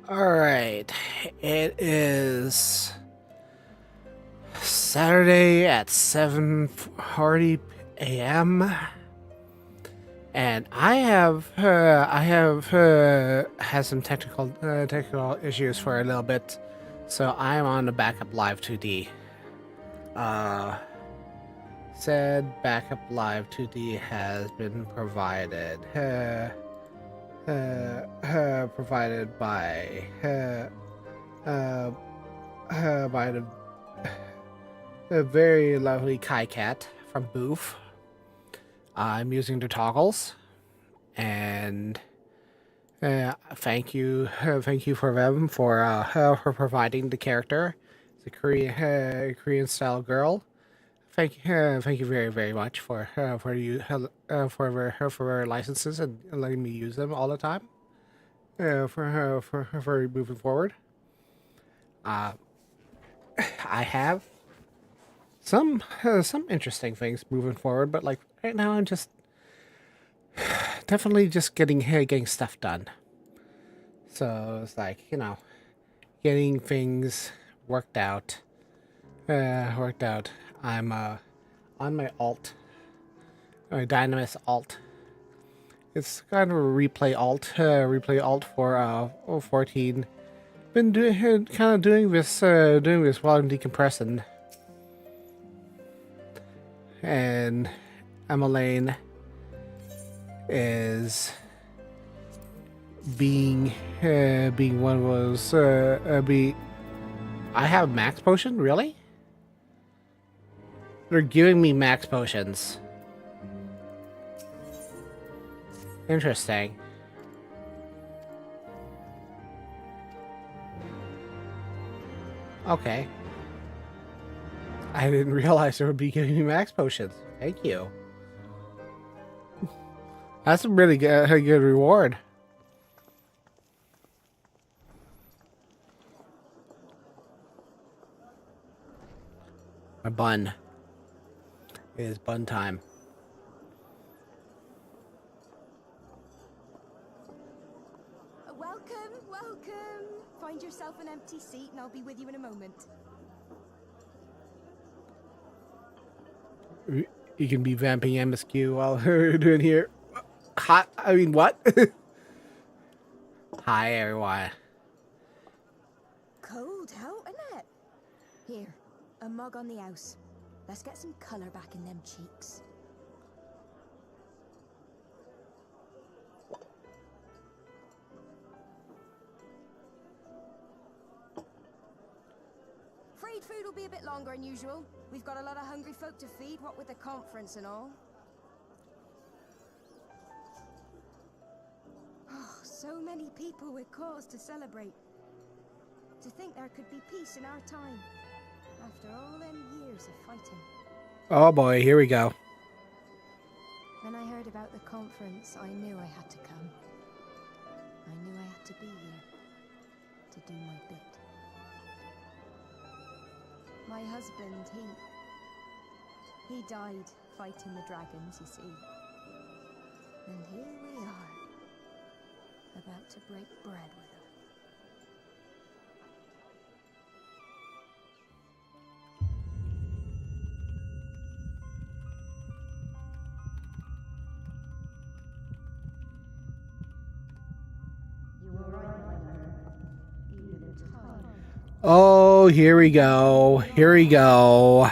Alright, it is Saturday at 7:40 a.m. and I have had some technical issues for a little bit, so I am on the backup live 2D. Said backup live 2D has been provided. Provided by the very lovely Kai Cat from Booth. I'm using the toggles, and thank you for them for providing the character. It's a Korean style girl. Thank you very very much for licenses and letting me use them all the time. For moving forward. Uh, I have some interesting things moving forward, but like right now, I'm just definitely just getting stuff done. So it's like getting things worked out. Worked out. I'm on my my Dynamis alt. It's kind of a replay alt for 14. Been doing kind of doing this while I'm decompressing, and Emmeline is being one of those I have max potion, really? They're giving me max potions. Interesting. Okay. I didn't realize they would be giving me max potions. Thank you. That's a really good reward. My bun. It is bun time. Welcome. Find yourself an empty seat and I'll be with you in a moment. You can be vamping MSQ while we're doing here. Hi, I mean, what? Hi, everyone. Cold out, isn't it? Here, a mug on the house. Let's get some colour back in them cheeks. Freed food will be a bit longer than usual. We've got a lot of hungry folk to feed, what with the conference and all. Oh, so many people with cause to celebrate. To think there could be peace in our time, after all them years of fighting. Oh boy, here we go. When I heard about the conference, I knew I had to come. I knew I had to be here, to do my bit. My husband, he died fighting the dragons, you see. And here we are, about to break bread with him. Oh, here we go. Here we go.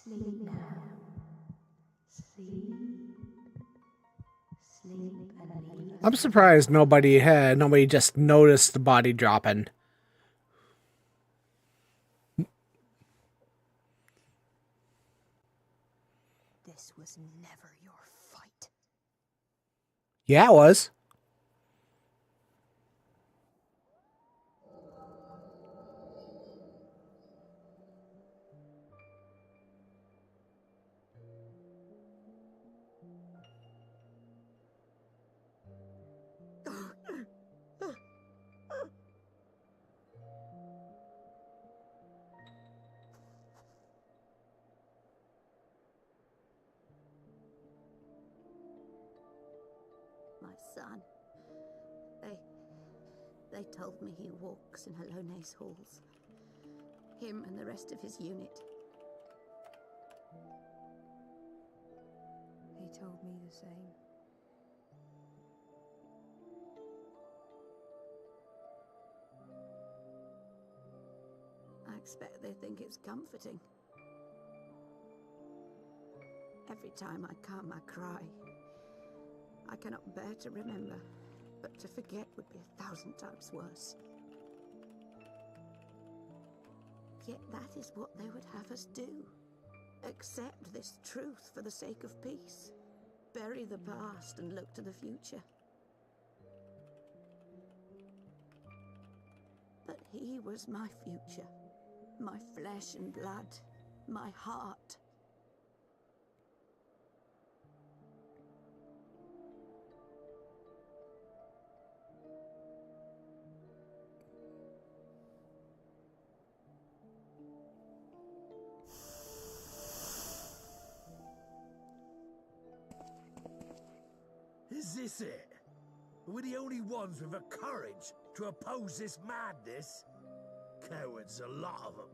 Sleep now. Sleep. Sleep and leave. I'm surprised nobody just noticed the body dropping. This was never your fight. Yeah, it was. son. They told me he walks in Halone's halls. Him and the rest of his unit. He told me the same. I expect they think it's comforting. Every time I come, I cry. I cannot bear to remember, but to forget would be 1,000 times worse. Yet that is what they would have us do. Accept this truth for the sake of peace. Bury the past and look to the future. But he was my future. My flesh and blood. My heart. Is this it? We're the only ones with the courage to oppose this madness? Cowards, a lot of them.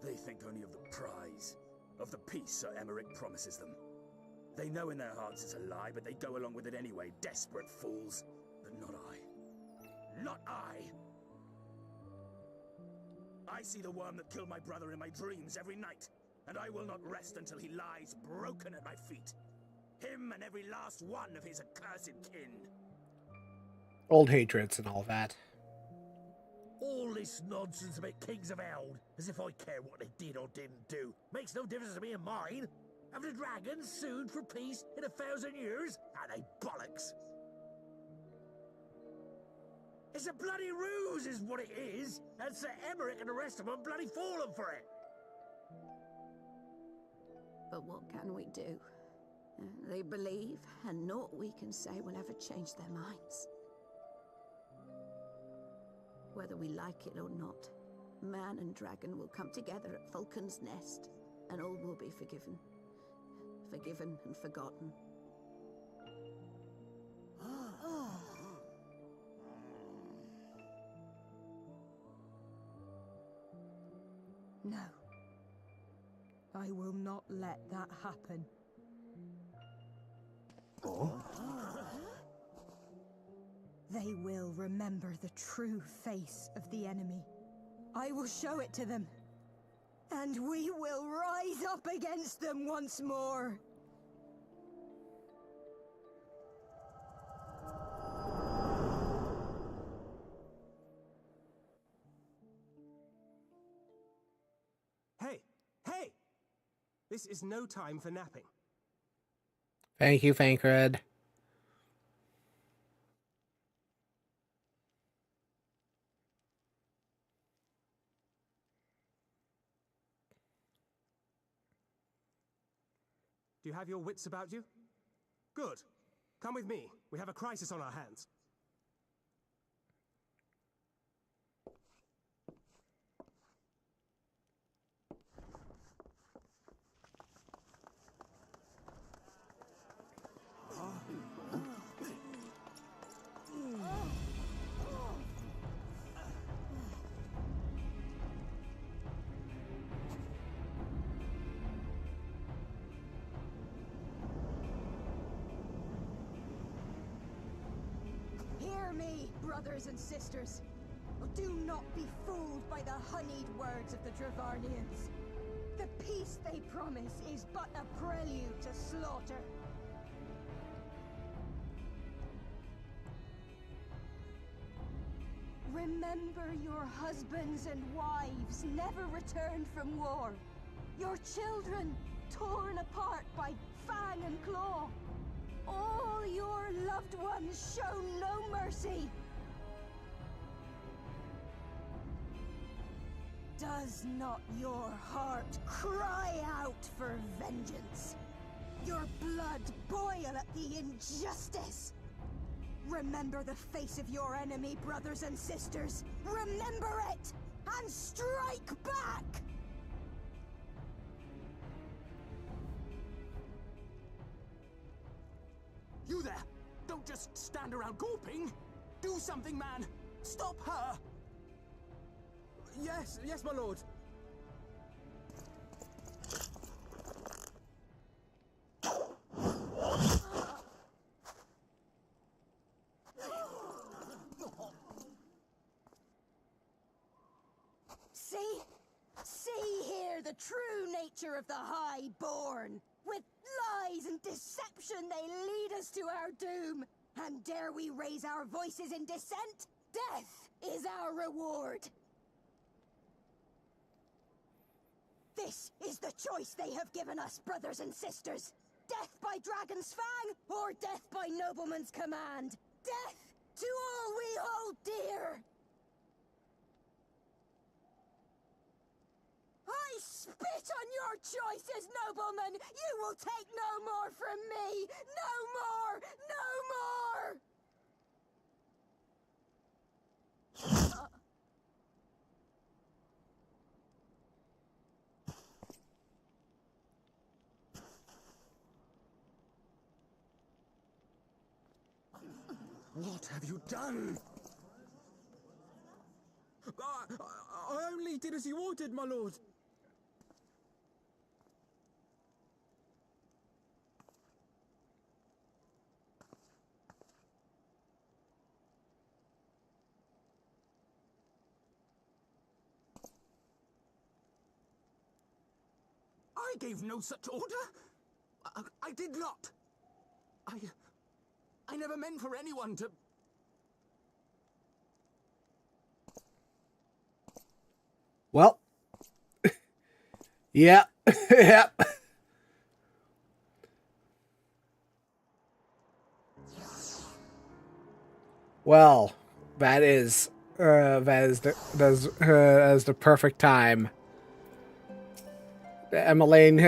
They think only of the prize, of the peace Sir Emmerich promises them. They know in their hearts it's a lie, but they go along with it anyway, desperate fools. But not I. Not I! I see the worm that killed my brother in my dreams every night, and I will not rest until he lies broken at my feet. Him and every last one of his accursed kin. Old hatreds and all that. All this nonsense about Kings of Eld, as if I care what they did or didn't do. Makes no difference to me and mine. Have the dragons sued for peace in 1,000 years? Are they bollocks? It's a bloody ruse is what it is, and Sir Emmerich and the rest of them bloody fallen for it. But what can we do? They believe, and naught we can say will ever change their minds. Whether we like it or not, man and dragon will come together at Falcon's Nest, and all will be forgiven. Forgiven and forgotten. No. I will not let that happen. They will remember the true face of the enemy. I will show it to them. And we will rise up against them once more. Hey! This is no time for napping. Thank you, Fankred. Do you have your wits about you? Good. Come with me. We have a crisis on our hands. Hear me, brothers and sisters. Do not be fooled by the honeyed words of the Dravarnians. The peace they promise is but a prelude to slaughter. Remember your husbands and wives never returned from war. Your children torn apart by fang and claw. All your loved ones shown no mercy. Does not your heart cry out for vengeance? Your blood boil at the injustice? Remember the face of your enemy, brothers and sisters. Remember it, and strike back! just stand around gawping. Do something, man. Stop her. Yes, my lord. See here the true nature of the Highborn. With lies and deception they lead us to our doom. And dare we raise our voices in dissent? Death is our reward. This is the choice they have given us, brothers and sisters. Death by dragon's fang, or death by nobleman's command. Death to all we hold dear. I spit on your choices, noblemen! You will take no more from me! No more! No more! What have you done? I only did as you ordered, my lord. I gave no such order. I did not. I never meant for anyone to... Well, yeah, yeah. Well, that is the perfect time. Emmeline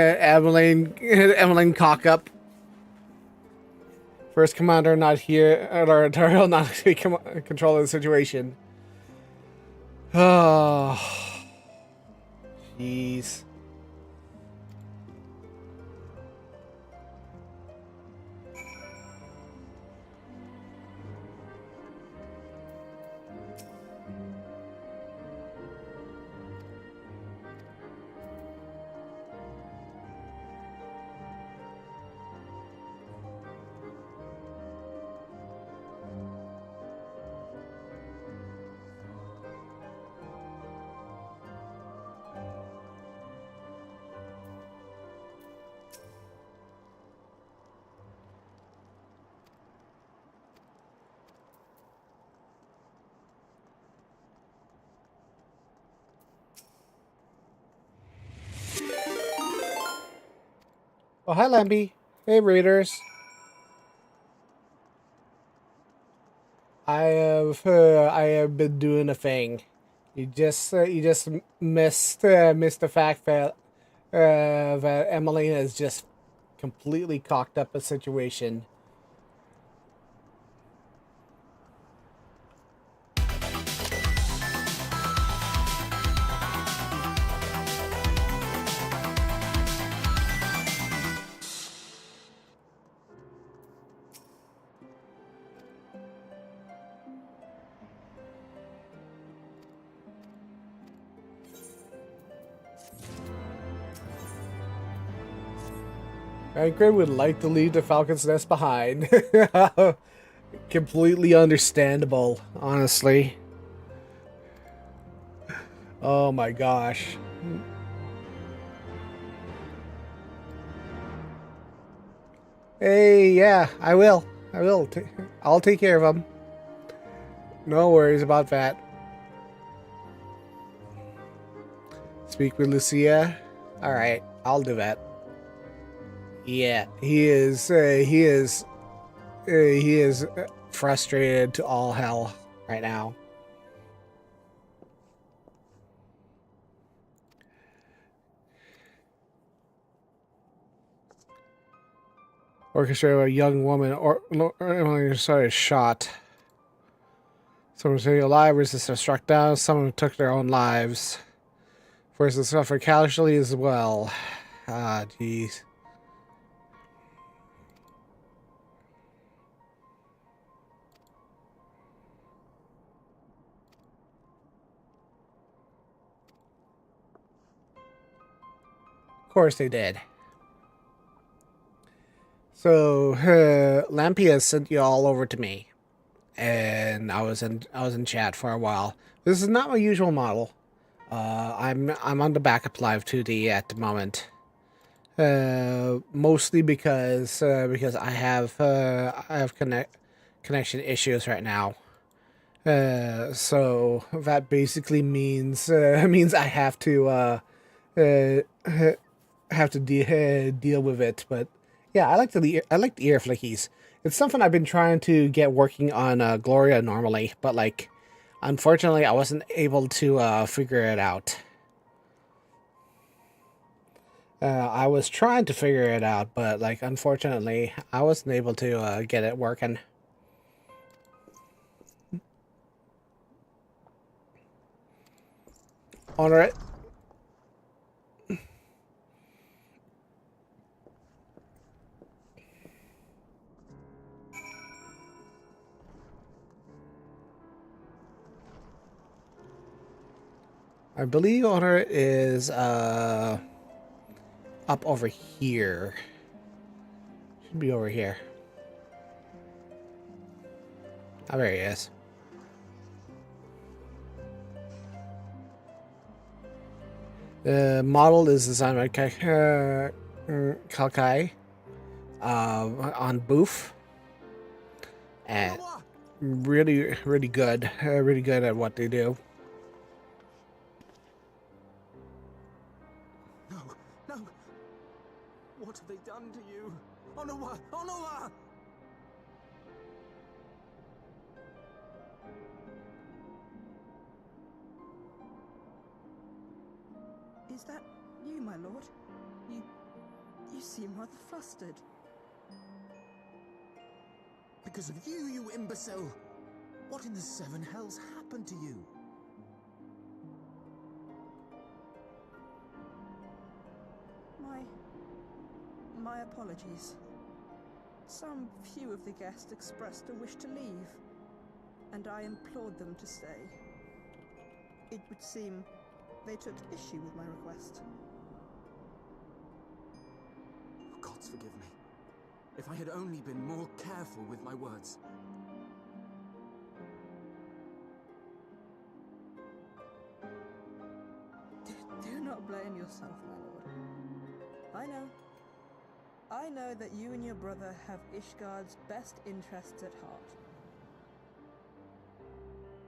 cock up. First commander not here, or Daryl not control of the situation. Oh, jeez. Oh, hi, Lambie. Hey, readers. I have been doing a thing. You just missed the fact that that Emmeline has just completely cocked up a situation. Anchor would like to leave the Falcon's Nest behind. Completely understandable, honestly. Oh my gosh. Hey, yeah, I will. I'll take care of him. No worries about that. Speak with Lucia. All right, I'll do that. Yeah, he is frustrated to all hell right now. Orchestrated a young woman started shot. Someone was alive, resistors struck down, someone took their own lives. Forces suffered casualty as well. Ah, jeez. course they did. So Lampia sent you all over to me, and I was in chat for a while. This is not my usual model. I'm on the backup live 2D at the moment. Mostly because I have connection issues right now. So that basically means means I have to deal with it. But yeah, I like the ear flickies. It's something I've been trying to get working on Gloria normally, but like, unfortunately, I wasn't able to figure it out. I was trying to figure it out, but like, unfortunately, I wasn't able to get it working. Honor it. I believe Honor is up over here. Should be over here. Oh, there he is. The model is designed by Kalkai on Booth, and really good at what they do. No, no. What have they done to you? Onowa! Onowa! Is that you, my lord? You seem rather flustered. Because of you, you imbecile! What in the seven hells happened to you? My apologies. Some few of the guests expressed a wish to leave, and I implored them to stay. It would seem they took issue with my request. Oh, gods forgive me. If I had only been more careful with my words. Do not blame yourself, my lord. I know that you and your brother have Ishgard's best interests at heart.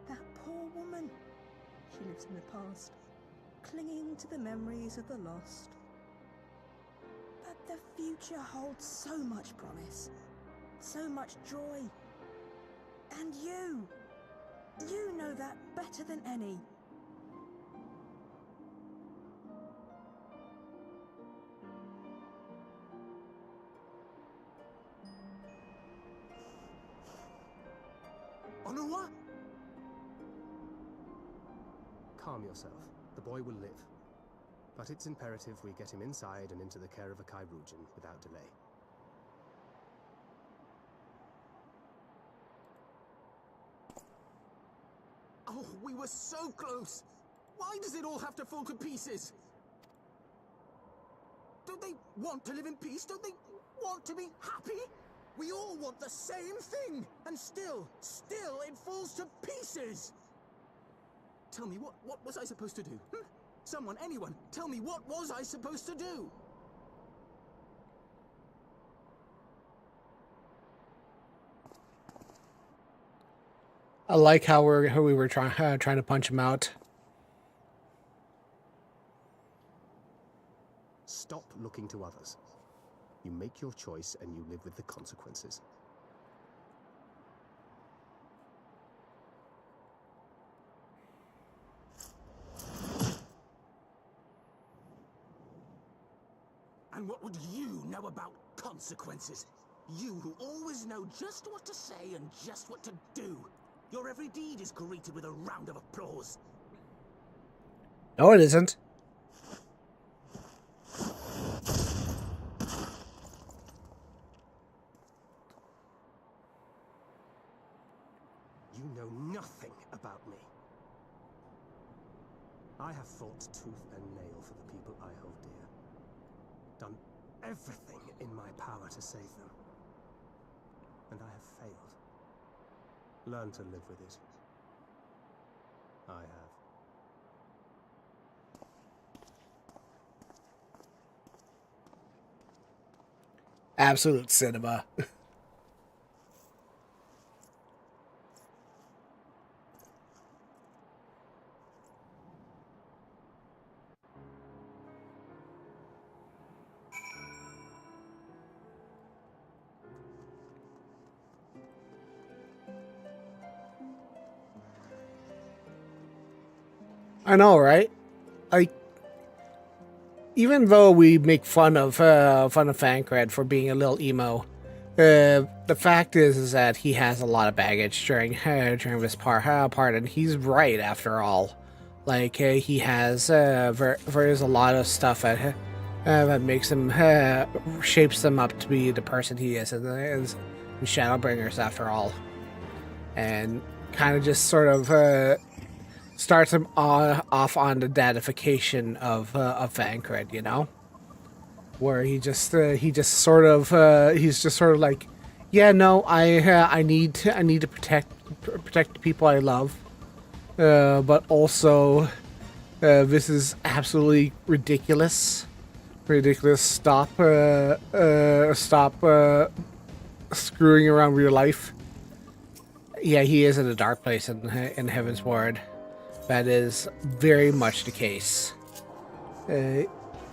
That poor woman. She lives in the past, clinging to the memories of the lost. But the future holds so much promise, so much joy. And you know that better than any. Onowa? Calm yourself. The boy will live. But it's imperative we get him inside and into the care of a Kairujin without delay. Oh, we were so close! Why does it all have to fall to pieces? Don't they want to live in peace? Don't they want to be happy? We all want the same thing! And still it falls to pieces! Tell me, what was I supposed to do? Someone, anyone, tell me, what was I supposed to do? I like how we were trying to punch him out. Stop looking to others. You make your choice and you live with the consequences. And what would you know about consequences? You who always know just what to say and just what to do. Your every deed is greeted with a round of applause. No, it isn't. You know nothing about me. I have fought tooth and nail for the people I hold dear. done everything in my power to save them. And I have failed. Learn to live with it. I have. Absolute cinema. I know, right? Like, even though we make fun of Fancred for being a little emo, the fact is that he has a lot of baggage during this part, and he's right after all. Like he has, there is a lot of stuff that makes him shapes him up to be the person he is, and Shadowbringers after all, and kind of just sort of starts him off on the dadification of Fancred, you know, where he just sort of he's just sort of like, yeah, no, I need to protect the people I love, but also this is absolutely ridiculous. Stop screwing around with your life. Yeah, he is in a dark place in Heaven's Ward. That is very much the case.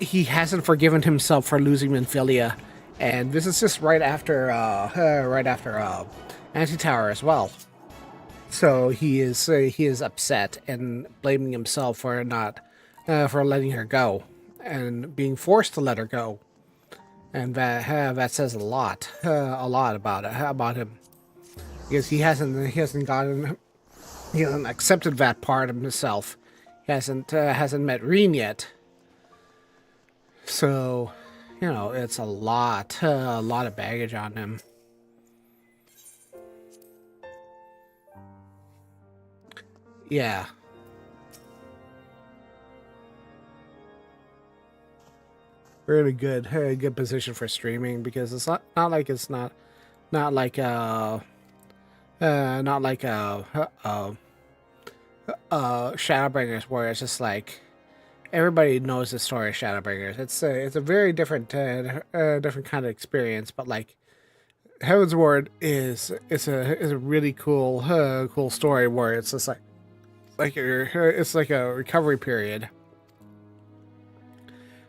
He hasn't forgiven himself for losing Minfilia, and this is just right after Anti-Tower as well. So he is upset and blaming himself for not for letting her go and being forced to let her go, and that says a lot about him, because he hasn't accepted that part of himself. He hasn't met Reen yet. So, you know, it's a lot of baggage on him. Yeah. We're in a good position for streaming, because it's not like Shadowbringers, where it's just like everybody knows the story of Shadowbringers. It's a very different different kind of experience, but like Heaven's Ward is a really cool story, where it's just it's like a recovery period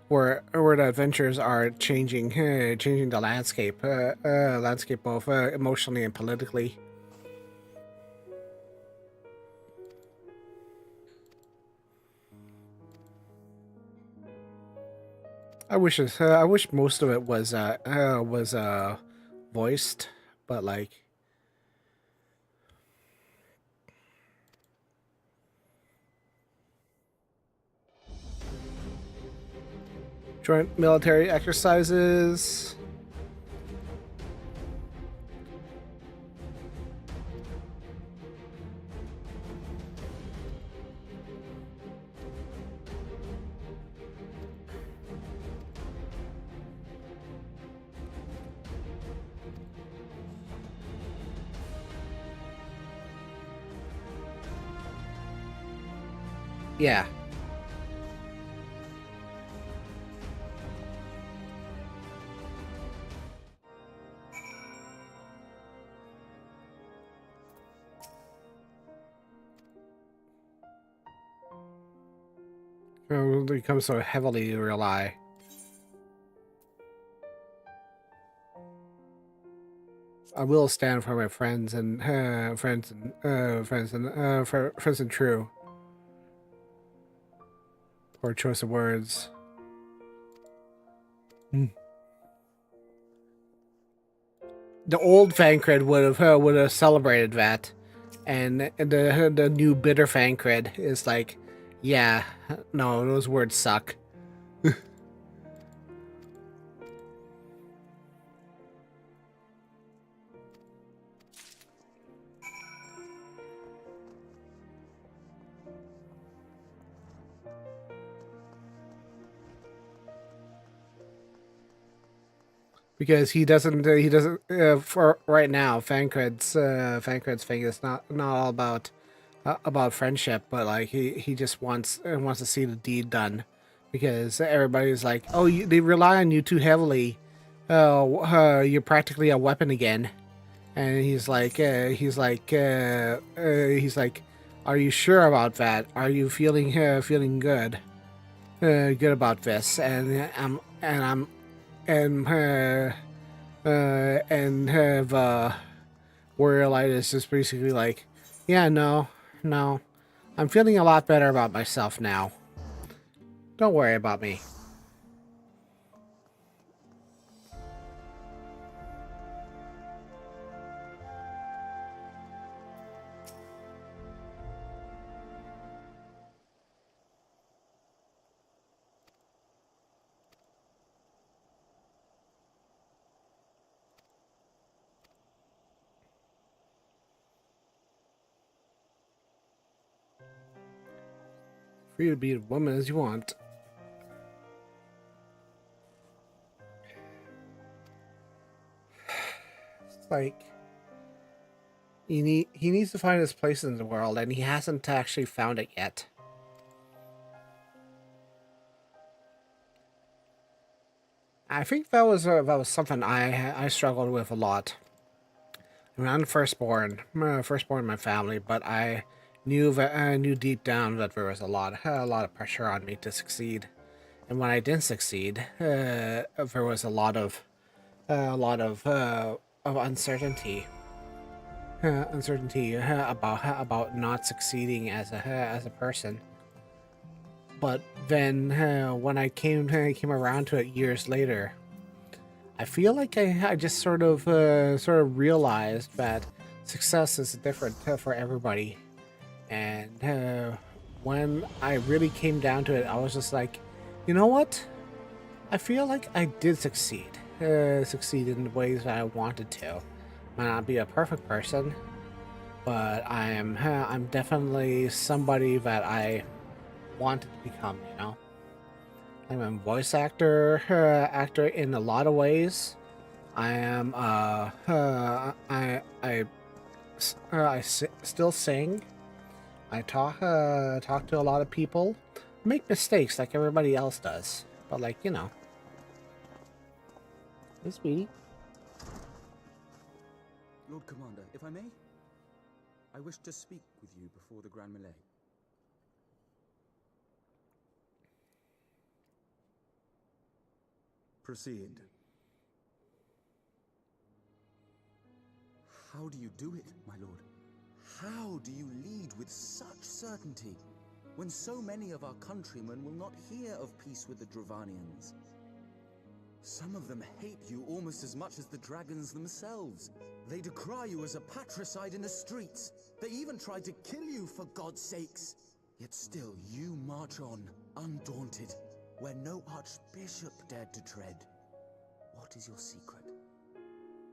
where the adventures are changing the landscape both emotionally and politically. I wish most of it was voiced, but like joint military exercises. Yeah. Become so heavily rely. I will stand for my friends and friends and true. Or choice of words. The old Fancred would have celebrated that, and the new bitter Fancred is like, yeah, no, those words suck. because he doesn't for right now. Fancred's thing is not all about friendship, but like he just wants to see the deed done, because everybody's like, oh, they rely on you too heavily. You're practically a weapon again. And he's like, are you sure about that? Are you feeling good about this? And the warrior light is just basically like, yeah, no, I'm feeling a lot better about myself now. Don't worry about me. Free to be a woman as you want. It's like he needs to find his place in the world, and he hasn't actually found it yet. I think that was something I struggled with a lot. I mean, I'm the firstborn in my family, but I knew deep down that there was a lot of pressure on me to succeed, and when I didn't succeed, there was a lot of uncertainty, about not succeeding as a person. But then when I came around to it years later, I feel like I just sort of realized that success is different for everybody, and when I really came down to it, I was just like, you know what? I feel like I did succeed in the ways that I wanted to. Might not be a perfect person, but I'm definitely somebody that I wanted to become. I'm a voice actor in a lot of ways. I am still sing. I talk to a lot of people. Make mistakes like everybody else does, but hey, sweetie. Lord Commander, if I may, I wish to speak with you before the Grand Melee. Proceed. How do you do it, my lord? How do you lead with such certainty, when so many of our countrymen will not hear of peace with the Dravanians? Some of them hate you almost as much as the dragons themselves. They decry you as a patricide in the streets. They even tried to kill you, for God's sakes. Yet still you march on, undaunted, where no archbishop dared to tread. What is your secret?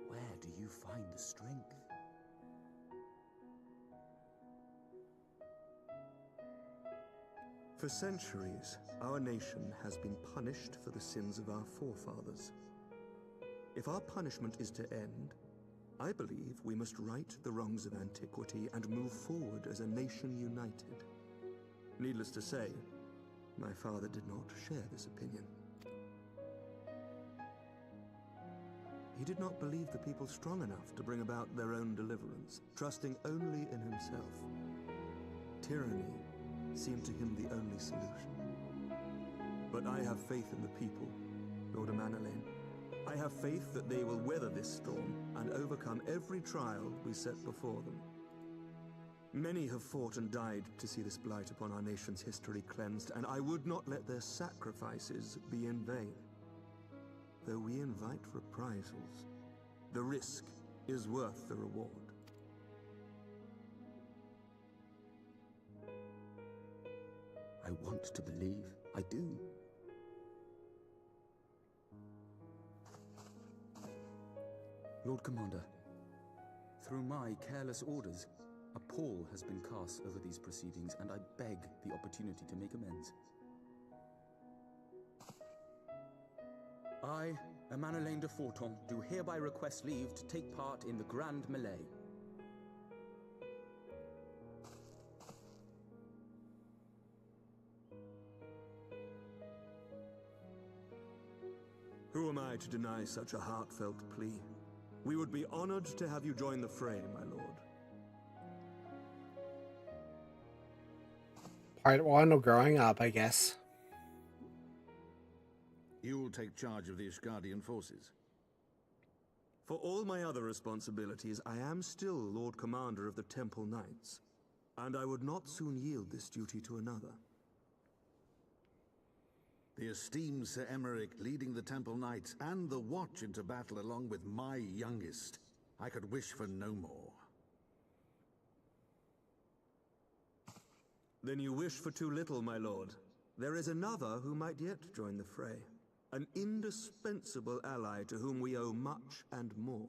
Where do you find the strength? For centuries, our nation has been punished for the sins of our forefathers. If our punishment is to end, I believe we must right the wrongs of antiquity and move forward as a nation united. Needless to say, my father did not share this opinion. He did not believe the people strong enough to bring about their own deliverance, trusting only in himself. Tyranny seemed to him the only solution. But I have faith in the people, Lord Amanalain. I have faith that they will weather this storm and overcome every trial we set before them. Many have fought and died to see this blight upon our nation's history cleansed, and I would not let their sacrifices be in vain. Though we invite reprisals, the risk is worth the reward. I want to believe. I do. Lord Commander, through my careless orders, a pall has been cast over these proceedings, and I beg the opportunity to make amends. I Emanolaine de Forton do hereby request leave to take part in the Grand Melee. Who am I to deny such a heartfelt plea? We would be honored to have you join the fray, my lord. Part 1 of growing up, I guess. You will take charge of the Ishgardian forces. For all my other responsibilities, I am still Lord Commander of the Temple Knights, and I would not soon yield this duty to another. The esteemed Sir Emeric leading the Temple Knights and the Watch into battle along with my youngest. I could wish for no more. Then you wish for too little, my lord. There is another who might yet join the fray. An indispensable ally to whom we owe much and more.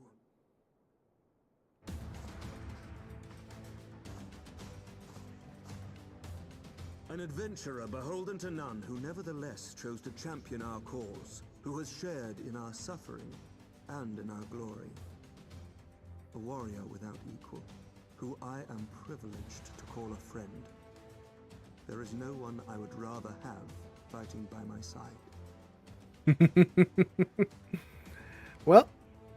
An adventurer beholden to none who nevertheless chose to champion our cause, who has shared in our suffering and in our glory. A warrior without equal, who I am privileged to call a friend. There is no one I would rather have fighting by my side. Well,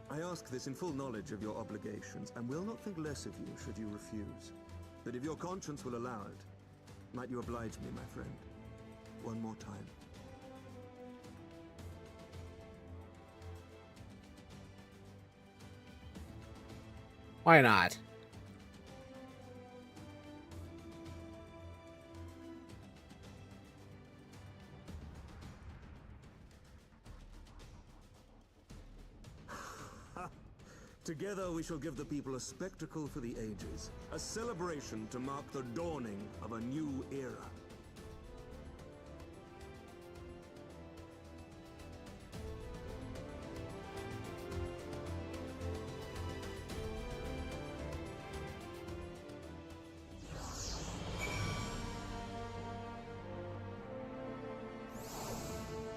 I ask this in full knowledge of your obligations, and will not think less of you should you refuse. But if your conscience will allow it, might you oblige me, my friend, one more time? why not? Together we shall give the people a spectacle for the ages, a celebration to mark the dawning of a new era.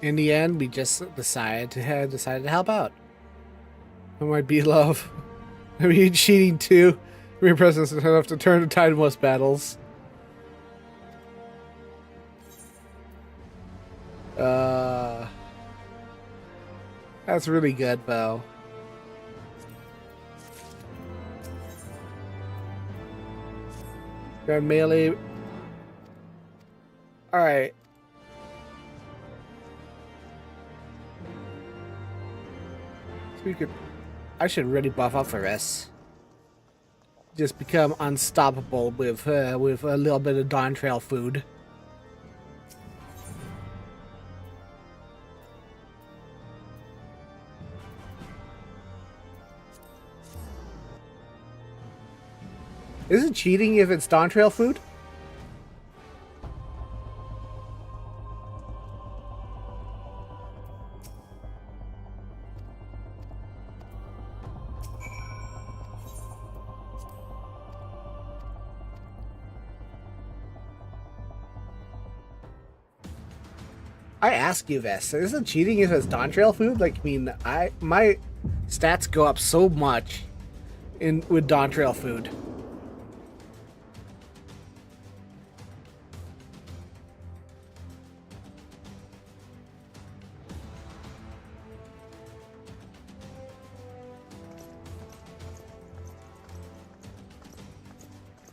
In the end, we just decided to help out. It might be love. I mean, cheating too. I mean, presence enough to turn the tide in most battles. That's really good, though. Got melee. All right. So we could. I should really buff up for this. Just become unstoppable with a little bit of dawntrail food. Is it cheating if it's dawntrail food? I ask you this: is it cheating if it's dawntrail food? Like, I mean, my stats go up so much with dawntrail food.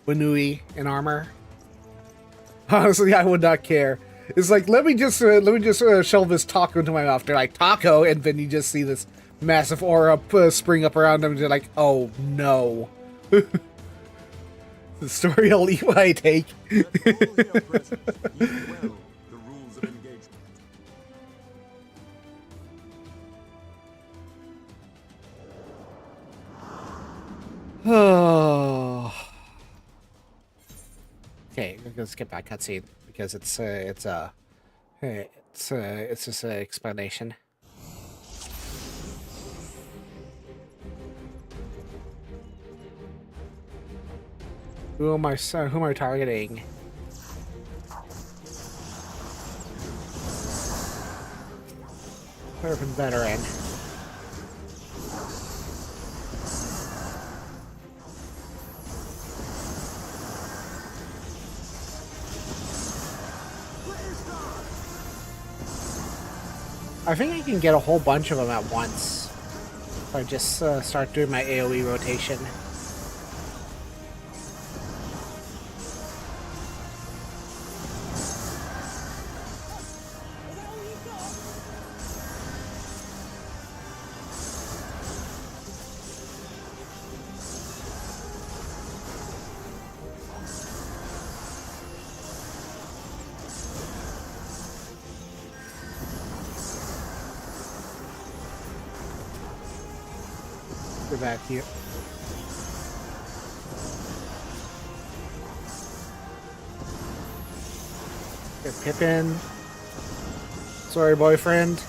Wanui in armor. Honestly, I would not care. It's like, let me just shove this taco into my mouth. They're like, taco, and then you just see this massive aura spring up around them, and you're like, oh no. The story I'll eat what I take. Let all here present heed well the rules of engagement. Oh. Okay, we're gonna skip that cutscene because it's just an explanation. Who am I targeting? Urban veteran. I think I can get a whole bunch of them at once. If I just start doing my AoE rotation. Go back here. Get Pippin. Sorry, boyfriend.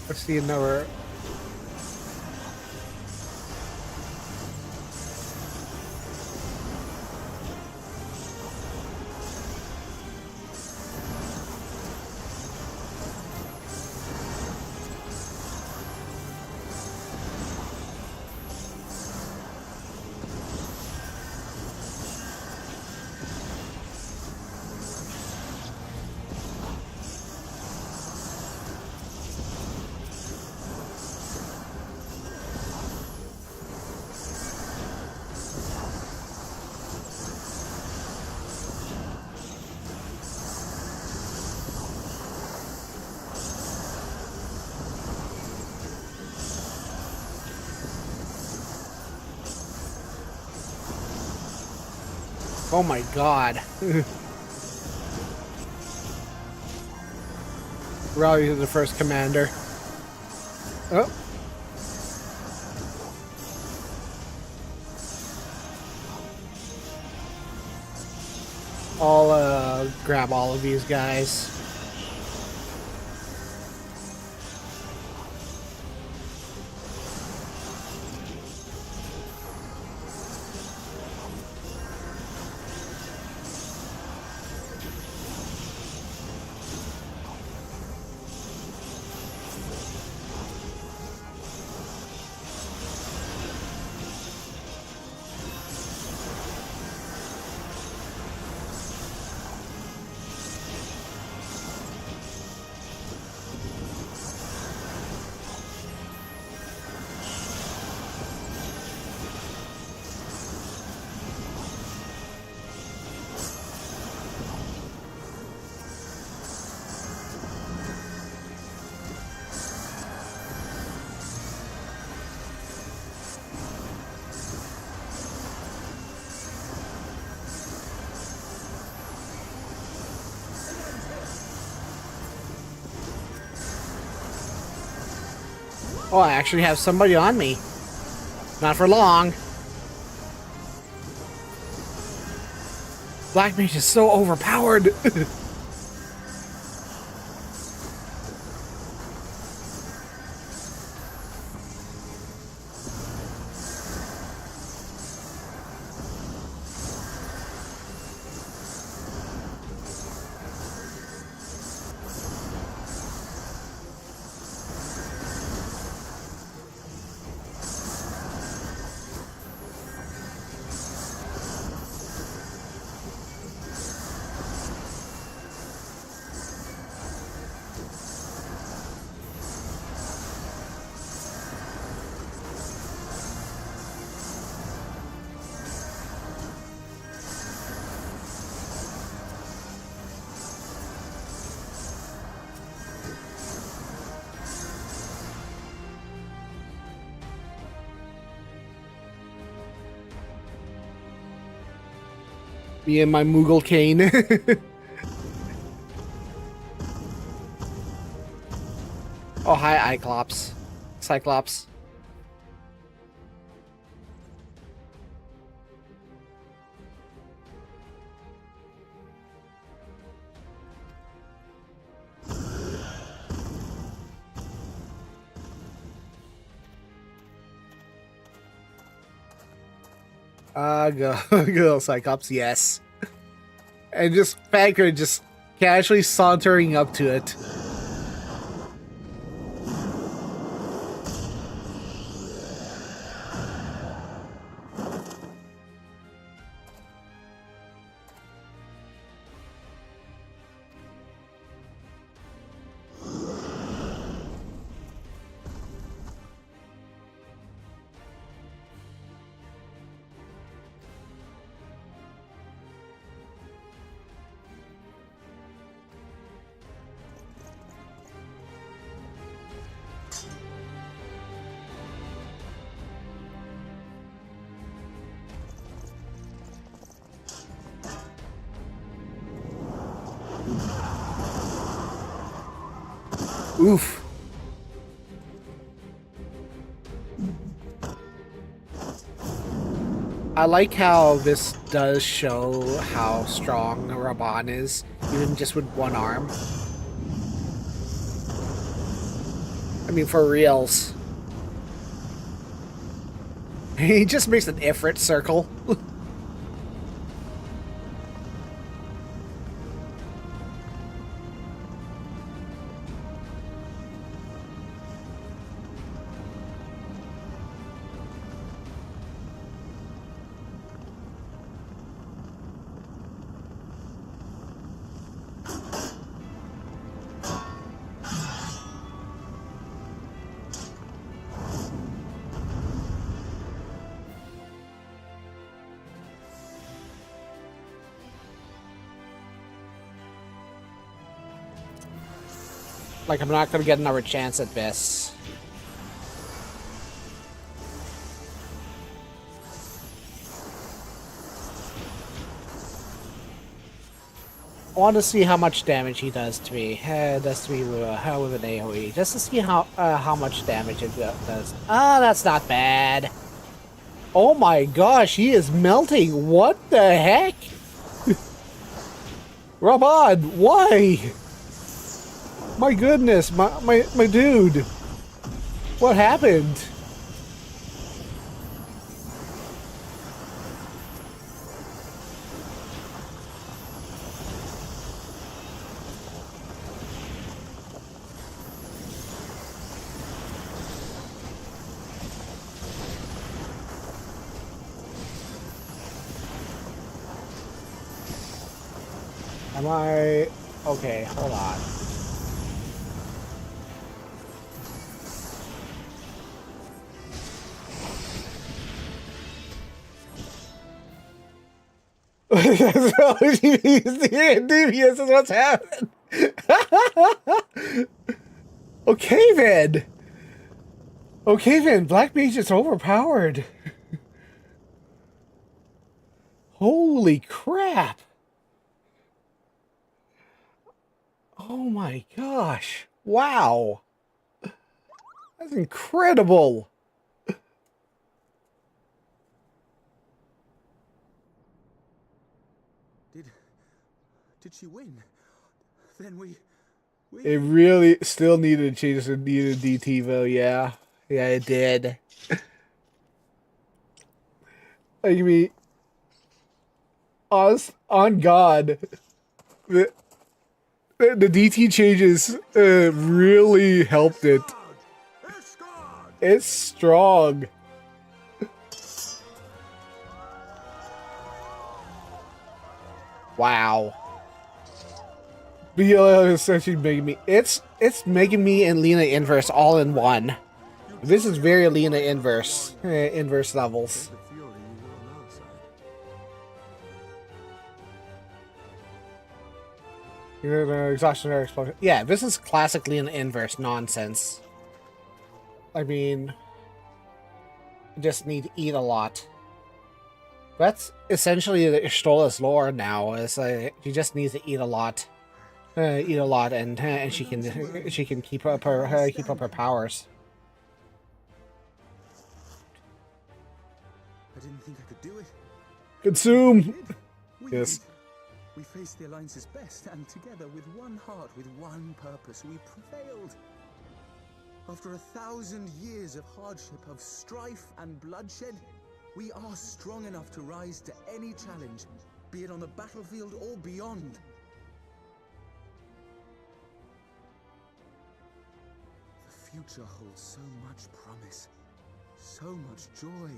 Let's see another. Oh my god. Raleigh to the first commander. Oh. I'll grab all of these guys. Oh, I actually have somebody on me. Not for long. Black Mage is so overpowered. Me and my Moogle cane. Oh, hi, Cyclops. Cyclops. Girl Cyclops, yes. And just Packer just casually sauntering up to it. Oof. I like how this does show how strong Raban is, even just with one arm. I mean, for reals. He just makes an Ifrit circle. Like, I'm not gonna get another chance at this. I want to see how much damage he does to me. Does to me with an AoE, just to see how much damage it does. Ah, that's not bad. Oh my gosh, he is melting. What the heck? Raban, why? My goodness, my dude. What happened? Am I... Okay, hold on. Devious is what's happened. Okay then. Okay then, Black Mage is overpowered. Holy crap. Oh my gosh. Wow. That's incredible. Did she win? Then we... It really still needed a change. It needed DT though, yeah. Yeah, it did. I mean, on God, the DT changes really helped it. It's strong. Wow. BLL is essentially making me. It's making me and Lena inverse all in one. This is very Lena inverse levels. Exhaustionary explosion. Yeah, this is classic Lena inverse nonsense. I mean, you just need to eat a lot. That's essentially the Ishtola's lore now. Is she just needs to eat a lot. And she can keep up her powers. I didn't think I could do it. Consume. Yes. We faced the Alliance's best, and together, with one heart, with one purpose, we prevailed. After 1,000 years of hardship, of strife and bloodshed, We are strong enough to rise to any challenge, be it on the battlefield or beyond. The future holds so much promise, so much joy.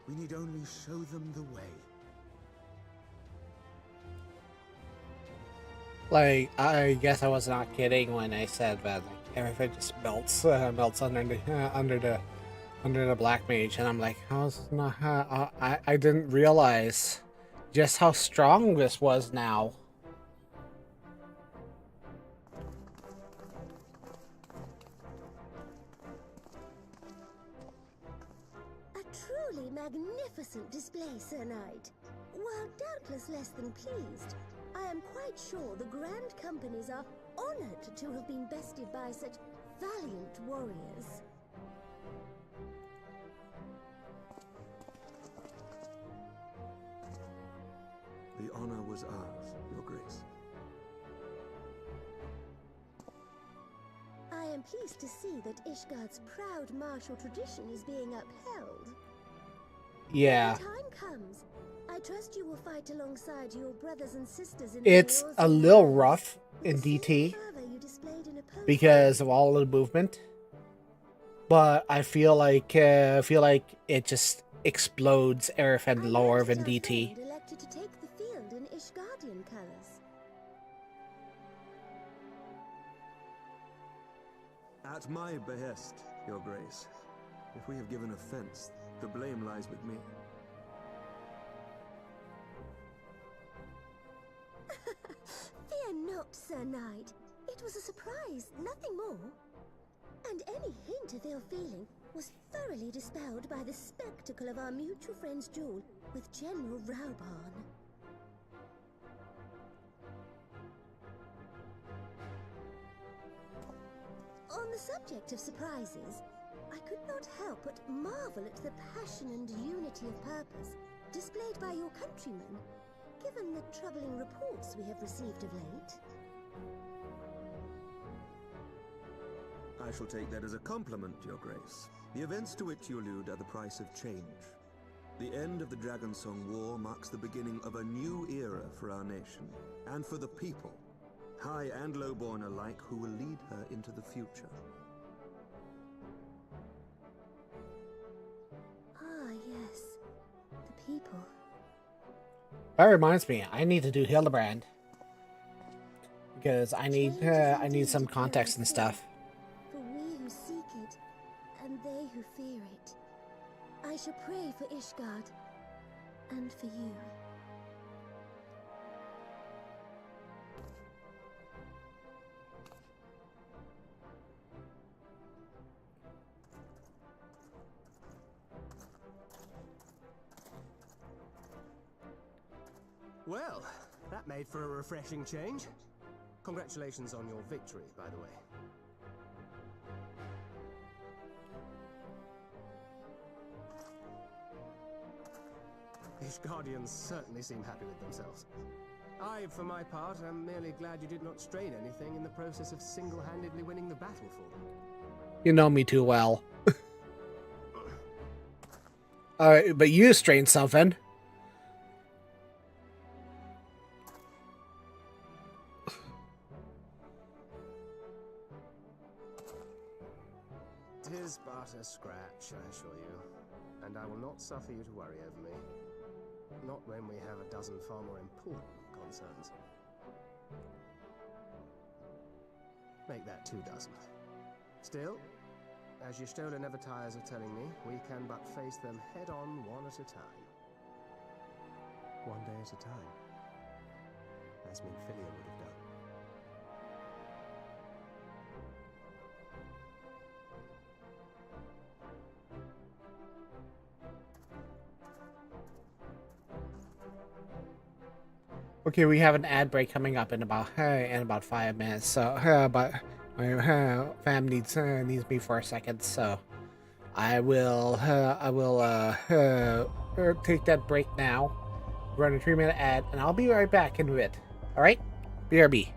We need only show them the way. Like, I guess I was not kidding when I said that like, everything just melts under the black mage, and I'm like, I didn't realize just how strong this was now. A truly magnificent display, Sir Knight. While doubtless less than pleased, I am quite sure the Grand Companies are honored to have been bested by such valiant warriors. The honor was ours, Your Grace. I am pleased to see that Ishgard's proud martial tradition is being upheld. Yeah. When the time comes, I trust you will fight alongside your brothers and sisters in It's the wars a and little lands rough with in the same DT fervor you displayed in opposing. because of all of the movement, but I feel like it just explodes Aerith lower I than noticed our DT. friend elected to take the field in Ishgardian colors. At my behest, Your Grace. If we have given offense, the blame lies with me. Fear not, Sir Knight. It was a surprise, nothing more. And any hint of ill feeling was thoroughly dispelled by the spectacle of our mutual friend's duel with General Raubarn. On the subject of surprises, I could not help but marvel at the passion and unity of purpose displayed by your countrymen, given the troubling reports we have received of late. I shall take that as a compliment, Your Grace. The events to which you allude are the price of change. The end of the Dragonsong War marks the beginning of a new era for our nation, and for the people, high and lowborn alike, who will lead her into the future. Ah, yes. The people. That reminds me, I need to do Hildebrand because I need some context and stuff. For we who seek it, and they who fear it. I shall pray for Ishgard, and for you. Well, that made for a refreshing change. Congratulations on your victory, by the way. Ishgardians certainly seem happy with themselves. I, for my part, am merely glad you did not strain anything in the process of single-handedly winning the battle for them. You know me too well. But you strained something. Tis but a scratch, I assure you, and I will not suffer you to worry over me. Not when we have a dozen far more important concerns. Make that 2 dozen. Still, as Y'shtola never tires of telling me, we can but face them head-on one at a time. One day at a time, as Minfilia would have done. Okay, we have an ad break coming up in about 5 minutes. So, but my fam needs me for a second. So, I will take that break now. Run a 3-minute ad, and I'll be right back in a bit. All right, BRB.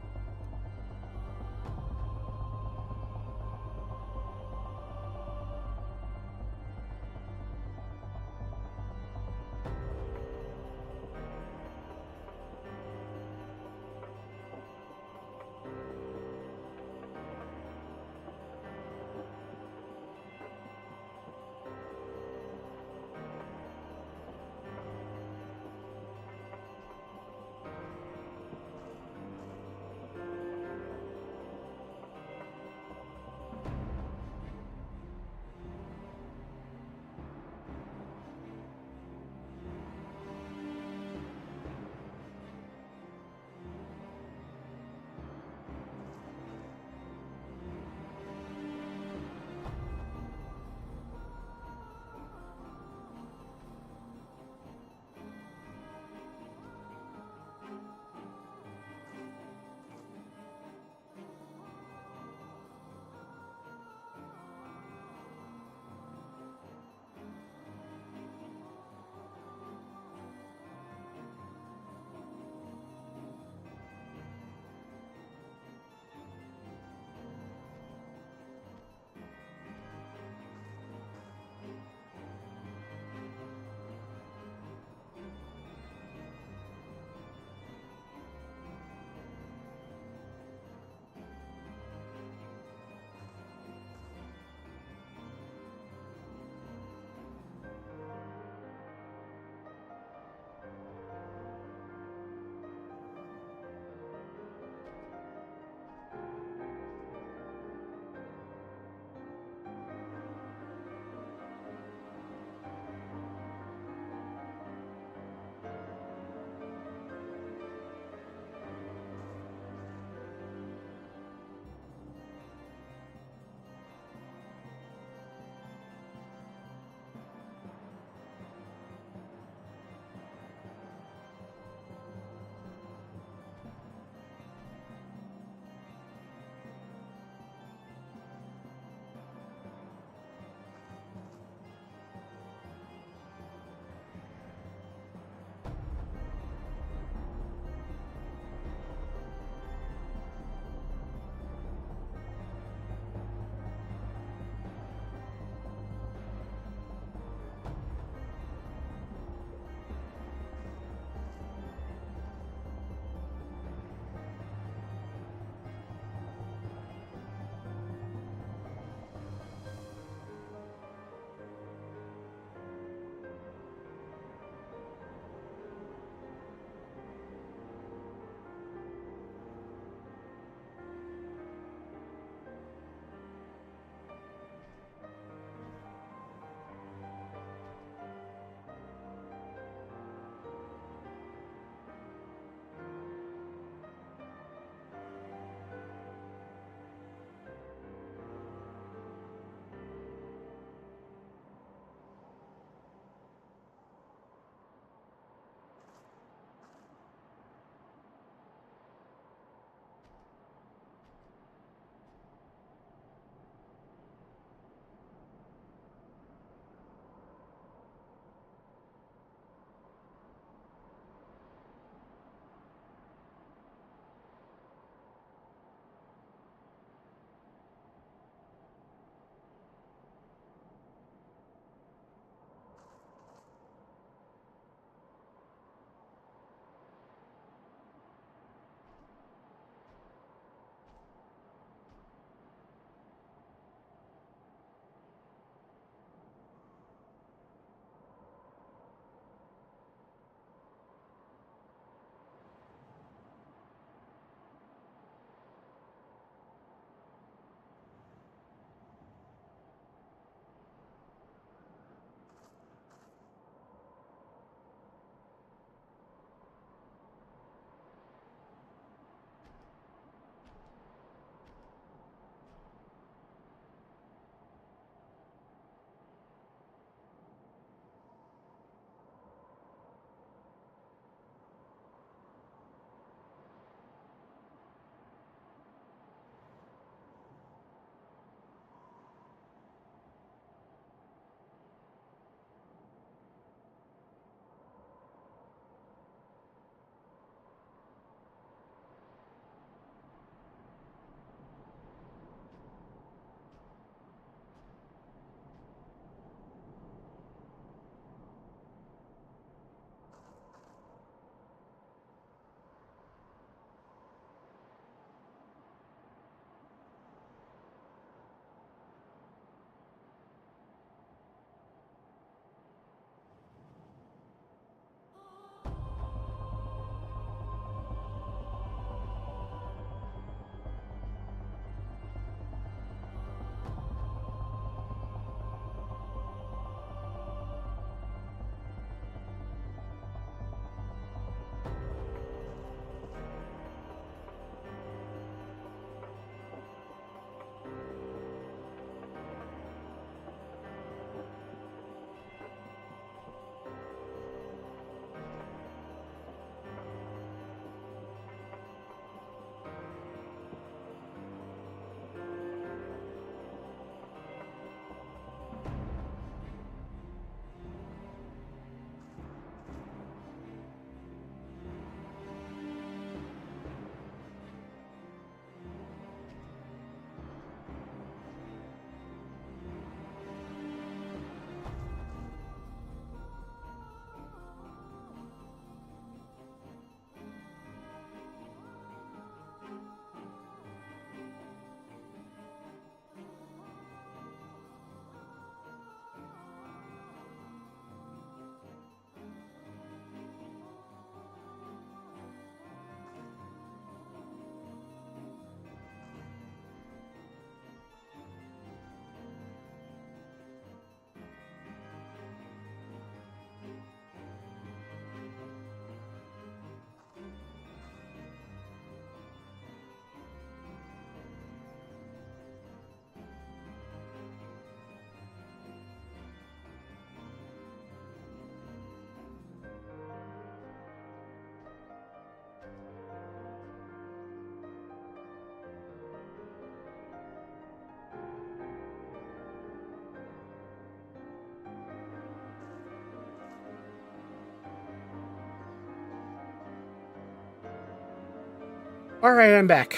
Alright, I'm back.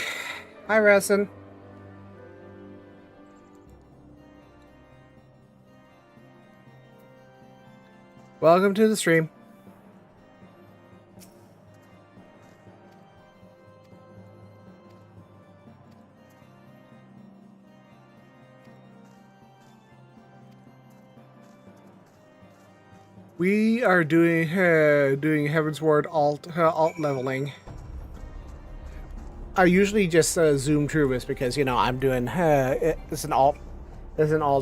Hi, Resin. Welcome to the stream. We are doing Heaven's Ward alt leveling. I usually just zoom through this because I'm doing it's an alt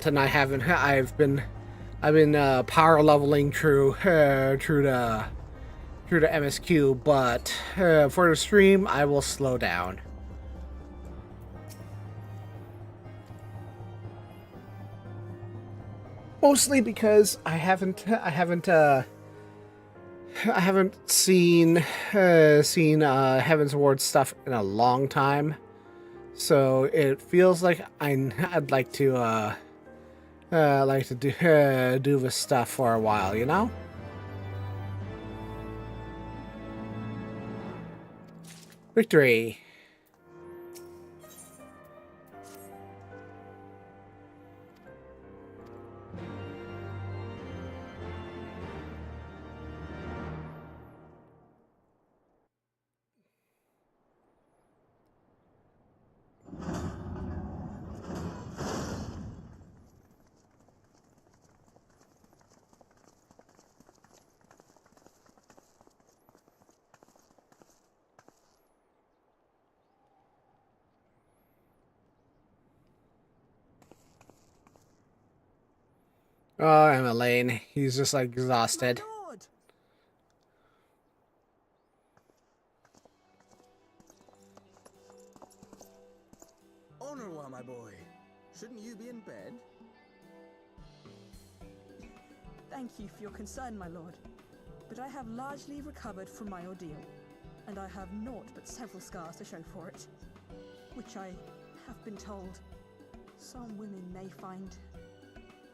and I've been power leveling through the MSQ, but for the stream I will slow down. Mostly because I haven't seen Heaven's Ward stuff in a long time, so it feels like I'd like to do this stuff for a while, you know. Victory. Oh, I'm Elaine. He's just like exhausted. My lord! Honorwa, my boy. Shouldn't you be in bed? Thank you for your concern, my lord. But I have largely recovered from my ordeal, and I have naught but several scars to show for it, which I have been told some women may find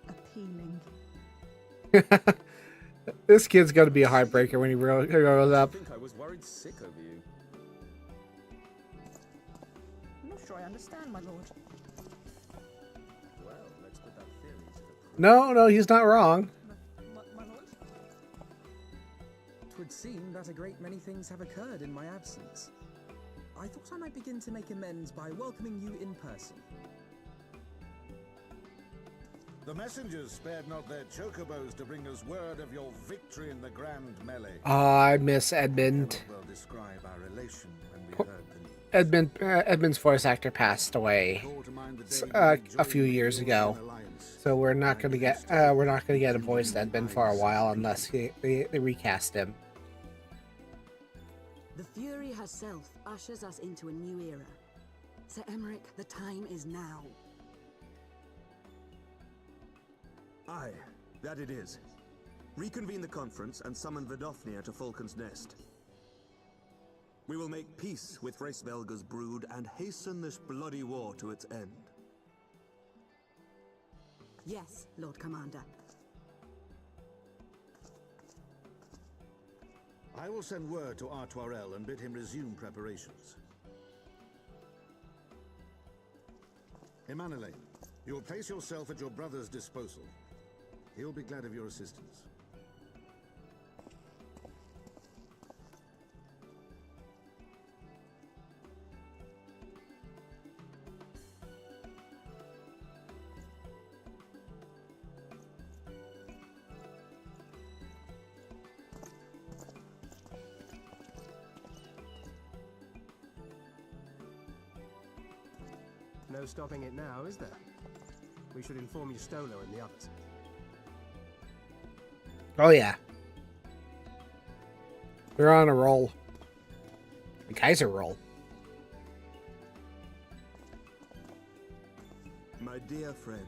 appealing. This kid's got to be a heartbreaker when he grows up. I think I was worried sick over you. I'm not sure I understand, my lord. Well, let's put that theory to the proof. No, he's not wrong. My lord? 'Twould seem that a great many things have occurred in my absence. I thought I might begin to make amends by welcoming you in person. The messengers spared not their chocobos to bring us word of your victory in the grand melee. Oh, I miss Edmund. Cannot well describe our relation when we heard the news. Edmund's voice actor passed away Call to mind the day we a few joined years the ago, Northern Alliance. so we're not gonna get a voiced Edmund for a while unless they recast him. The Fury herself ushers us into a new era. Sir Emmerich, the time is now. Aye, that it is. Reconvene the conference and summon Vidofnir to Falcon's Nest. We will make peace with Hraesvelga's brood and hasten this bloody war to its end. Yes, Lord Commander. I will send word to Artoirel and bid him resume preparations. Emanuele, you will place yourself at your brother's disposal. He'll be glad of your assistance. No stopping it now, is there? We should inform Stolo and the others. Oh yeah, they're on a roll. The Kaiser roll. My dear friend,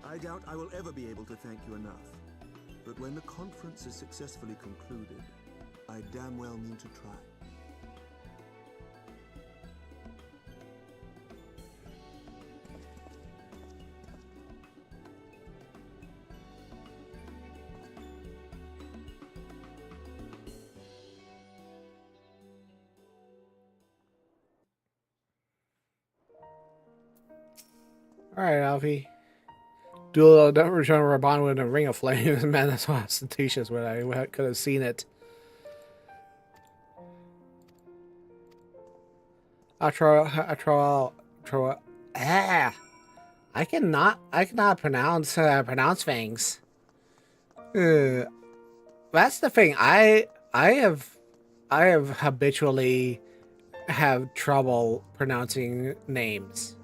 I doubt I will ever be able to thank you enough. But when the conference is successfully concluded, I damn well mean to try. All right, Alfie. Do a return of Raban with a ring of flames. Man, that's ostentatious when I could have seen it. Ah, I cannot pronounce things. That's the thing. I have habitually have trouble pronouncing names.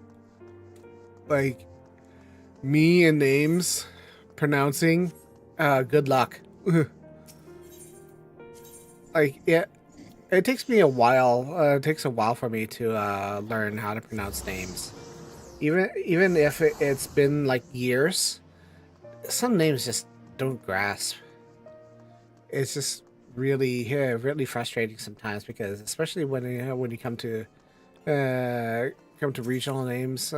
Like me and names pronouncing. Good luck. Like it takes me a while. It takes a while for me to learn how to pronounce names. Even if it's been like years, some names just don't grasp. It's just really frustrating sometimes because especially when you come to regional names,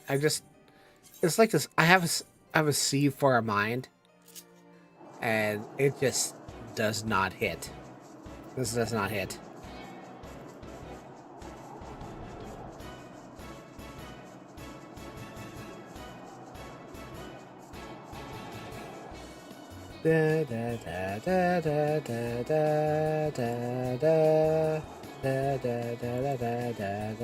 I just it's like this. I have a C for a mind, and it just does not hit. This does not hit. Da da da da da da da da da da da da da da da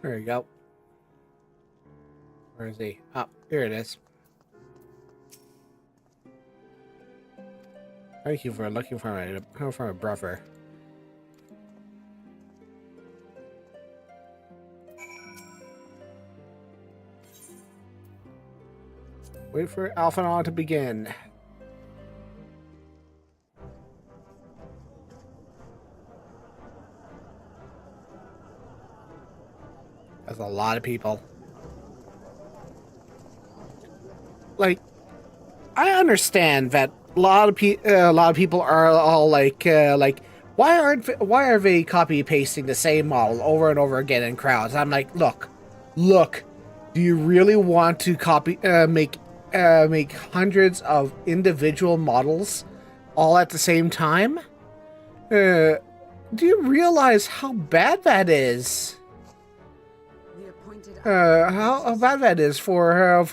There we go. Where is he? Oh, here it is. Thank you for looking for my brother. Wait for Alphanon to begin. That's a lot of people. Like, I understand that a lot of people are all like, why are they copy pasting the same model over and over again in crowds? I'm like, look, do you really want to make hundreds of individual models all at the same time? Do you realize how bad that is? How bad that is for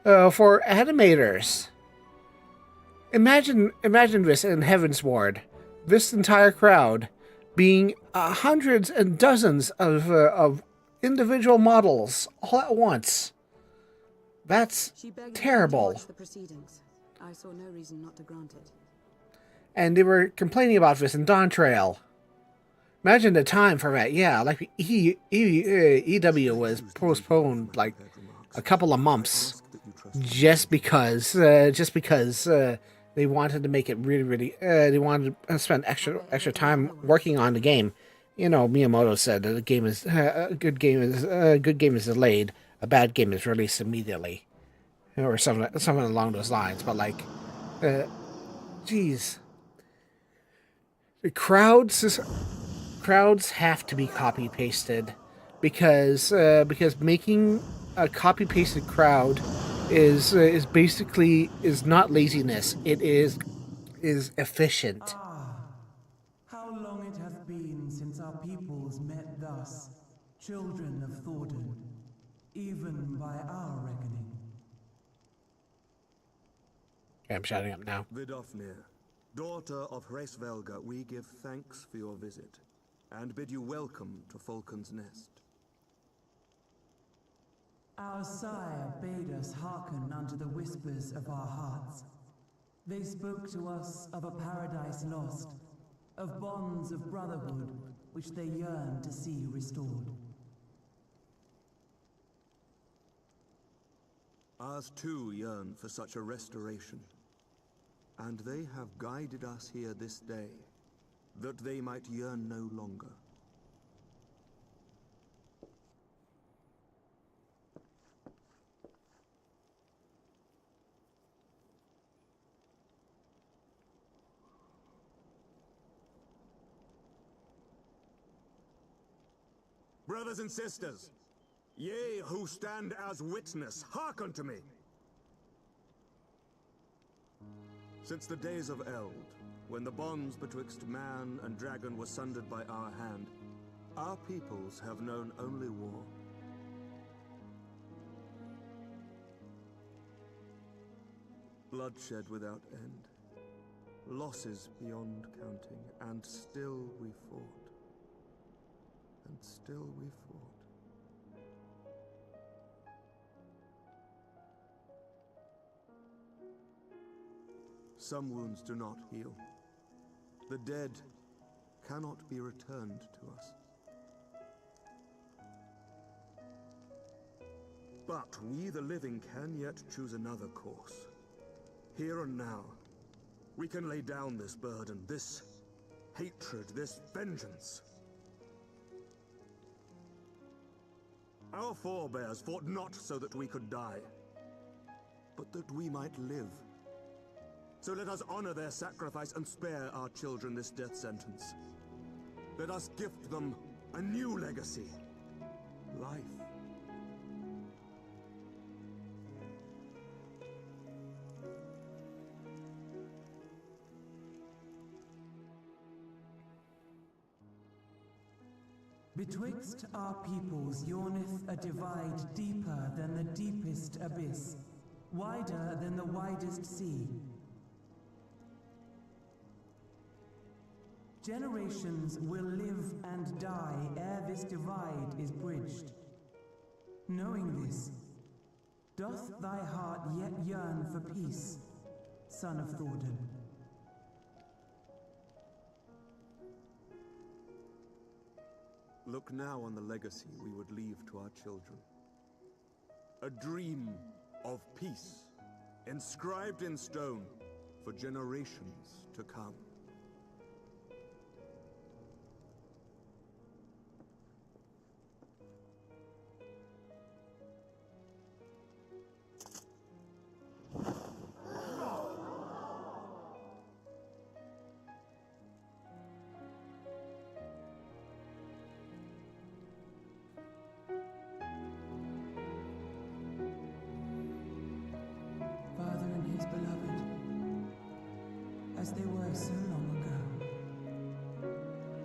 animators. Imagine this in Heaven's Ward. This entire crowd being hundreds and dozens of individual models all at once. That's terrible. The proceedings. I saw no reason not to grant it. And they were complaining about this in Dawntrail. Imagine the time for that. Yeah, like EW was postponed like a couple of months just because they wanted to make it really they wanted to spend extra time working on the game. You know, Miyamoto said that a good game is delayed, a bad game is released immediately, or something along those lines. But like, geez, the crowds have to be copy pasted because making a copy pasted crowd is basically not laziness. It is efficient. How long it hath been since our peoples met thus, children of Thordan, even by our reckoning. Okay, I'm shutting up now. Vidofnir, daughter of Hraesvelga, we give thanks for your visit, and bid you welcome to Falcon's Nest. Our sire bade us hearken unto the whispers of our hearts. They spoke to us of a paradise lost, of bonds of brotherhood which they yearned to see restored. Ours too yearn for such a restoration, and they have guided us here this day, that they might yearn no longer. Brothers and sisters, ye who stand as witness, hearken to me. Since the days of Eld, when the bonds betwixt man and dragon were sundered by our hand, our peoples have known only war. Bloodshed without end, losses beyond counting, and still we fought. And still we fought. Some wounds do not heal. The dead cannot be returned to us. But we, the living, can yet choose another course. Here and now, we can lay down this burden, this hatred, this vengeance. Our forebears fought not so that we could die, but that we might live. So let us honor their sacrifice and spare our children this death sentence. Let us gift them a new legacy, life. Betwixt our peoples yawneth a divide deeper than the deepest abyss, wider than the widest sea. Generations will live and die ere this divide is bridged. Knowing this, doth thy heart yet yearn for peace, son of Thordan? Look now on the legacy we would leave to our children. A dream of peace, inscribed in stone for generations to come. As they were so long ago,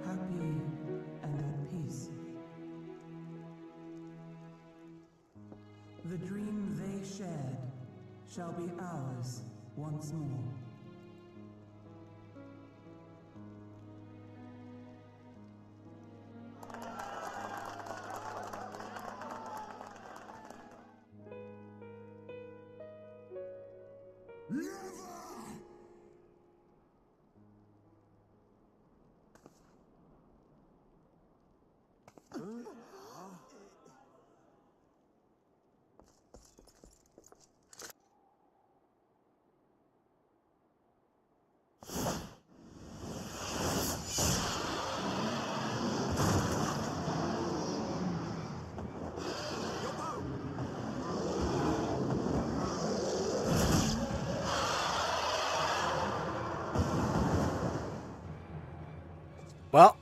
happy and at peace. The dream they shared shall be ours once more. Well,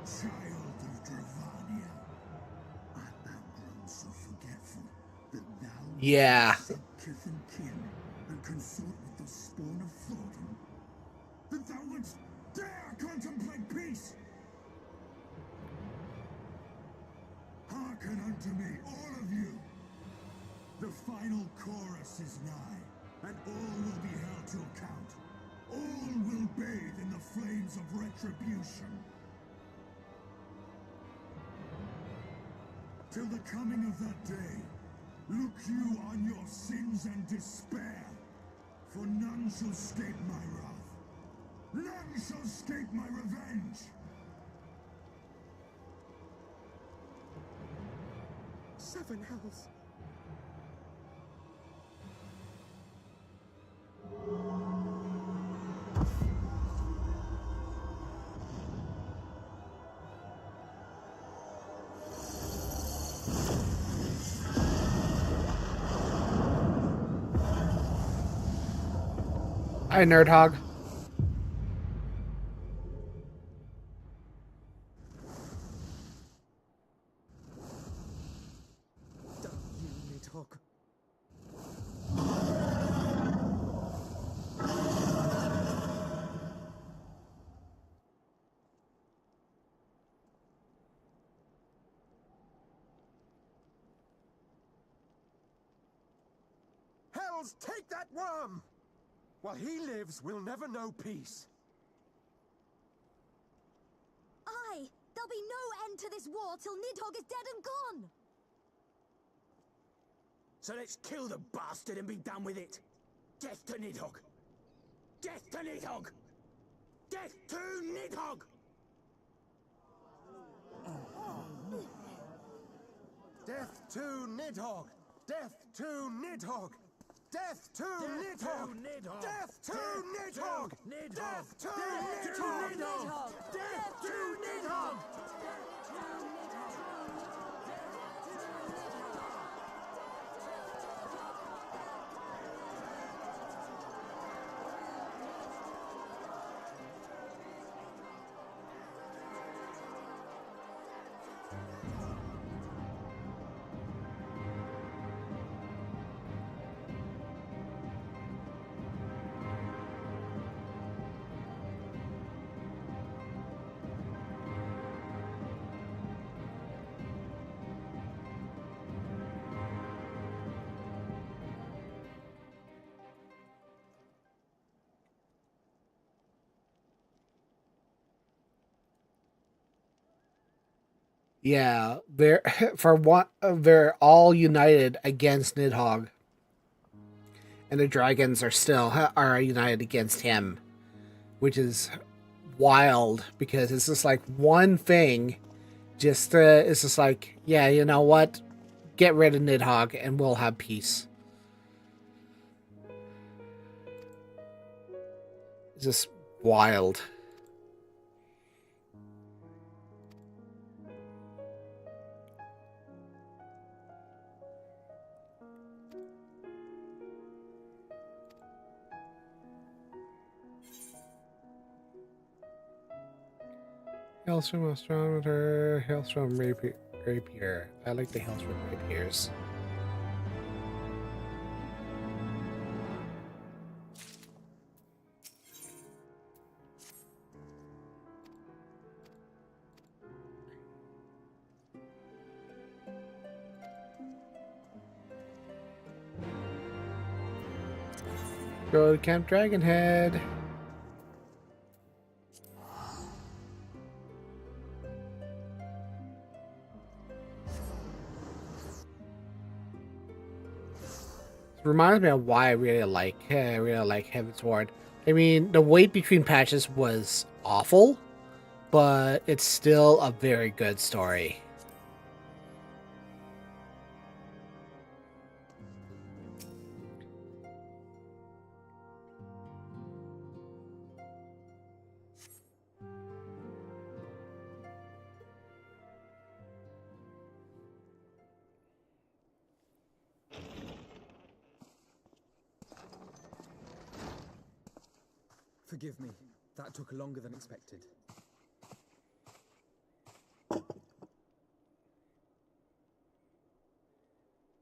Child of Dravania, art thou grown so forgetful that thou seek kith and kin and consort with the spawn of Thordan? That thou wouldst dare contemplate peace? Hearken unto me, all of you! The final chorus is nigh, and all will be held to account. All will bathe in the flames of retribution. till the coming of that day. Look you on your sins and despair, for none shall escape my wrath. None shall escape my revenge. 7 hells. Hi, Nerdhog. Damn you, Nidhogg. Hells, take that worm! While he lives, we'll never know peace. Aye, there'll be no end to this war till Nidhogg is dead and gone. So let's kill the bastard and be done with it. Death to Nidhogg! Death to Nidhogg! Death to Nidhogg! Death to Nidhogg! Death to Nidhogg! Death to Nidhogg! Death to Nidhogg! Death to Nidhogg! Death to Nidhogg! Yeah, they're they're all united against Nidhogg, and the dragons are still are united against him, which is wild because it's just like one thing. Just it's just like, yeah, you know what? Get rid of Nidhogg and we'll have peace. It's just wild. Hailstorm Astrometer, Hailstorm Rapier. I like the Hailstorm Rapiers. Go to Camp Dragonhead. Reminds me of why I really like Heaven's Ward. I mean, the wait between patches was awful, but it's still a very good story. Forgive me. That took longer than expected.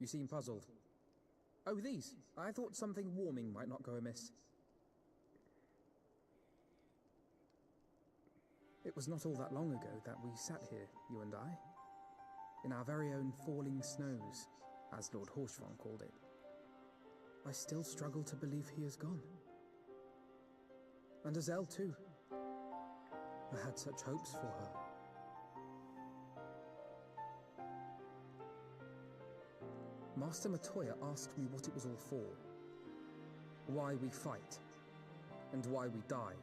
You seem puzzled. Oh, these. I thought something warming might not go amiss. It was not all that long ago that we sat here, you and I, in our very own falling snows, as Lord Horshvon called it. I still struggle to believe he is gone. And Azelle too. I had such hopes for her. Master Matoya asked me what it was all for. Why we fight, and why we die.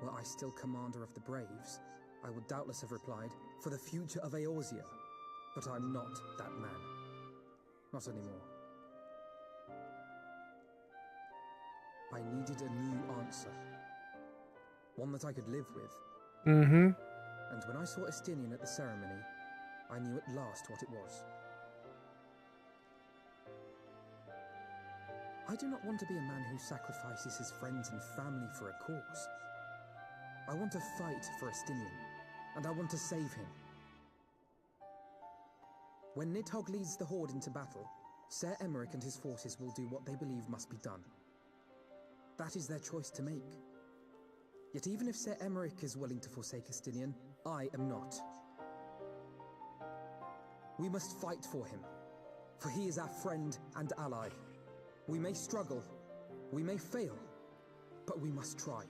Were I still commander of the Braves, I would doubtless have replied, for the future of Eorzea. But I'm not that man. Not anymore. I needed a new answer. One that I could live with. Mm-hmm. And when I saw Estinian at the ceremony, I knew at last what it was. I do not want to be a man who sacrifices his friends and family for a cause. I want to fight for Estinian, and I want to save him. When Nidhogg leads the Horde into battle, Ser Emeric and his forces will do what they believe must be done. That is their choice to make. Yet even if Ser Emeric is willing to forsake Estinian, I am not. We must fight for him, for he is our friend and ally. We may struggle, we may fail, but we must try.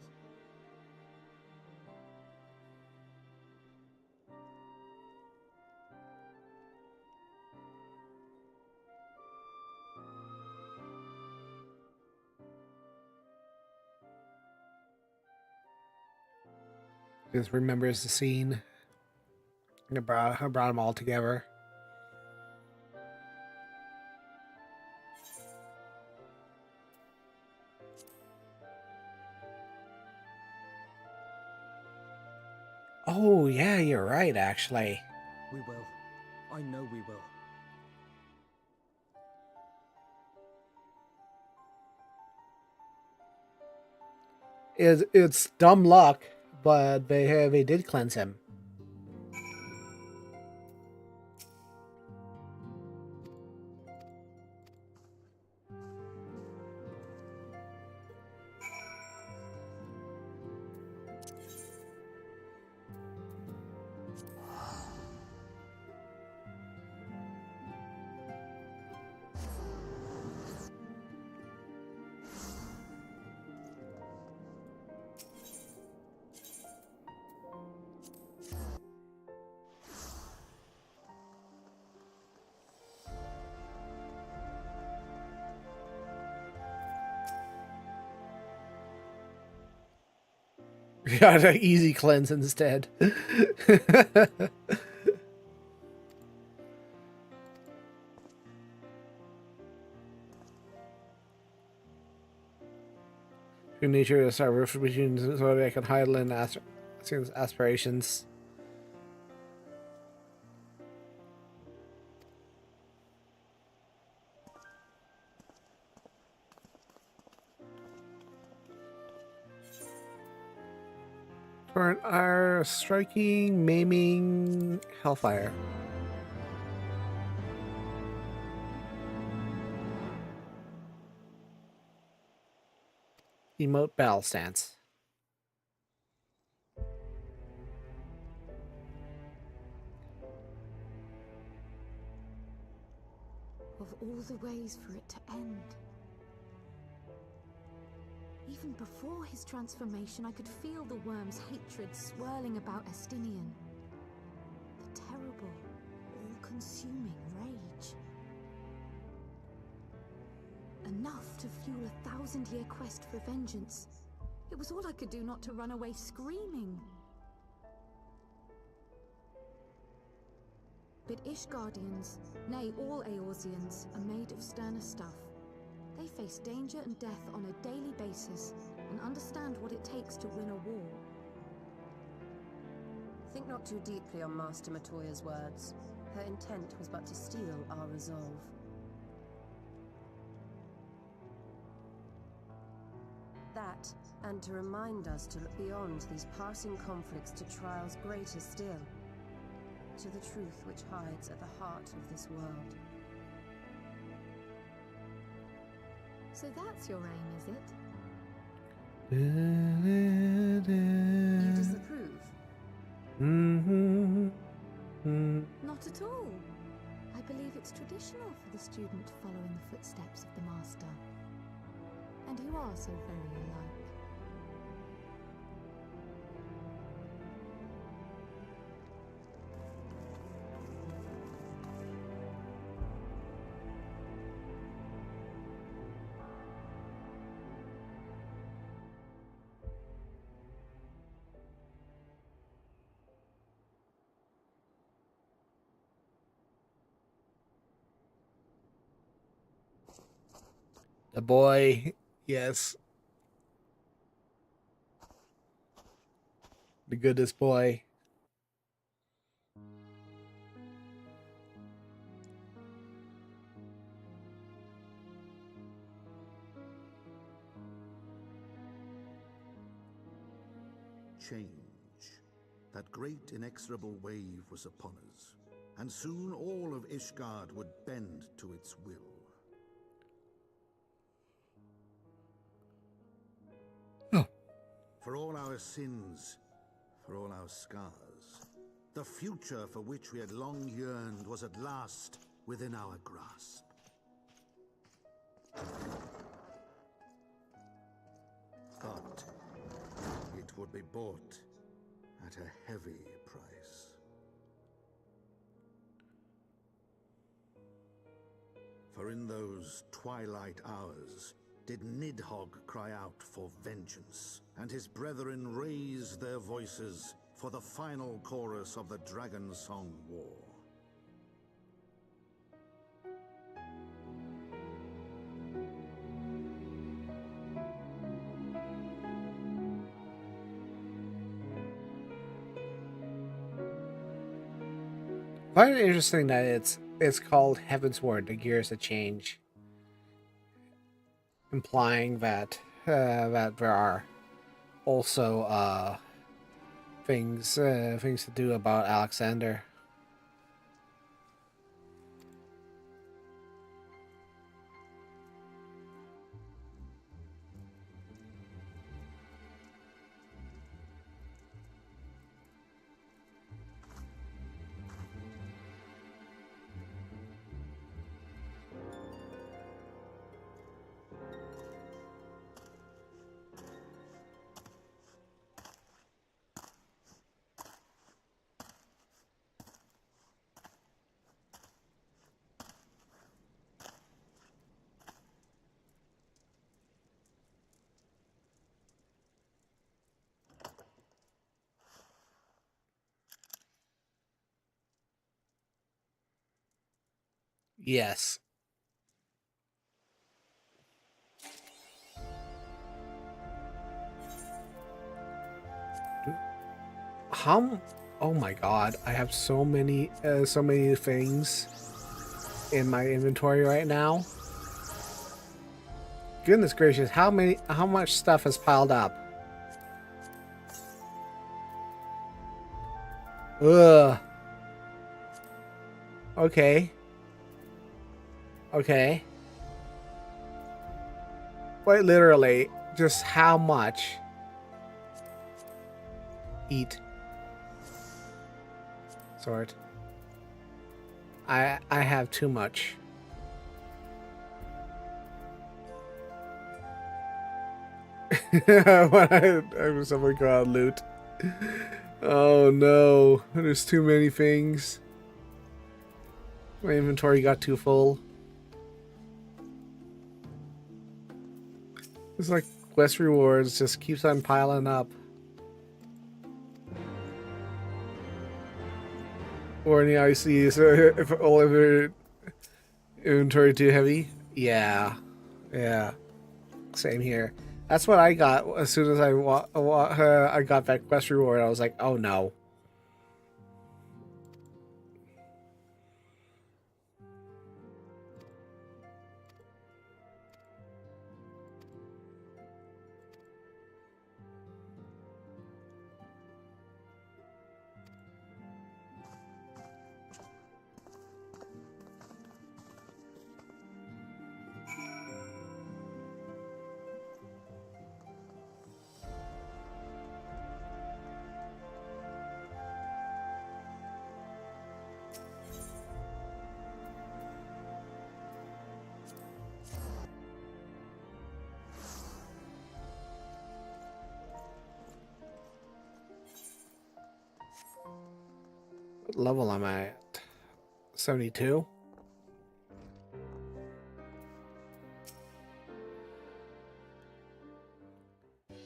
Just remembers the scene. It brought them all together. Oh, yeah, you're right, actually. We will. I know we will. It's dumb luck, but they did cleanse him. Got an easy cleanse instead. Your nature is our roof between so that I can hide in aspirations. For our striking, maiming, hellfire. Emote battle stance. Of all the ways for it to end. Even before his transformation, I could feel the worm's hatred swirling about Estinian. The terrible, all-consuming rage. Enough to fuel a 1,000-year quest for vengeance. It was all I could do not to run away screaming. But Ishgardians, nay all Eorzeans, are made of sterner stuff. They face danger and death on a daily basis, and understand what it takes to win a war. Think not too deeply on Master Matoya's words. Her intent was but to steal our resolve. That, and to remind us to look beyond these passing conflicts to trials greater still, to the truth which hides at the heart of this world. So that's your aim, is it? You disapprove? Not at all. I believe it's traditional for the student to follow in the footsteps of the master. And you are so very alike. The boy, yes. The goodest boy. Change. That great inexorable wave was upon us, and soon all of Ishgard would bend to its will. Oh. For all our sins, for all our scars, the future for which we had long yearned was at last within our grasp. But it would be bought at a heavy price. For in those twilight hours did Nidhogg cry out for vengeance, and his brethren raised their voices for the final chorus of the Dragon Song War. I find it interesting that it's called Heaven's Word, the gears that change, implying that that there are also things to do about Alexander. Yes. How? Oh my God! I have so many things in my inventory right now. Goodness gracious! How much stuff has piled up? Ugh. Okay. Okay. Quite literally, just how much? Eat. Sort. I have too much. I'm someone go out loot. Oh no, there's too many things. My inventory got too full. It's like quest rewards just keeps on piling up. Or in the IC, so if all of your inventory too heavy, yeah, same here. That's what I got as soon as I got that quest reward. I was like, oh no. What level am I at? 72?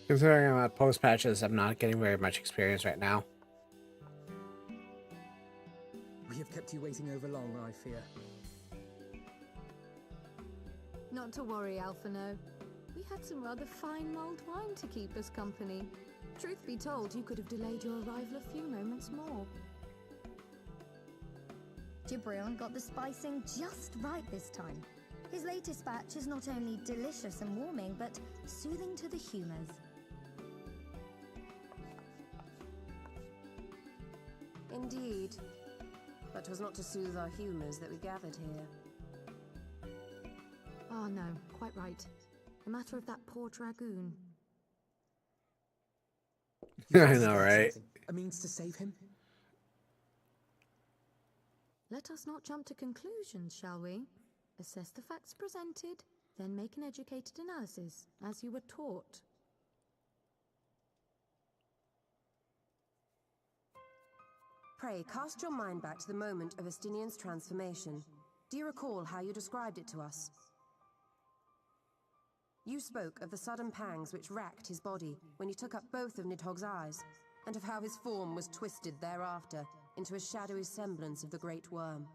Considering I'm at post patches, I'm not getting very much experience right now. We have kept you waiting over long, I fear. Not to worry, Alphino. We had some rather fine mulled wine to keep us company. Truth be told, you could have delayed your arrival a few moments more. Gibrion got the spicing just right this time. His latest batch is not only delicious and warming, but soothing to the humours. Indeed. But 'twas not to soothe our humours that we gathered here. Ah, no, quite right. The matter of that poor dragoon. I know, right? A means to save him? Let us not jump to conclusions, shall we? Assess the facts presented, then make an educated analysis, as you were taught. Pray, cast your mind back to the moment of Estinian's transformation. Do you recall how you described it to us? You spoke of the sudden pangs which racked his body when you took up both of Nidhogg's eyes, and of how his form was twisted thereafter into a shadowy semblance of the Great Worm.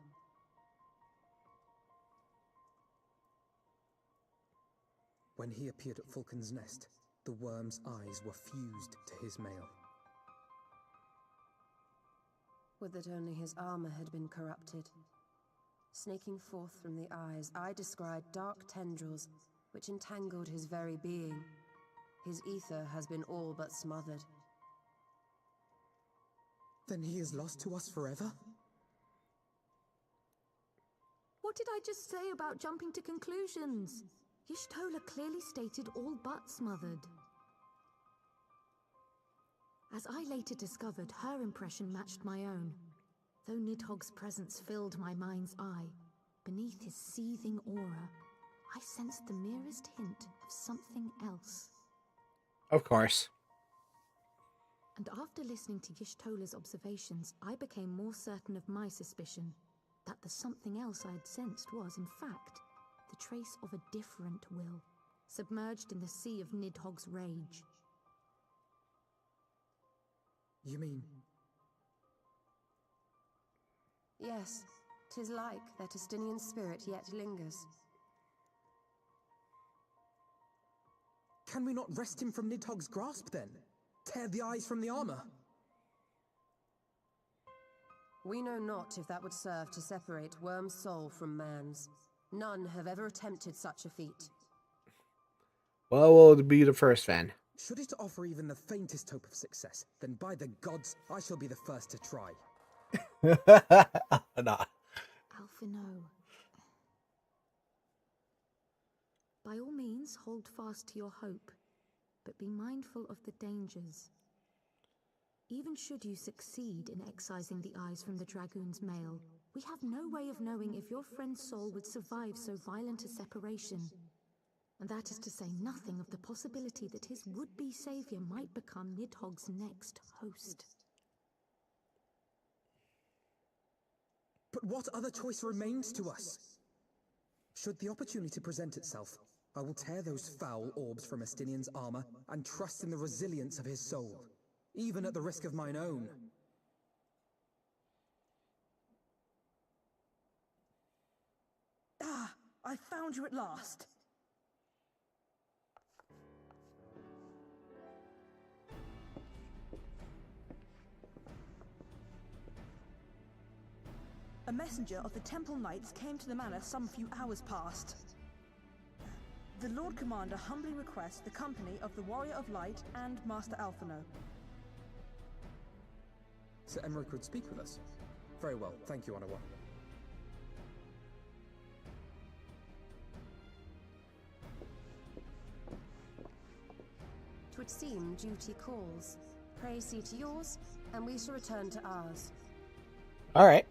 When he appeared at Falcon's Nest, the worm's eyes were fused to his mail. Would that only his armor had been corrupted. Snaking forth from the eyes, I descried dark tendrils which entangled his very being. His ether has been all but smothered. Then he is lost to us forever? What did I just say about jumping to conclusions? Y'shtola clearly stated all but smothered. As I later discovered, her impression matched my own. Though Nidhogg's presence filled my mind's eye, beneath his seething aura, I sensed the merest hint of something else. Of course. And after listening to Y'shtola's observations, I became more certain of my suspicion, that the something else I had sensed was, in fact, the trace of a different will, submerged in the sea of Nidhogg's rage. You mean? Yes, 'tis like that Estinian spirit yet lingers. Can we not wrest him from Nidhogg's grasp, then? Tear the eyes from the armor? We know not if that would serve to separate Worm's soul from man's. None have ever attempted such a feat. Well, will it be the first then? Should it offer even the faintest hope of success, then by the gods, I shall be the first to try. Nah. Alphino. By all means, hold fast to your hope, but be mindful of the dangers. Even should you succeed in excising the eyes from the dragoon's mail, we have no way of knowing if your friend's soul would survive so violent a separation. And that is to say nothing of the possibility that his would-be savior might become Nidhogg's next host. But what other choice remains to us? Should the opportunity present itself, I will tear those foul orbs from Estinian's armor and trust in the resilience of his soul, even at the risk of mine own. Ah, I found you at last. A messenger of the Temple Knights came to the manor some few hours past. The Lord Commander humbly requests the company of the Warrior of Light and Master Alphino. Sir Emmerich would speak with us. Very well, thank you, Onawa. 'Twould seem duty calls. Pray see to yours, and we shall return to ours. All right.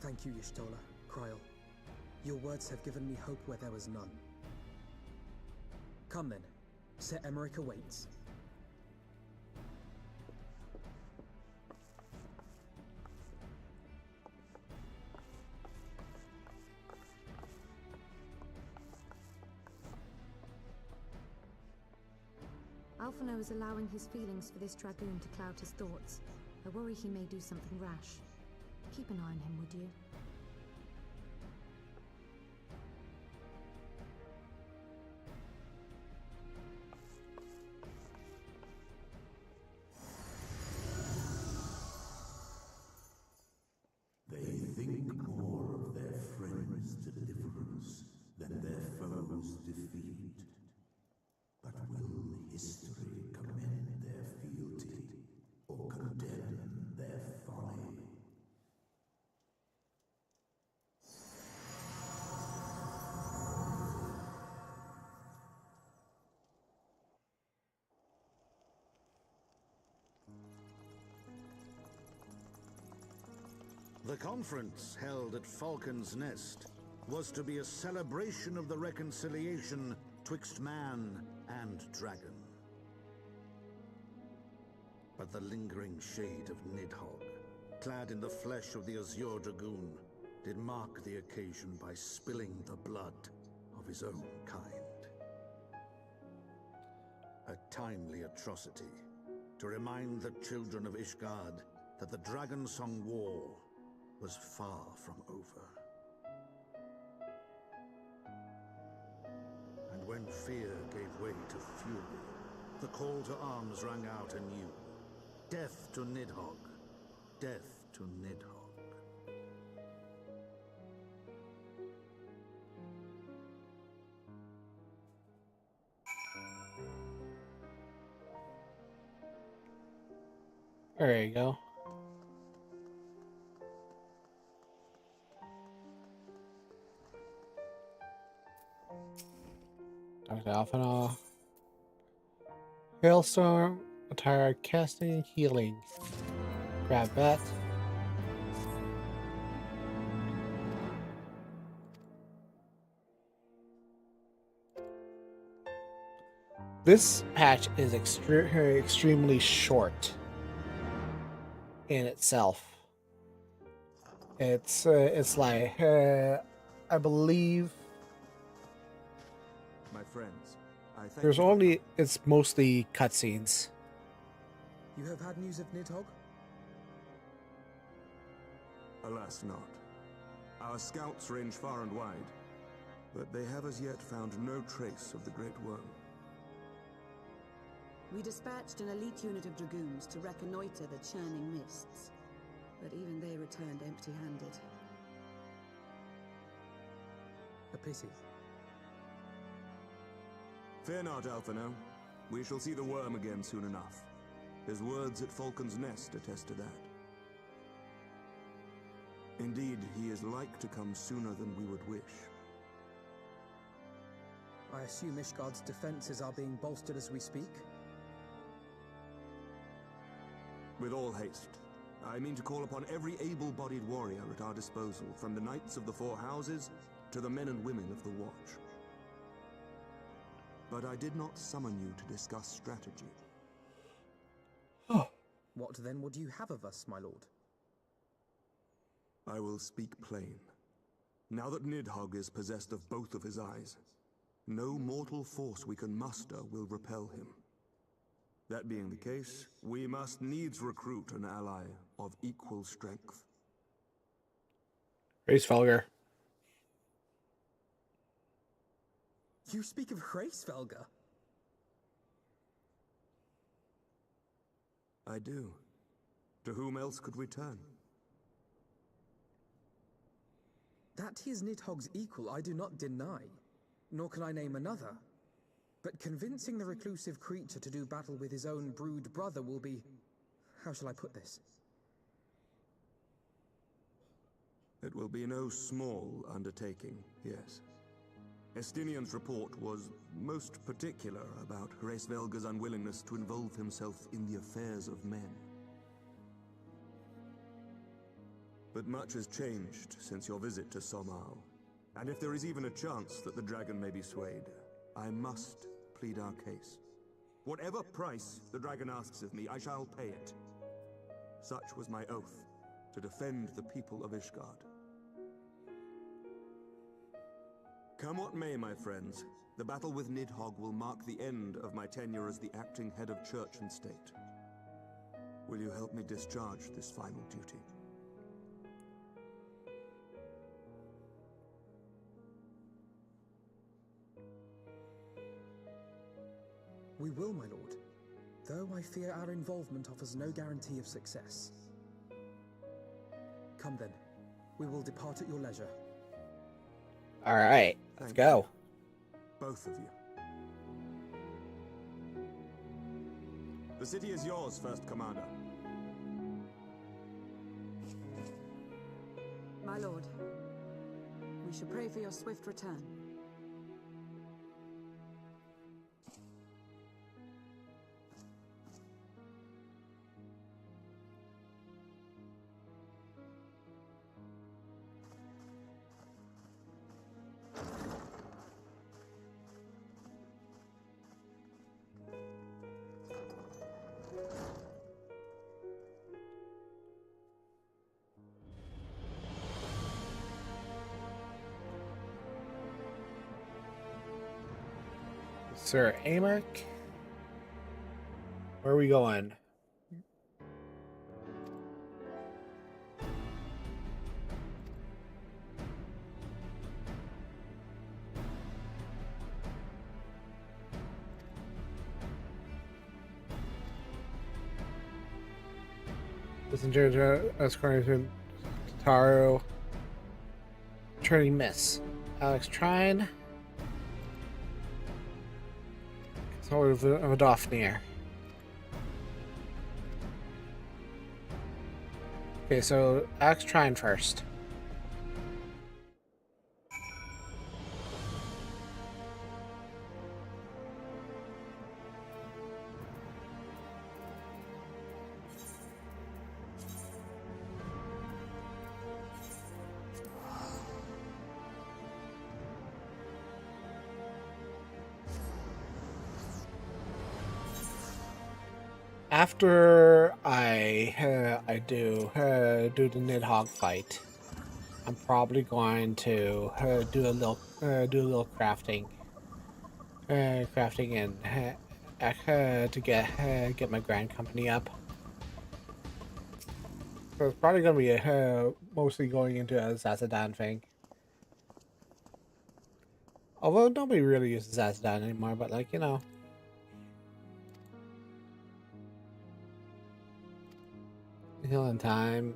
Thank you, Y'shtola, Kryl. Your words have given me hope where there was none. Come then. Sir Emmerich awaits. Alphino is allowing his feelings for this dragoon to cloud his thoughts. I worry he may do something rash. Keep an eye on him, would you? The conference held at Falcon's Nest was to be a celebration of the reconciliation twixt man and dragon. But the lingering shade of Nidhogg, clad in the flesh of the Azure Dragoon, did mark the occasion by spilling the blood of his own kind. A timely atrocity to remind the children of Ishgard that the Dragonsong War was far from over. And when fear gave way to fury, the call to arms rang out anew. Death to Nidhogg. Death to Nidhogg. There you go. Dr. Alphana. Hailstorm, attire, casting, and healing. Grab that. This patch is extremely short in itself. It's like I believe My friends, I thank there's you. only it's mostly cutscenes. You have had news of Nidhogg? Alas not. Our scouts range far and wide, but they have as yet found no trace of the Great Worm. We dispatched an elite unit of dragoons to reconnoiter the churning mists, but even they returned empty-handed. A pity. Fear not, Alphino. We shall see the worm again soon enough. His words at Falcon's Nest attest to that. Indeed, he is like to come sooner than we would wish. I assume Ishgard's defenses are being bolstered as we speak? With all haste. I mean to call upon every able-bodied warrior at our disposal, from the Knights of the Four Houses to the men and women of the Watch. But I did not summon you to discuss strategy. What then would you have of us, my lord? I will speak plain. Now that Nidhogg is possessed of both of his eyes, no mortal force we can muster will repel him. That being the case, we must needs recruit an ally of equal strength. Hraesvelgr. You speak of Hraesvelgr? I do. To whom else could we turn? That he is Nidhogg's equal I do not deny, nor can I name another. But convincing the reclusive creature to do battle with his own brood brother will be... how shall I put this? It will be no small undertaking, yes. Estinian's report was most particular about Hraesvelgr's unwillingness to involve himself in the affairs of men. But much has changed since your visit to Somal, and if there is even a chance that the dragon may be swayed, I must plead our case. Whatever price the dragon asks of me, I shall pay it. Such was my oath, to defend the people of Ishgard. Come what may, my friends, the battle with Nidhogg will mark the end of my tenure as the acting head of church and state. Will you help me discharge this final duty? We will, my lord, though I fear our involvement offers no guarantee of success. Come then, we will depart at your leisure. All right, let's go. Both of you. The city is yours, First Commander. My lord, we should pray for your swift return. Sir Amerk. Where are we going? Listen to us according to Taro. Turning miss. Alex Trine. Sort of a Daphne. Okay, so Alex Trine first. After I do the Nidhogg fight, I'm probably going to do a little crafting, and to get my grand company up. So it's probably going to be mostly going into a Zazadan thing. Although nobody really uses Zazadan anymore, but like, you know. Healing time.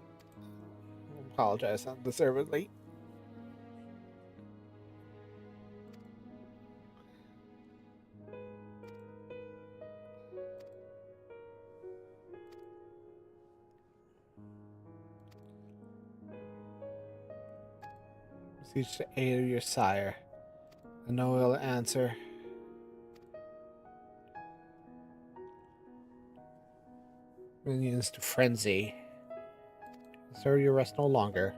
Apologize undeservedly. Beseech the aid of your sire. I know he'll answer. Minions to frenzy. Sir, your rest no longer.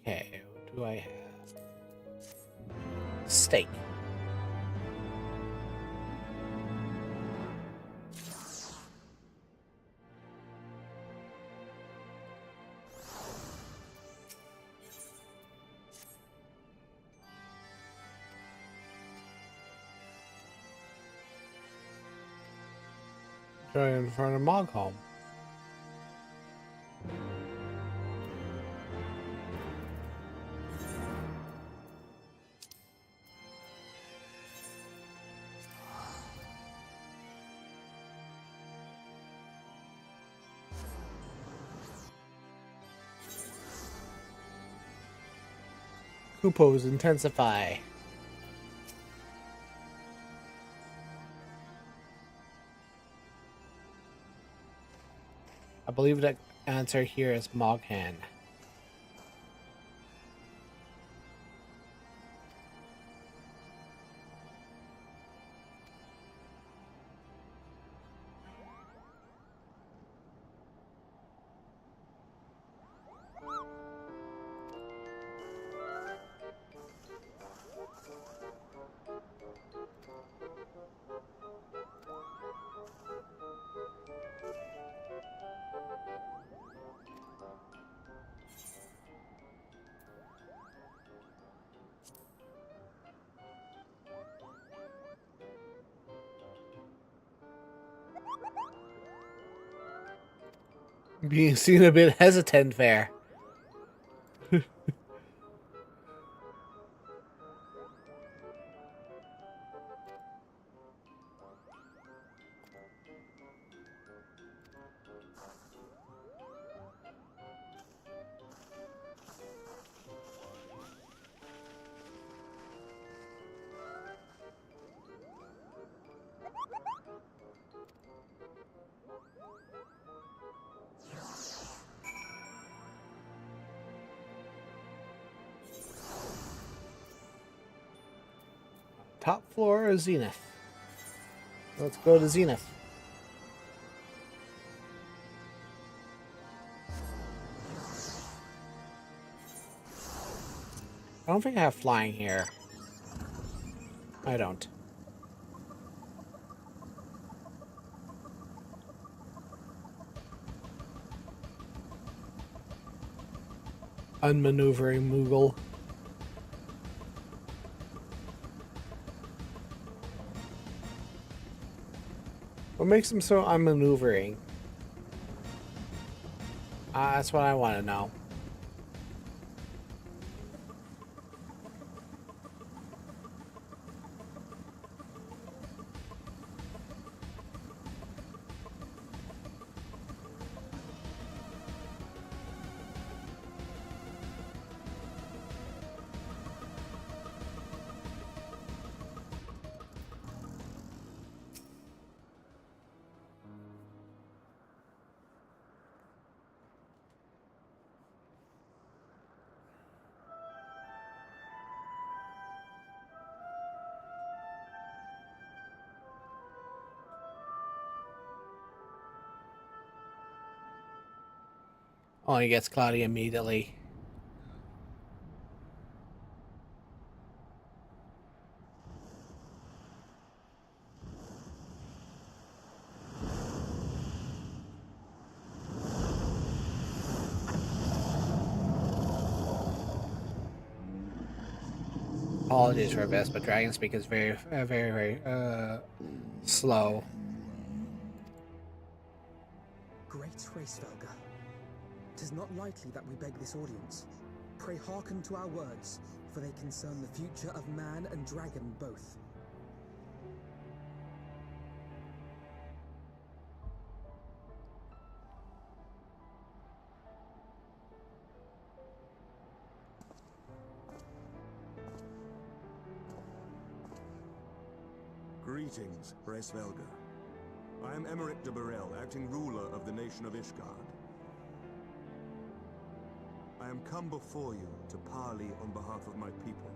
Okay, what do I have? Steak. Try in front of Mogholm. Kupos intensify. I believe the answer here is Moghan. Being seen a bit hesitant there. Top floor or Zenith? Let's go to Zenith. I don't think I have flying here. I don't. unmaneuvering Moogle. What makes him so unmaneuvering? That's what I want to know. Oh, he gets cloudy immediately. Apologies for this, but Dragon Speak is very slow. Great Hraesvelga, 'tis not lightly that we beg this audience. Pray hearken to our words, for they concern the future of man and dragon both. Greetings, Hraesvelga. I am Emmerich de Burrell, acting ruler of the nation of Ishgard. I am come before you to parley on behalf of my people.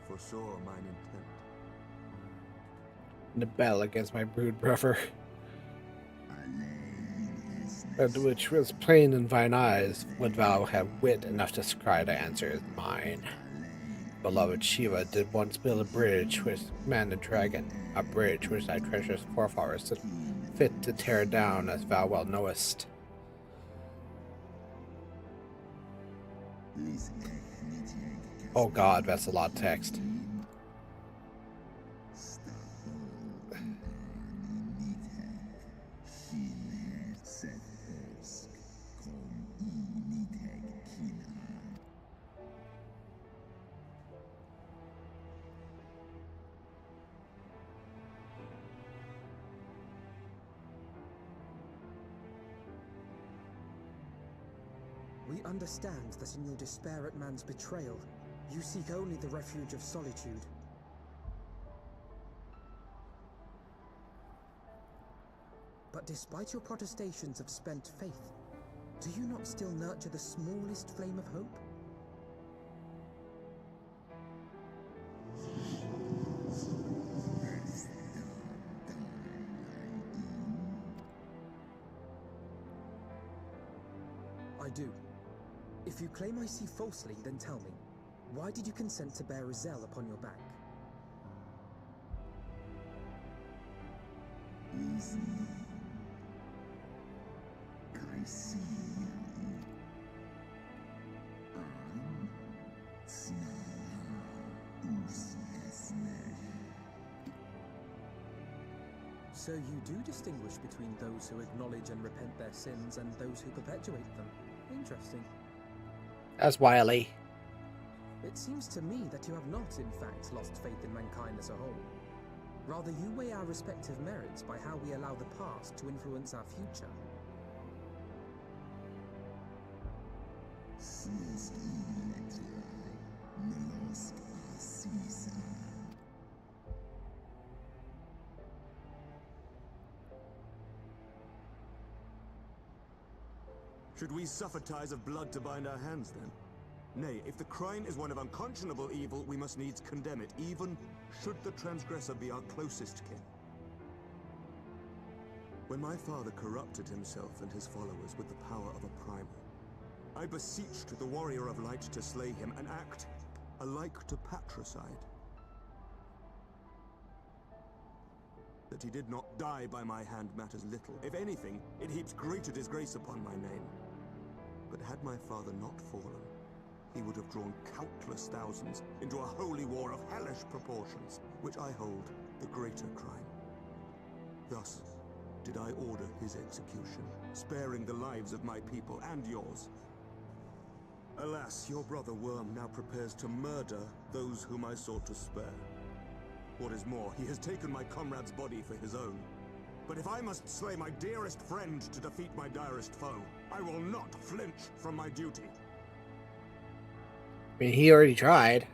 Foresaw mine intent. Rebel against my brood brother. But which was plain in thine eyes, would thou have wit enough to scry to answer is mine. Beloved Shiva did once build a bridge with man and dragon, a bridge which thy treacherous forefathers stood fit to tear down, as thou well knowest. Oh god, that's a lot of text. We understand that in your despair at man's betrayal, you seek only the refuge of solitude. But despite your protestations of spent faith, do you not still nurture the smallest flame of hope? I do. If you claim I see falsely, then tell me, why did you consent to bear a Zell upon your back? So you do distinguish between those who acknowledge and repent their sins and those who perpetuate them. Interesting. That's wily. It seems to me that you have not, in fact, lost faith in mankind as a whole. Rather, you weigh our respective merits by how we allow the past to influence our future. Should we suffer ties of blood to bind our hands, then? Nay, if the crime is one of unconscionable evil, we must needs condemn it, even should the transgressor be our closest kin. When my father corrupted himself and his followers with the power of a primal, I beseeched the Warrior of Light to slay him, an act alike to patricide. That he did not die by my hand matters little. If anything, it heaps greater disgrace upon my name. But had my father not fallen, he would have drawn countless thousands into a holy war of hellish proportions, which I hold the greater crime. Thus did I order his execution, sparing the lives of my people and yours. Alas, your brother Worm now prepares to murder those whom I sought to spare. What is more, he has taken my comrade's body for his own. But if I must slay my dearest friend to defeat my direst foe, I will not flinch from my duty. I mean, he already tried.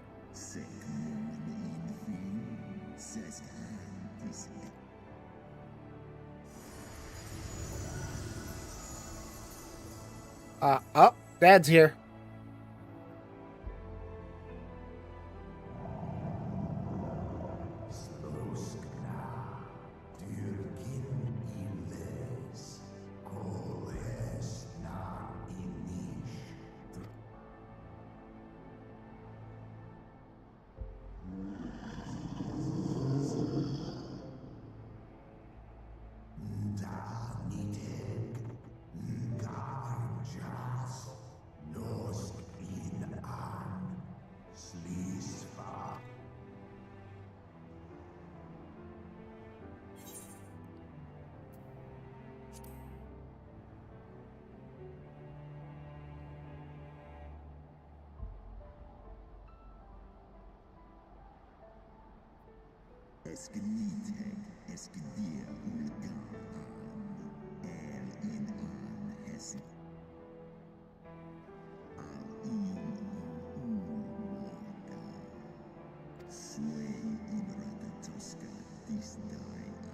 Oh, Dad's here.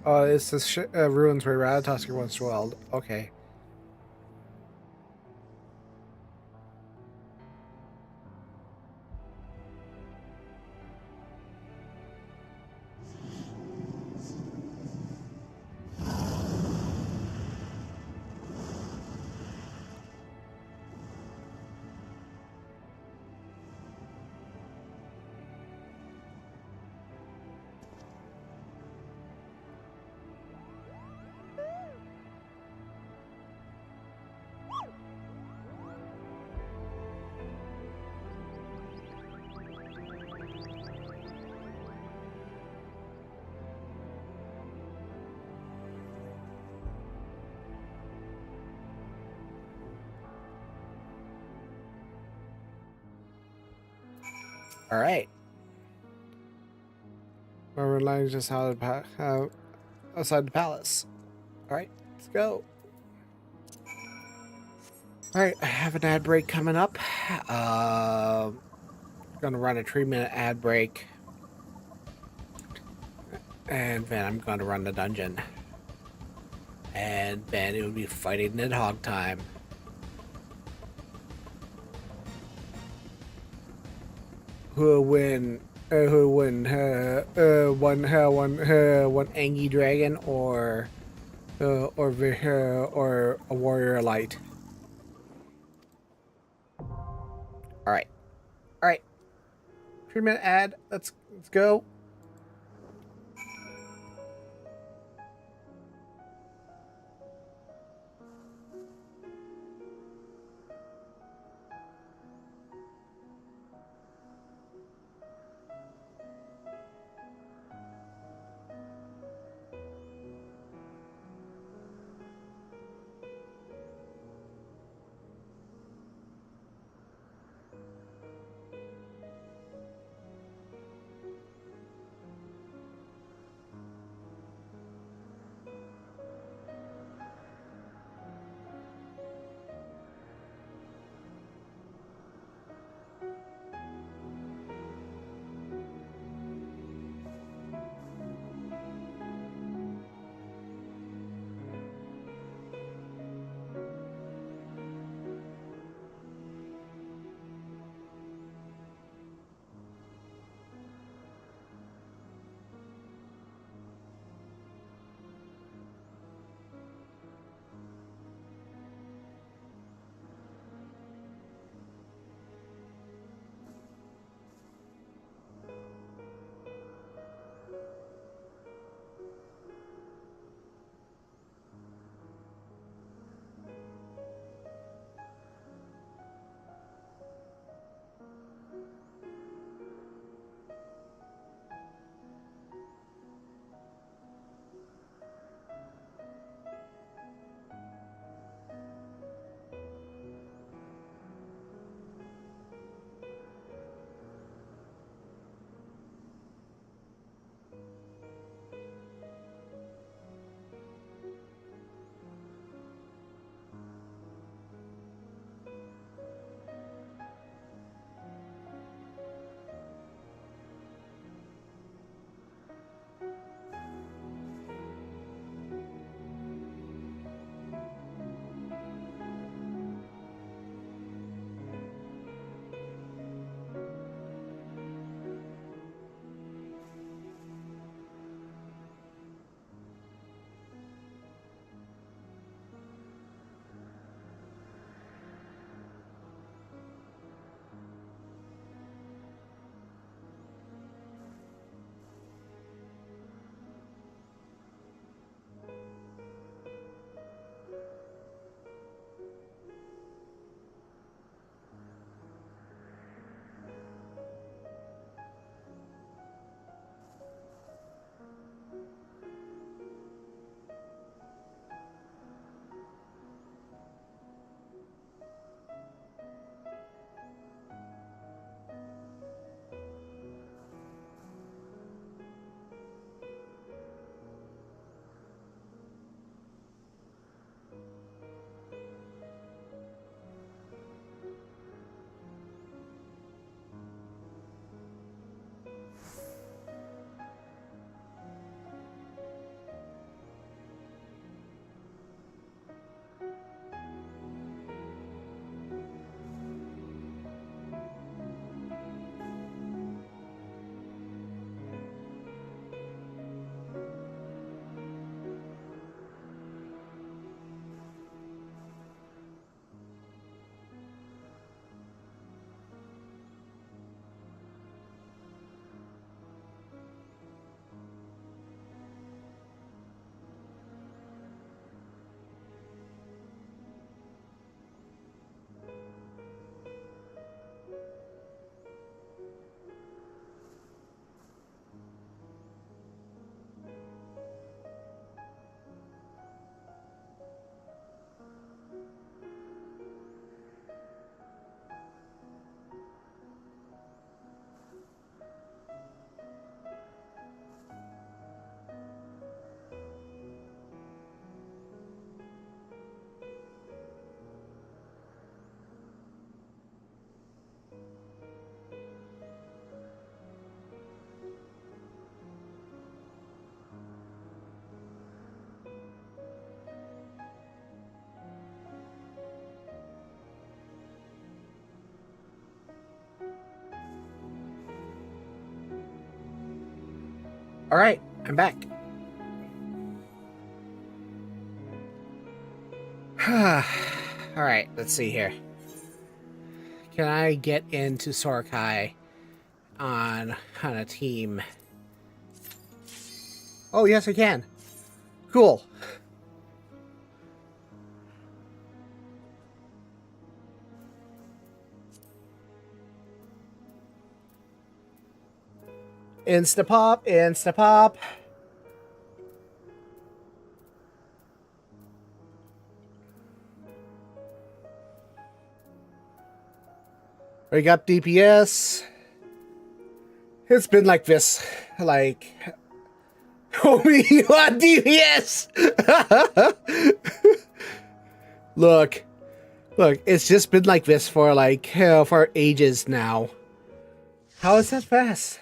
Oh, it's the ruins where Ratatoskr once dwelled. Okay. All right. We're lying just outside the palace. All right, let's go. All right, I have an ad break coming up. Gonna run a 3-minute ad break, and then I'm gonna run the dungeon, and then it will be fighting Nidhogg time. Who will win? Who will win? One angry dragon or a warrior light. All right. 3-minute ad. Let's go. All right, I'm back. All right, let's see here. Can I get into Sorkai on a team? Oh, yes, I can. Cool. Instapop, Instapop. Bring up DPS. It's been like this, like, homie, you on DPS? Look, it's just been like this for like, for ages now. How is that fast?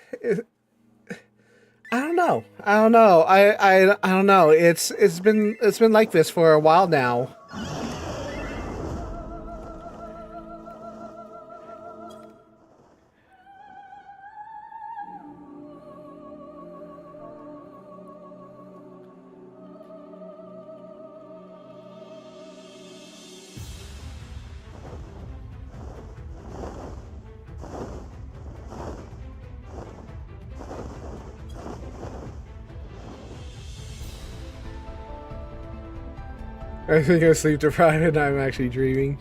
I don't know. I don't know. It's been like this for a while now. I think I'm sleep deprived and I'm actually dreaming.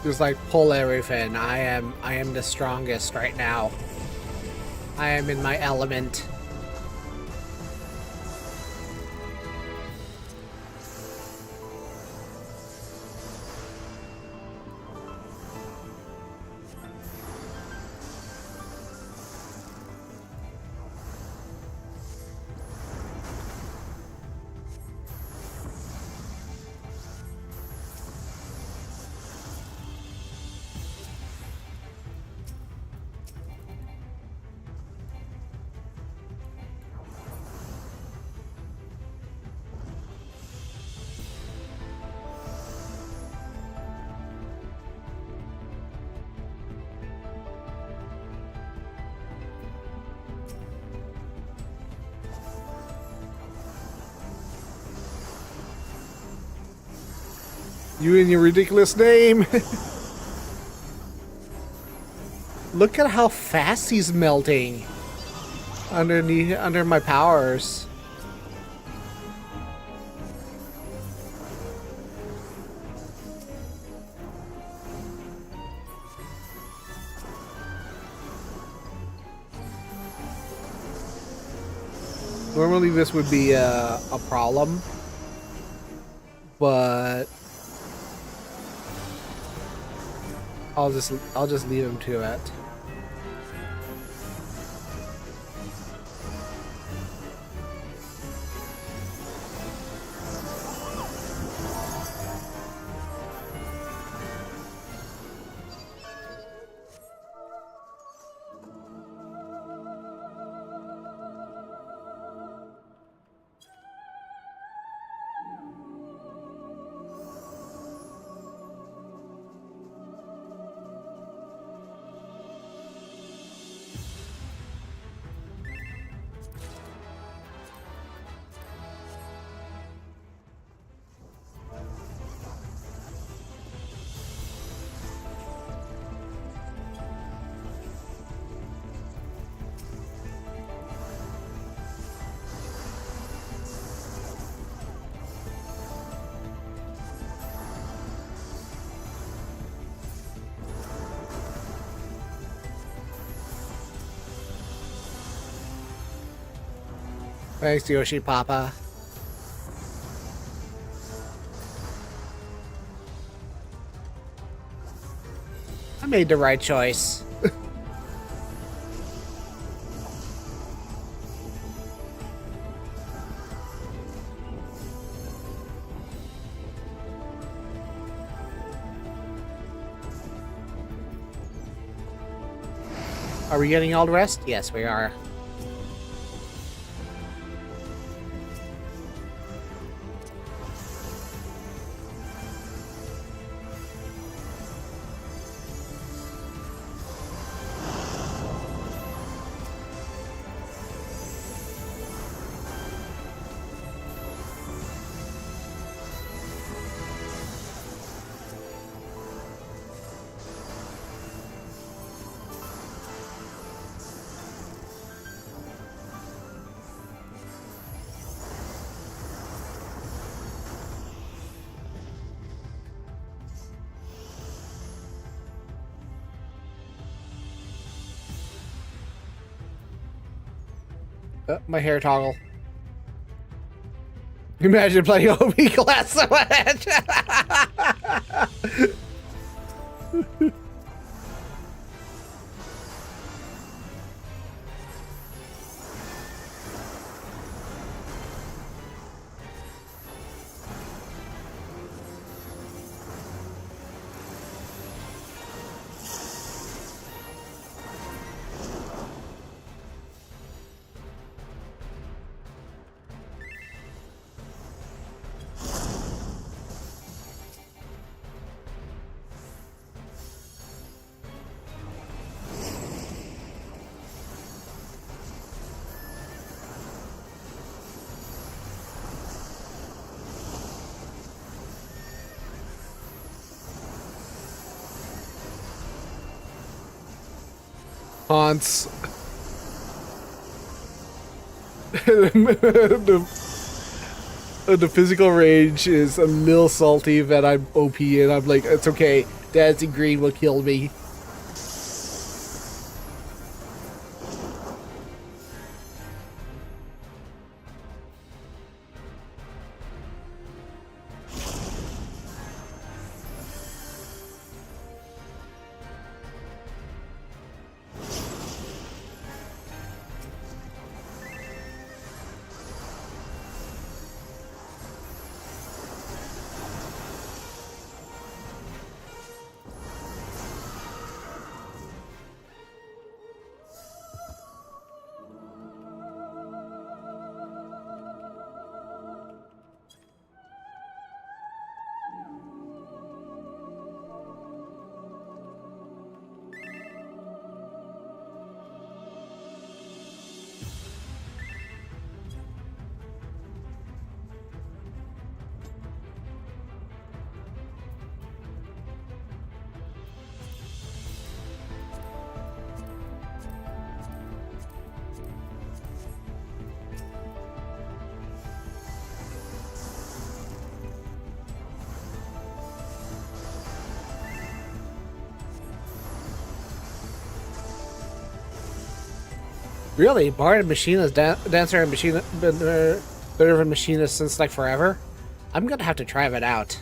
Just like pull everything. I am the strongest right now. I am in my element. You and your ridiculous name. Look at how fast he's melting under my powers. Normally this would be a problem, but I'll just leave him to it. Thanks, Yoshi Papa. I made the right choice. Are we getting all the rest? Yes, we are. My hair toggle. Imagine playing OB class so much. Haunts. The physical rage is a little salty that I'm OP and I'm like, it's okay. Dancing green will kill me. Really? Bard and Machinist, Dancer and Machinist, better than Machinist since like forever? I'm gonna have to try that out.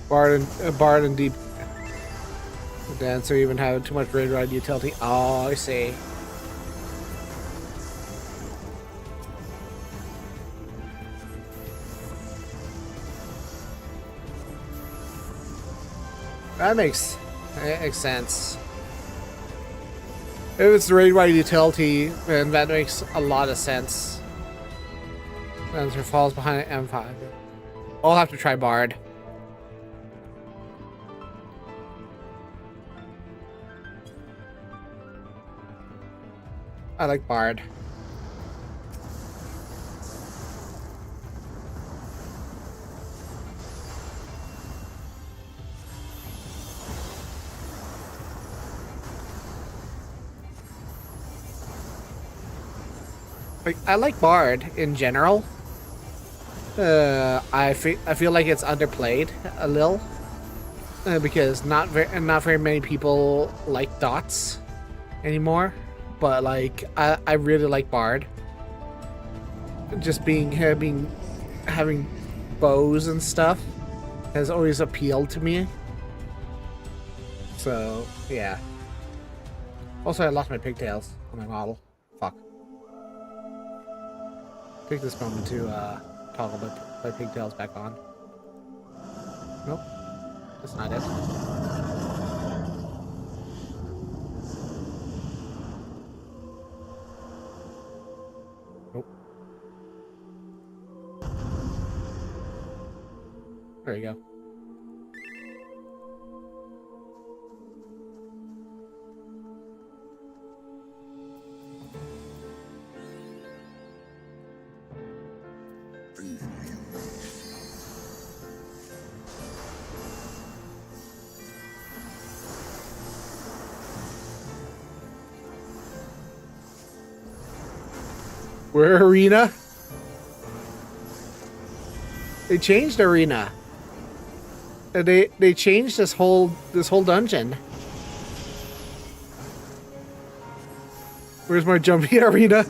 Bard and Deep Dancer even have too much raid ride utility. Oh, I see. That makes sense. If it's the raid ride utility, then that makes a lot of sense. Dancer falls behind M5. I'll have to try Bard. I like Bard. I like Bard in general. I feel like it's underplayed a little because not very many people like dots anymore. But like I really like Bard. Just having bows and stuff has always appealed to me. So yeah. Also, I lost my pigtails on my model. Fuck. Take this moment to toggle my pigtails back on. Nope, that's not it. Nope. There you go. Where arena? They changed arena. They changed this whole dungeon. Where's my jumpy arena?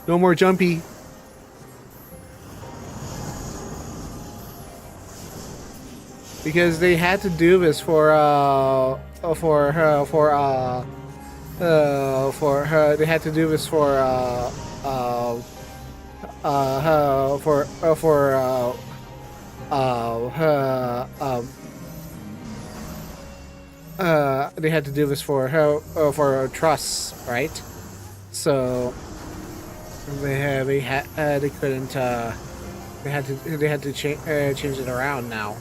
No more jumpy. Because they had to do this for they had to do this for they had to do this for trusts, right? So they couldn't they had to change it around now.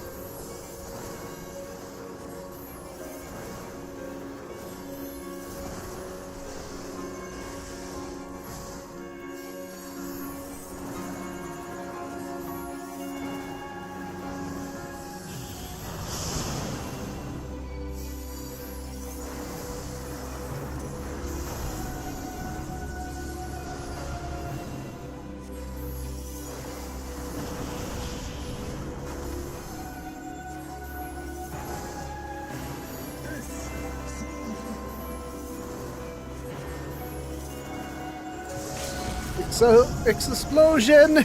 So, explosion!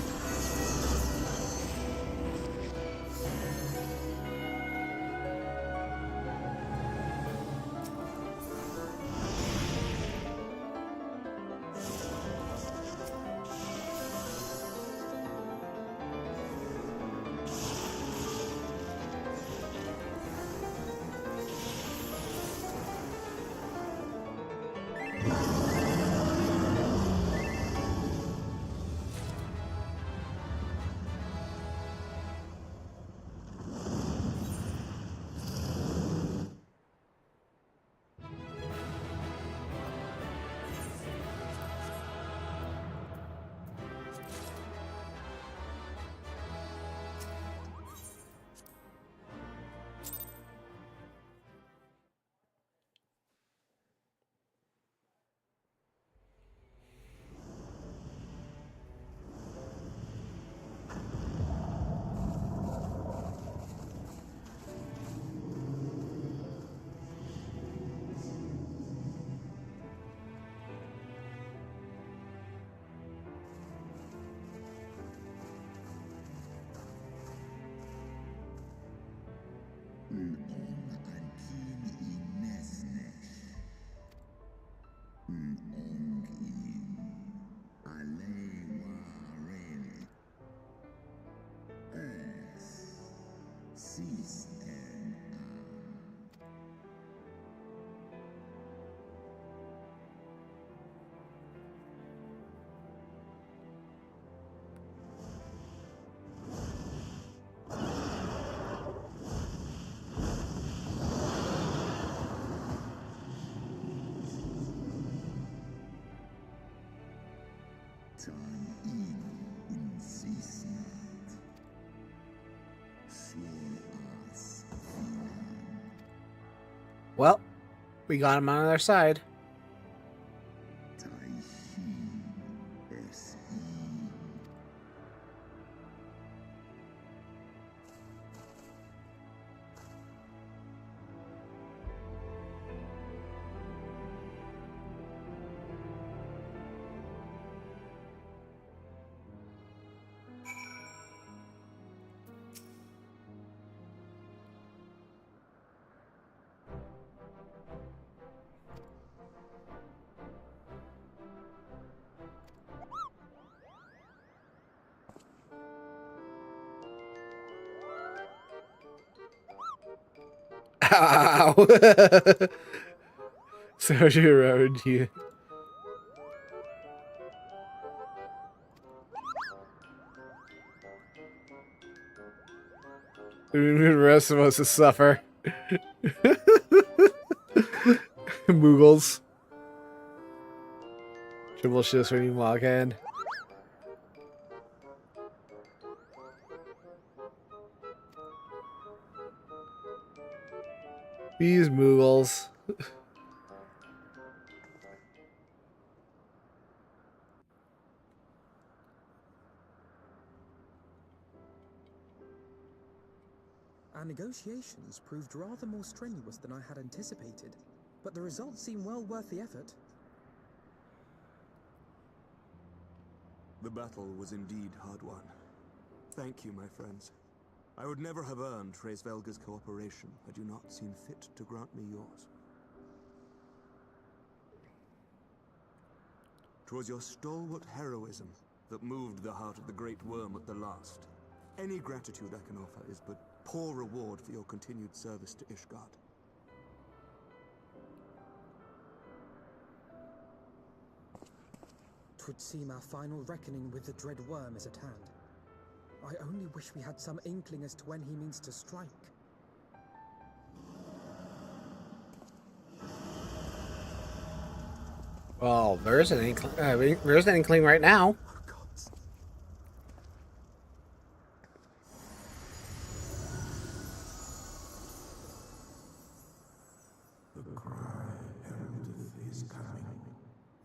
Well, we got him on our side. Ow! So she rode you. The rest of us to suffer. Moogles. Triple shifts when you walk in. These Moogles. Our negotiations proved rather more strenuous than I had anticipated, but the results seem well worth the effort. The battle was indeed hard won. Thank you, my friends. I would never have earned Hraesvelga's cooperation had you not seen fit to grant me yours. 'Twas your stalwart heroism that moved the heart of the Great Worm at the last. Any gratitude I can offer is but poor reward for your continued service to Ishgard. Twould seem our final reckoning with the dread worm is at hand. I only wish we had some inkling as to when he means to strike. Well, there's an inkling right now. The cry heraldeth his coming.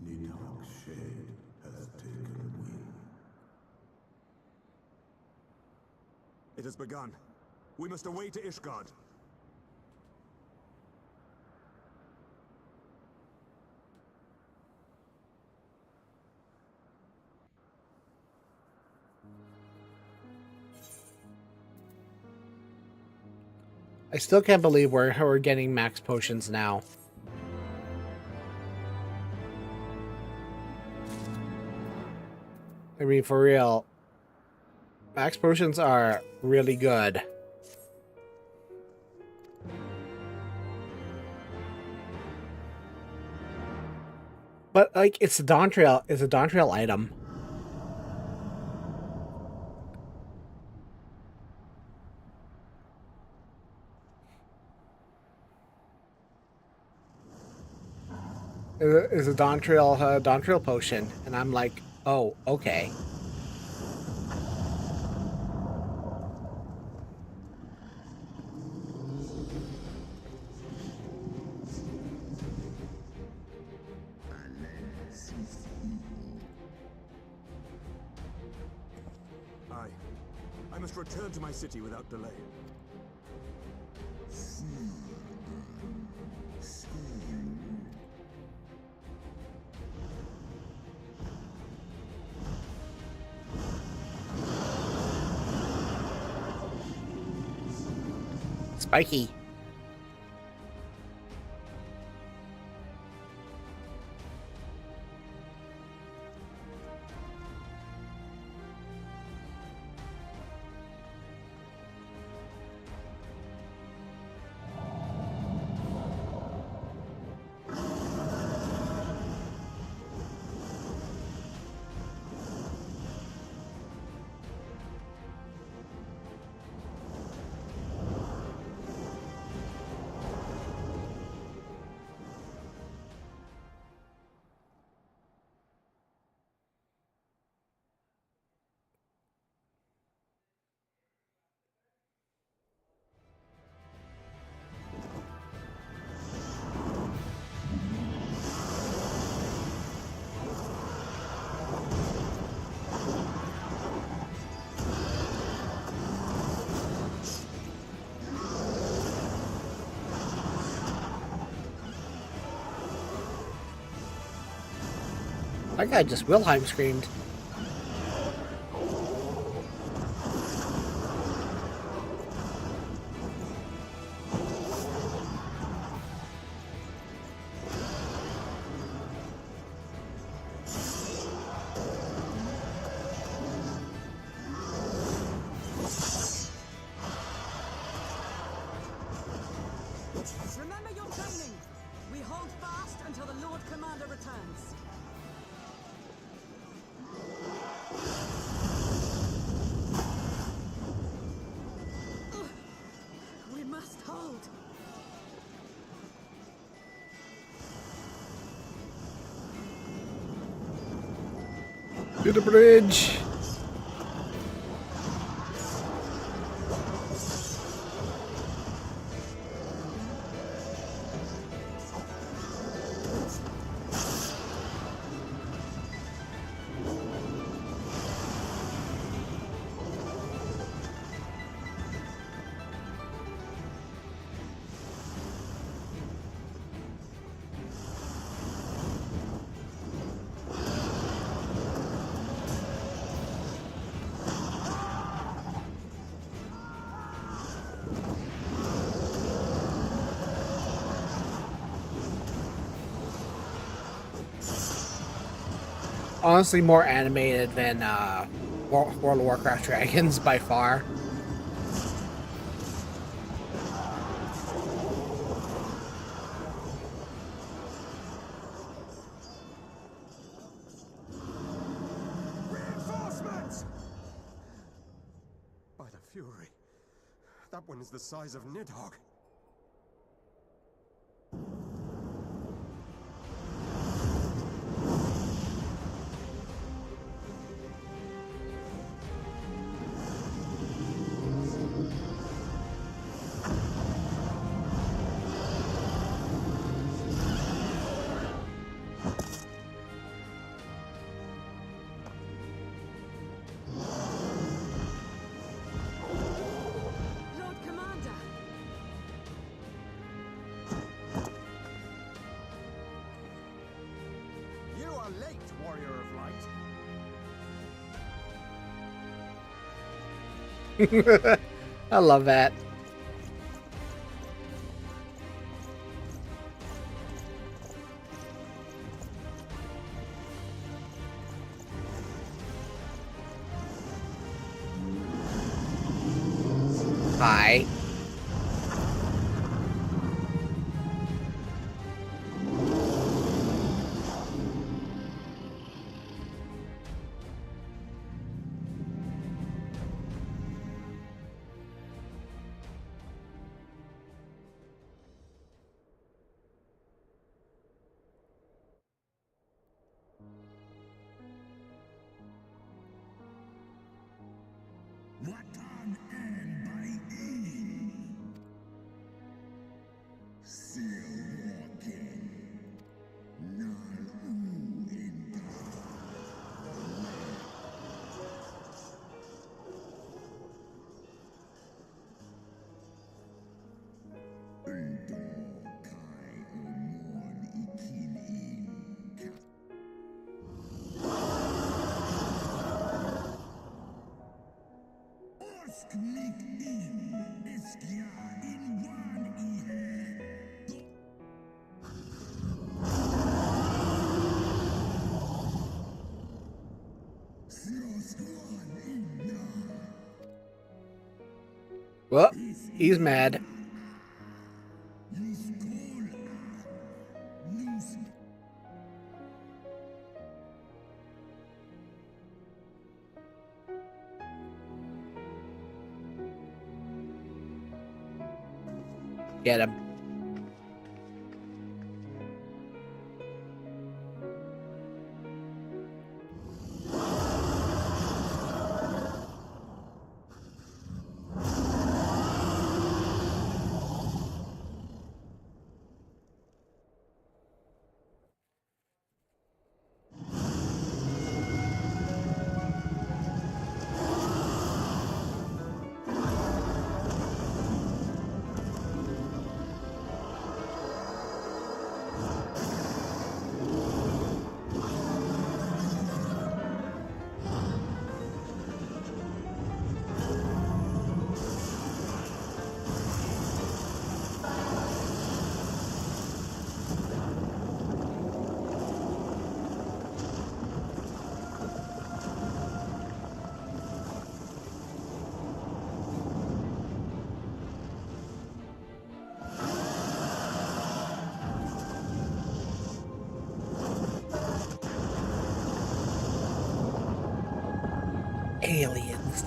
Nidhogg's shade hath taken wing. It has begun. We must away to Ishgard. I still can't believe we're getting max potions now. I mean, for real. Max potions are really good. But like, it's a dawntrail item. Is a dawntrail potion, and I'm like, oh, okay. I must return to my city without delay. Spiky. That guy just Wilhelm screamed. To the bridge. Honestly, more animated than World of Warcraft Dragons by far. Reinforcements! By the Fury, that one is the size of Nidhogg. I love that. Hi. Watan and by E. Still walking. Nal U in Well, he's mad. Get him. Aliens.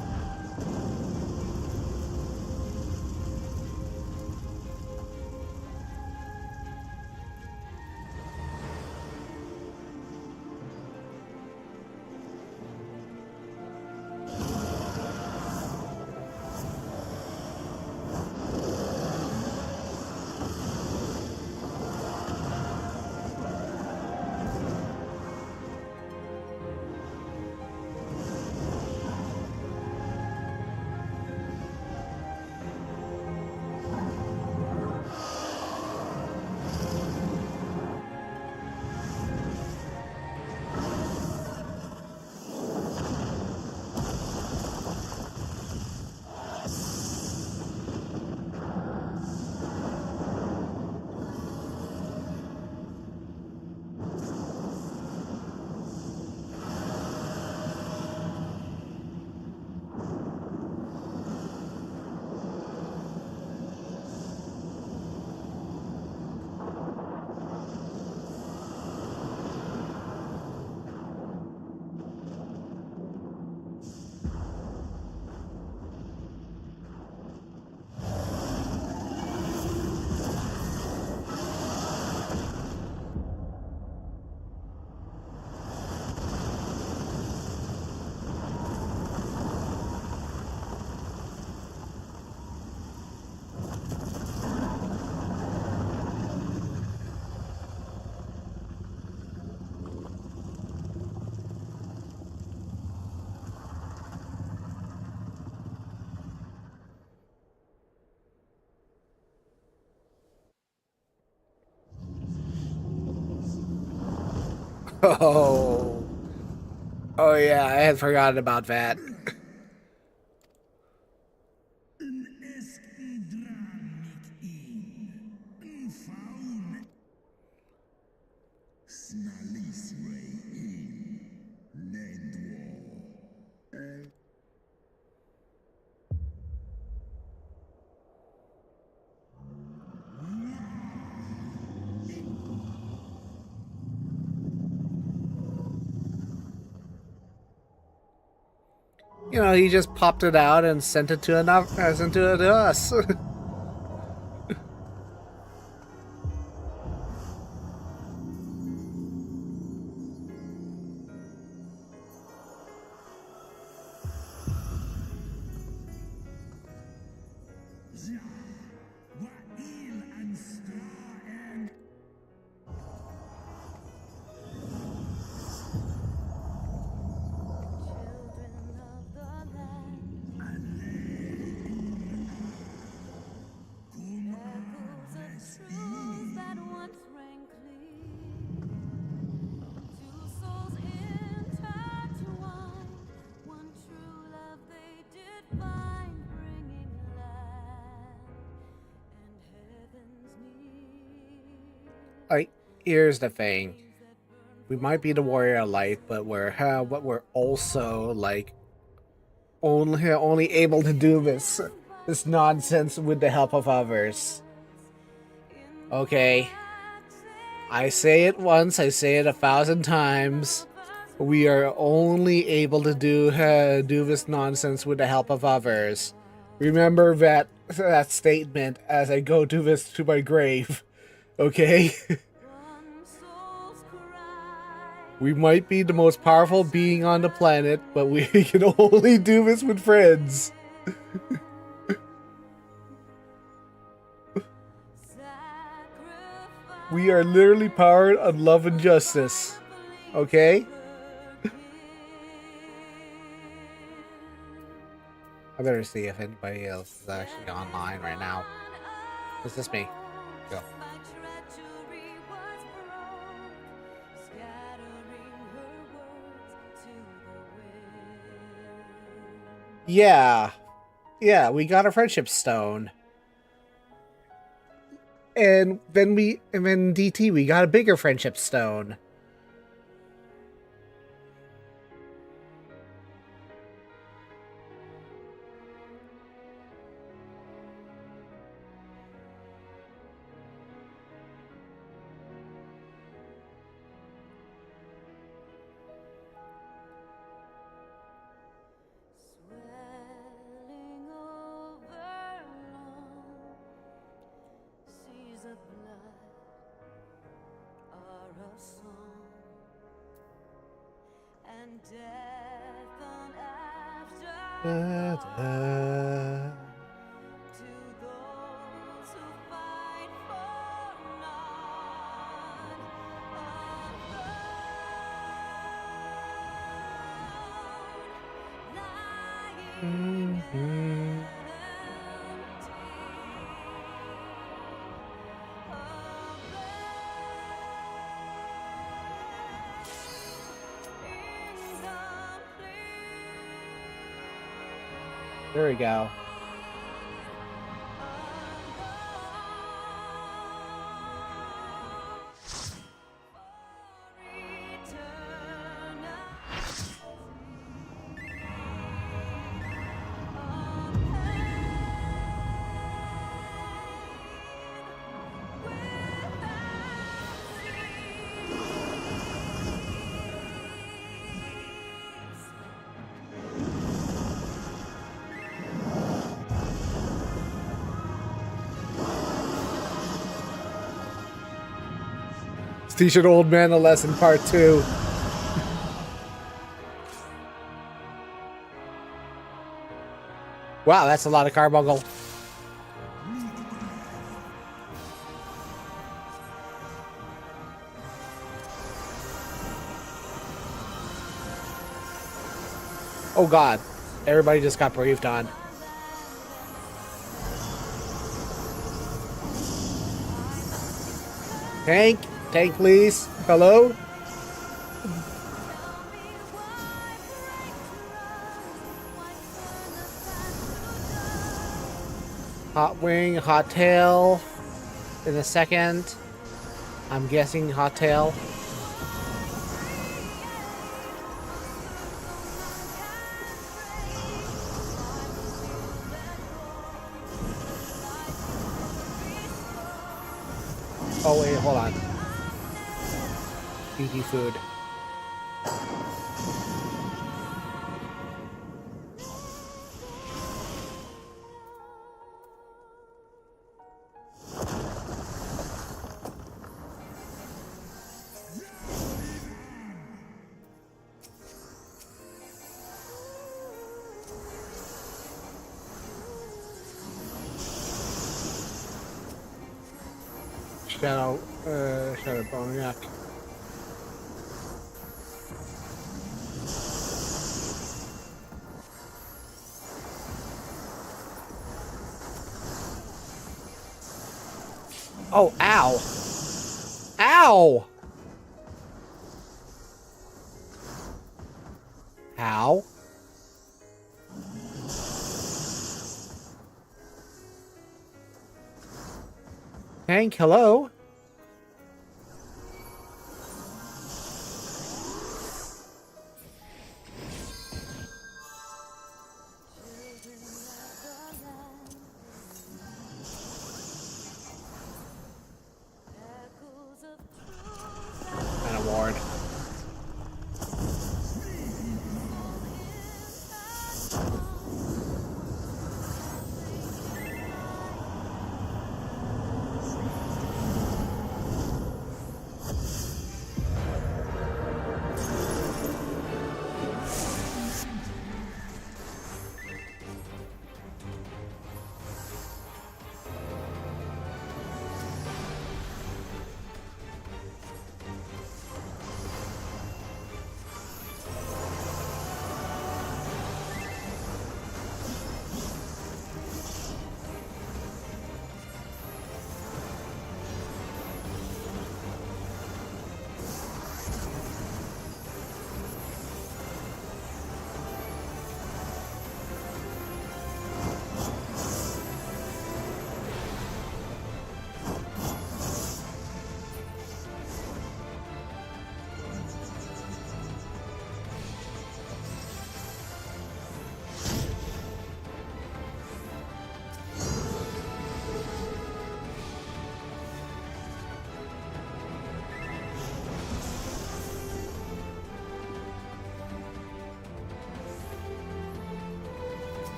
Oh. Oh yeah, I had forgotten about that. You know, he just popped it out and sent it to sent it to us. Like, here's the thing: we might be the warrior of light, but we're also like only able to do this nonsense with the help of others. Okay, I say it once, I say it 1,000 times. We are only able to do this nonsense with the help of others. Remember that statement as I go to my grave. Okay? We might be the most powerful being on the planet, but we can only do this with friends. We are literally powered on love and justice. Okay? I better see if anybody else is actually online right now. It's just me. Go. Yeah. Yeah, we got a friendship stone. And then DT, we got a bigger friendship stone. There we go. Teach an old man a lesson, part 2. Wow, that's a lot of carbuncle. Oh god, everybody just got briefed on. Tank, please. Hello? Hot wing, hot tail in a second. I'm guessing hot tail. Oh wait, hold on. BT food. Shadow bone, yuck. Oh, ow! Ow! How? Hank, hello? An award.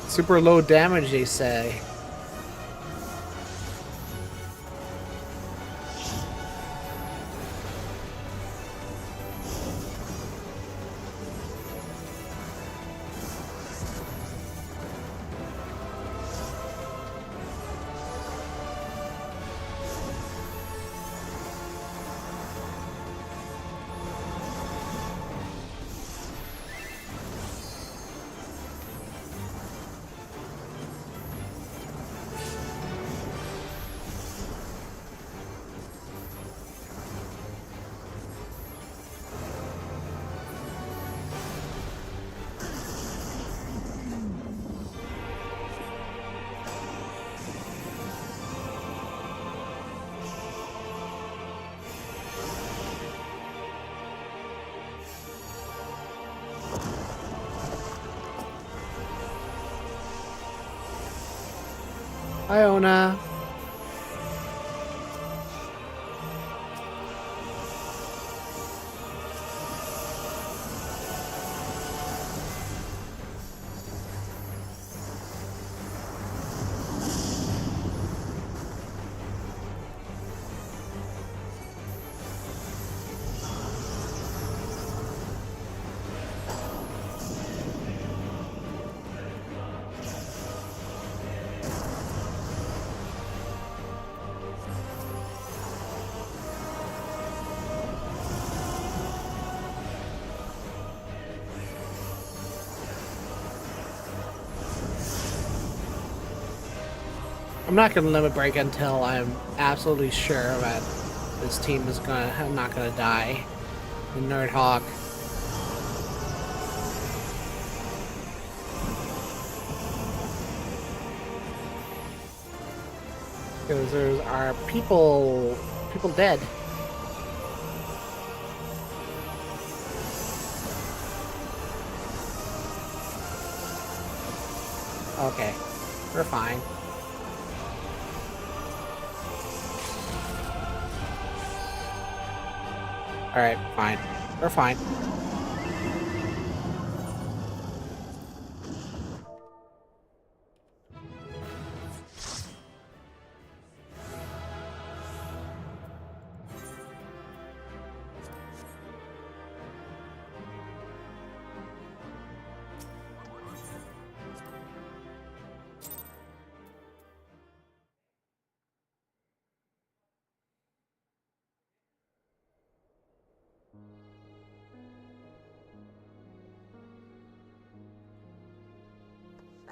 Super low damage, they say. Iona. I'm not gonna limit break until I'm absolutely sure that this team is not gonna die. The Nerdhawk. Because there are people dead. Okay, we're fine. Alright, fine. We're fine.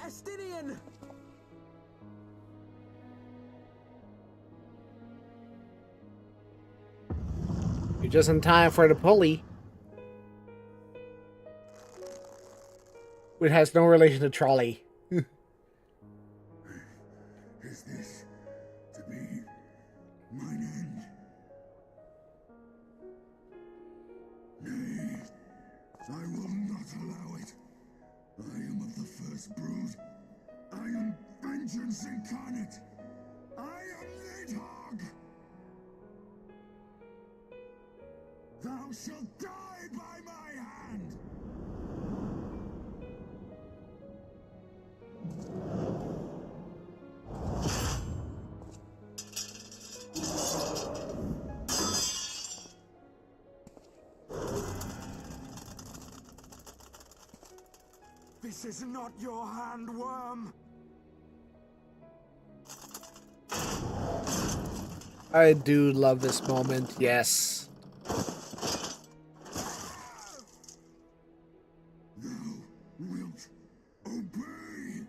Estinian! You're just in time for the pulley. Which has no relation to trolley. Is this to be mine end? Nay, I will not allow it. I am of the first brood. I am vengeance incarnate. I am Nidhogg. Thou shalt die by my hand. This is not your hand, worm. I do love this moment, yes. Thou wilt obey.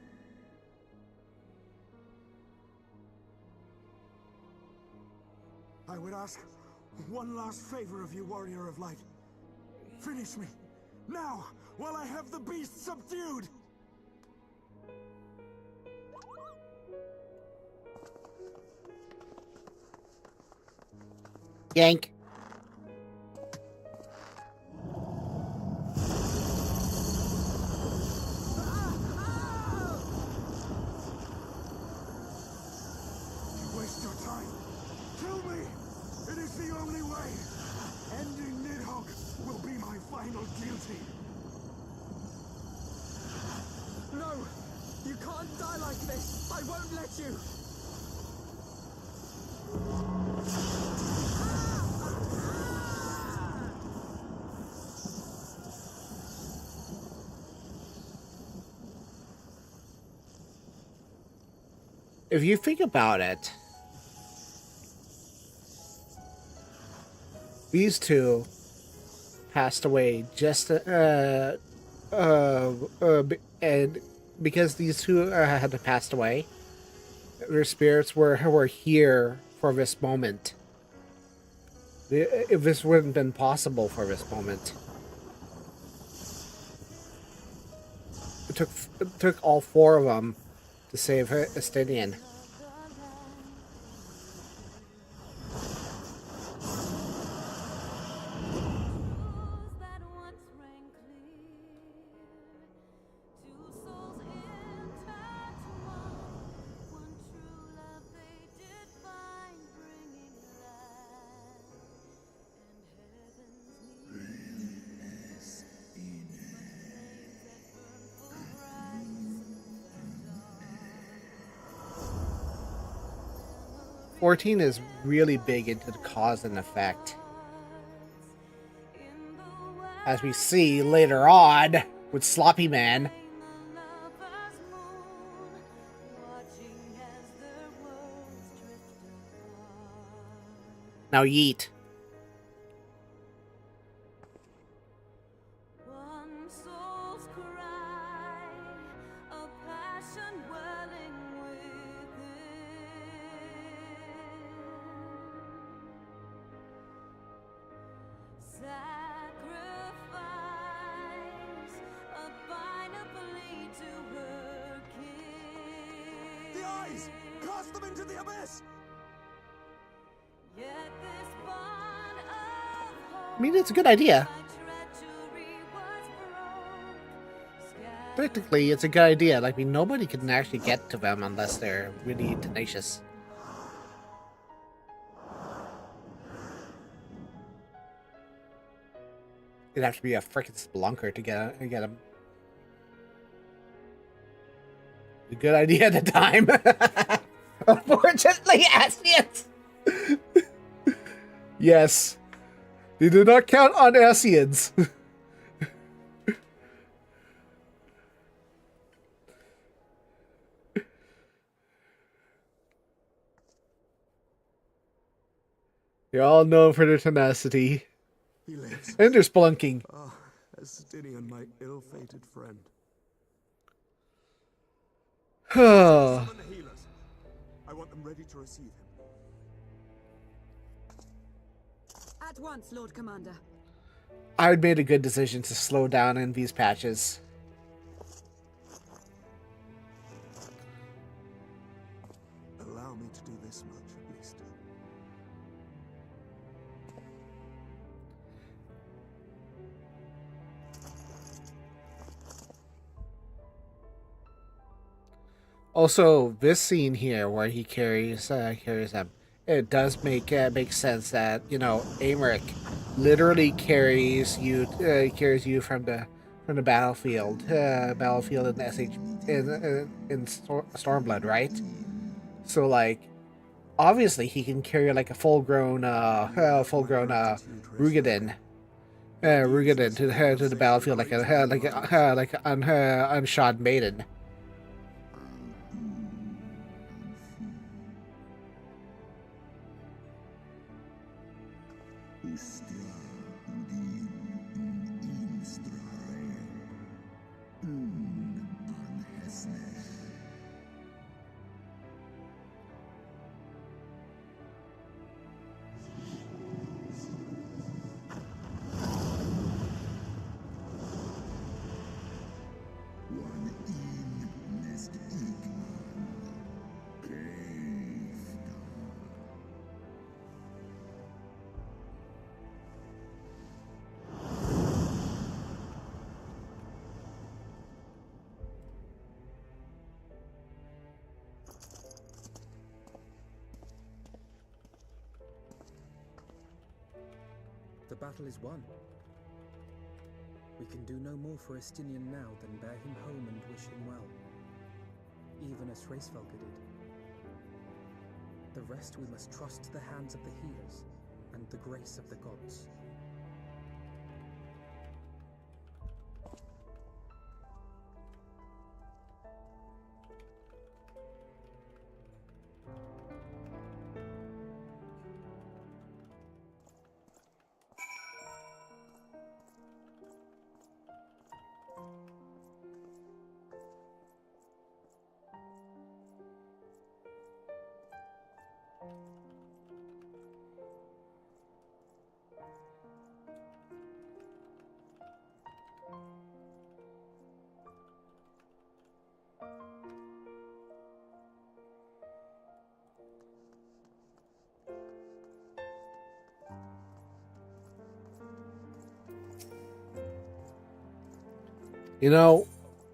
I would ask one last favor of you, warrior of light. Finish me, now, while I have the beast subdued! Yank. You waste your time. Kill me! It is the only way! Ending Nidhogg will be my final duty. No! You can't die like this! I won't let you! If you think about it, these two passed away just and because these two had passed away, their spirits were here for this moment. If this wouldn't have been possible for this moment, it took all four of them to save Estinian. XIV is really big into the cause and effect. As we see later on with Sloppy Man. Now yeet. The eyes! Cast them into the abyss! I mean, it's a good idea. Technically, it's a good idea. Like, I mean, nobody can actually get to them unless they're really tenacious. You'd have to be a freaking spelunker to get them. A good idea at the time. Unfortunately, Asians. Yes. They do not count on Asians. They're all known for their tenacity. He lives. And their spelunking. Ah, Estinian, my ill-fated friend. Summon the healers. I want them ready to receive him. At once, Lord Commander. I made a good decision to slow down in these patches. Allow me to do this much, at least. Also, this scene here where he carries them, it does make sense that, you know, Amric literally carries you from the battlefield in Stormblood, right? So like, obviously he can carry like a full-grown Rugadin to the battlefield like an unshod maiden. The battle is won. We can do no more for Estinian now than bear him home and wish him well, even as Hraesvelgr did. The rest we must trust to the hands of the healers and the grace of the gods. You know,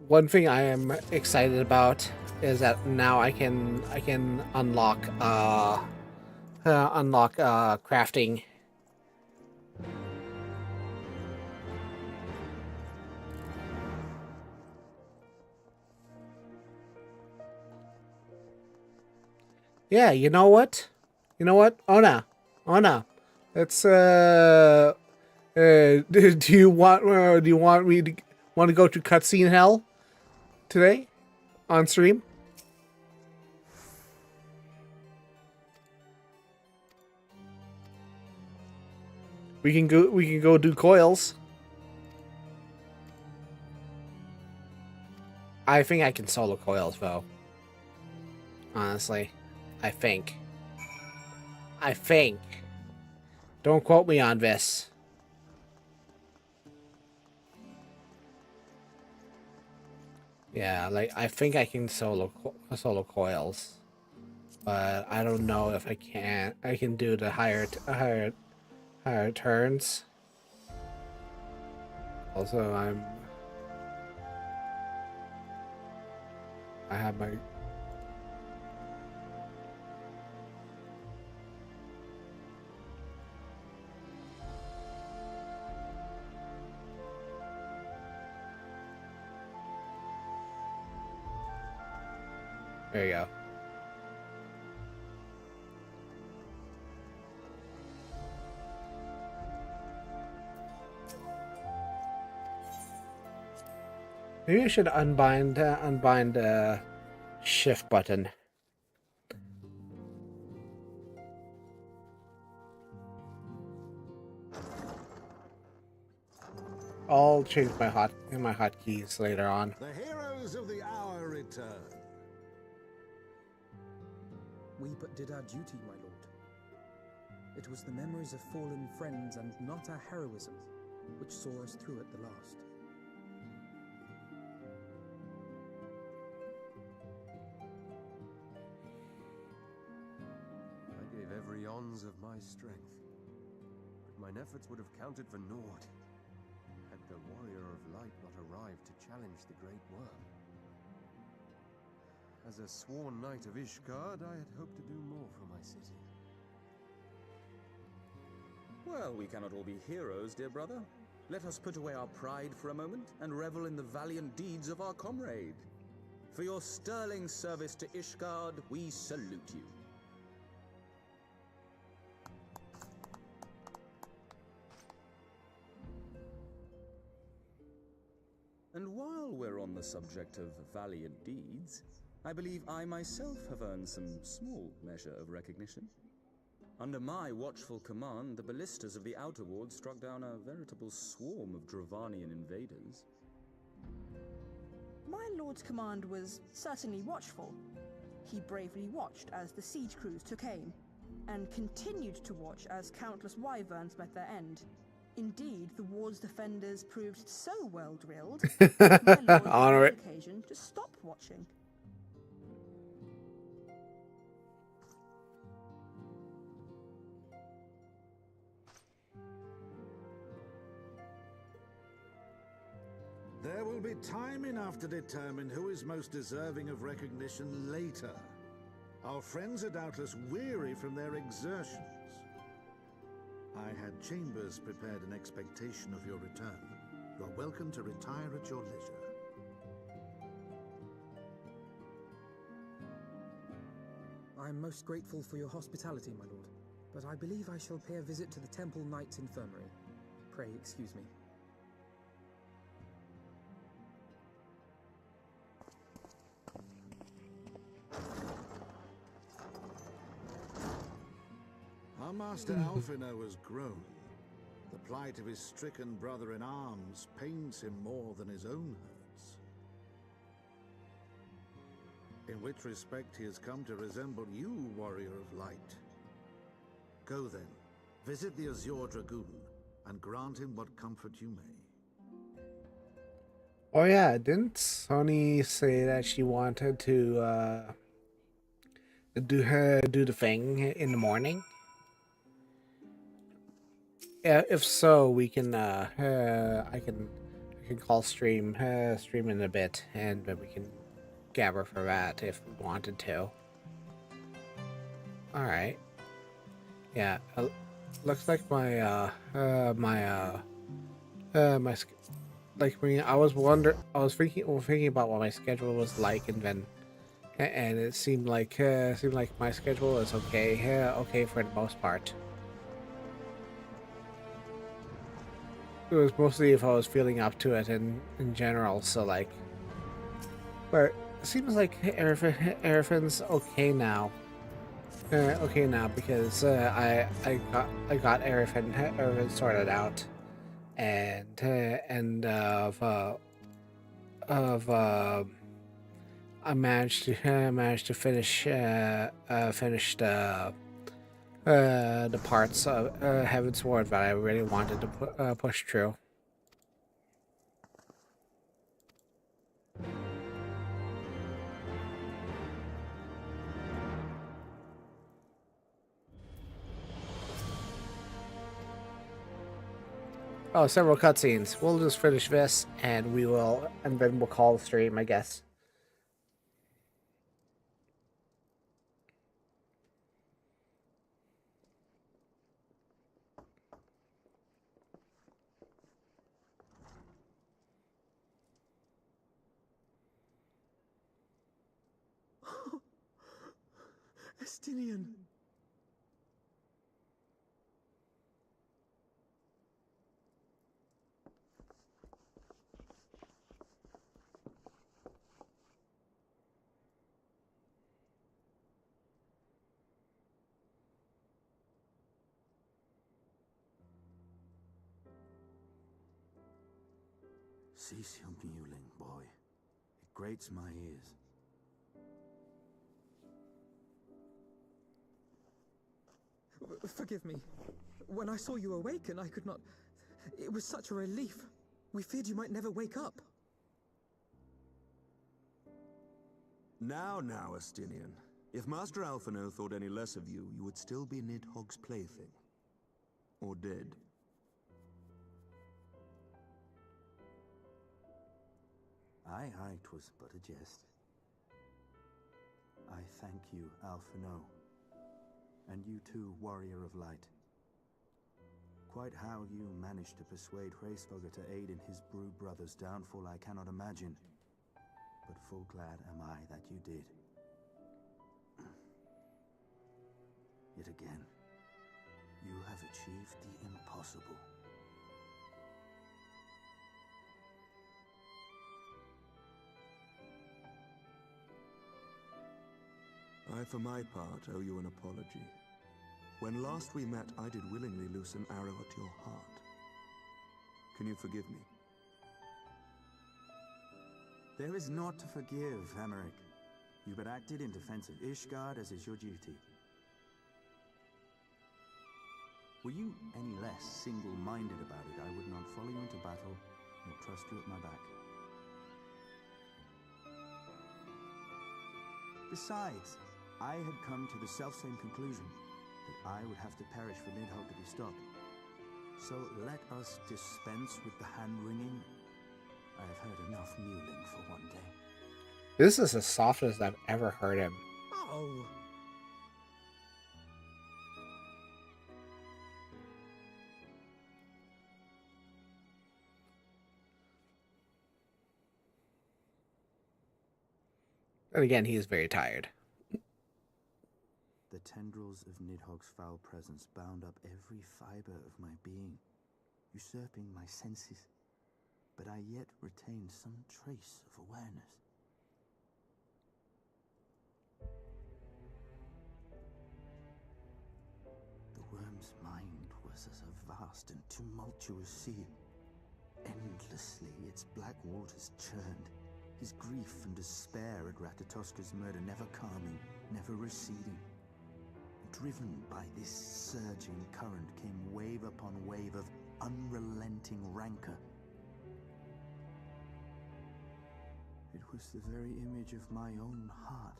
one thing I am excited about is that now I can unlock crafting. Yeah, you know what? You know what? Ona. Let's do you want me to go to cutscene hell today on stream? We can go do coils. I think I can solo coils though. Honestly, I think. Don't quote me on this. Yeah, like I think I can solo coils, but I don't know if I can. I can do the higher turns. Also, I have my. There you go. Maybe I should unbind the shift button. I'll change my hotkeys later on. The heroes of the hour return. We but did our duty, my lord. It was the memories of fallen friends and not our heroism which saw us through at the last. I gave every ounce of my strength, but mine efforts would have counted for naught had the warrior of light not arrived to challenge the great worm. As a sworn knight of Ishgard, I had hoped to do more for my city. Well, we cannot all be heroes, dear brother. Let us put away our pride for a moment and revel in the valiant deeds of our comrade. For your sterling service to Ishgard, we salute you. And while we're on the subject of valiant deeds, I believe I myself have earned some small measure of recognition. Under my watchful command, the ballistas of the Outer Ward struck down a veritable swarm of Dravanian invaders. My lord's command was certainly watchful. He bravely watched as the siege crews took aim, and continued to watch as countless wyverns met their end. Indeed, the ward's defenders proved so well drilled, that my lord Honor had it. occasion to stop watching. There will be time enough to determine who is most deserving of recognition later. Our friends are doubtless weary from their exertions. I had chambers prepared in expectation of your return. You are welcome to retire at your leisure. I am most grateful for your hospitality, my lord, but I believe I shall pay a visit to the Temple Knight's Infirmary. Pray excuse me. Our master Alphino has grown. The plight of his stricken brother in arms pains him more than his own hurts. In which respect he has come to resemble you, warrior of light. Go then, visit the Azure Dragoon, and grant him what comfort you may. Oh yeah, didn't Sony say that she wanted to do the thing in the morning? Yeah, if so, we can I can call stream in a bit, and we can gabber for that if we wanted to. All right. Yeah, looks like my like when I was thinking about what my schedule was like, and then and it seemed like my schedule is okay for the most part. It was mostly if I was feeling up to it in general, so like, but it seems like everything's okay now. Okay now because I got everything sorted out, and I managed to finish the parts of Heaven's Ward that I really wanted to push through. Oh, several cutscenes. We'll just finish this, and then we'll call the stream, I guess. Estinian. Cease your mewling, boy. It grates my ears. Forgive me. When I saw you awaken, I could not... It was such a relief. We feared you might never wake up. Now, Estinian. If Master Alphino thought any less of you, you would still be Nidhogg's plaything. Or dead. Aye, 'twas but a jest. I thank you, Alphino. And you too, Warrior of Light. Quite how you managed to persuade Hraesvogr to aid in his brood brother's downfall I cannot imagine. But full glad am I that you did. Yet again, you have achieved the impossible. I, for my part, owe you an apology. When last we met, I did willingly loose an arrow at your heart. Can you forgive me? There is naught to forgive, Hameric. You but acted in defense of Ishgard as is your duty. Were you any less single-minded about it, I would not follow you into battle, nor trust you at my back. Besides, I had come to the selfsame conclusion, that I would have to perish for Nidhogg to be stopped. So let us dispense with the hand-wringing. I have heard enough mewling for one day. This is the softest I've ever heard him. Oh! And again, he is very tired. The tendrils of Nidhogg's foul presence bound up every fiber of my being, usurping my senses, but I yet retained some trace of awareness. The worm's mind was as a vast and tumultuous sea. Endlessly its black waters churned, his grief and despair at Ratatoska's murder never calming, never receding. Driven by this surging current came wave upon wave of unrelenting rancor. It was the very image of my own heart.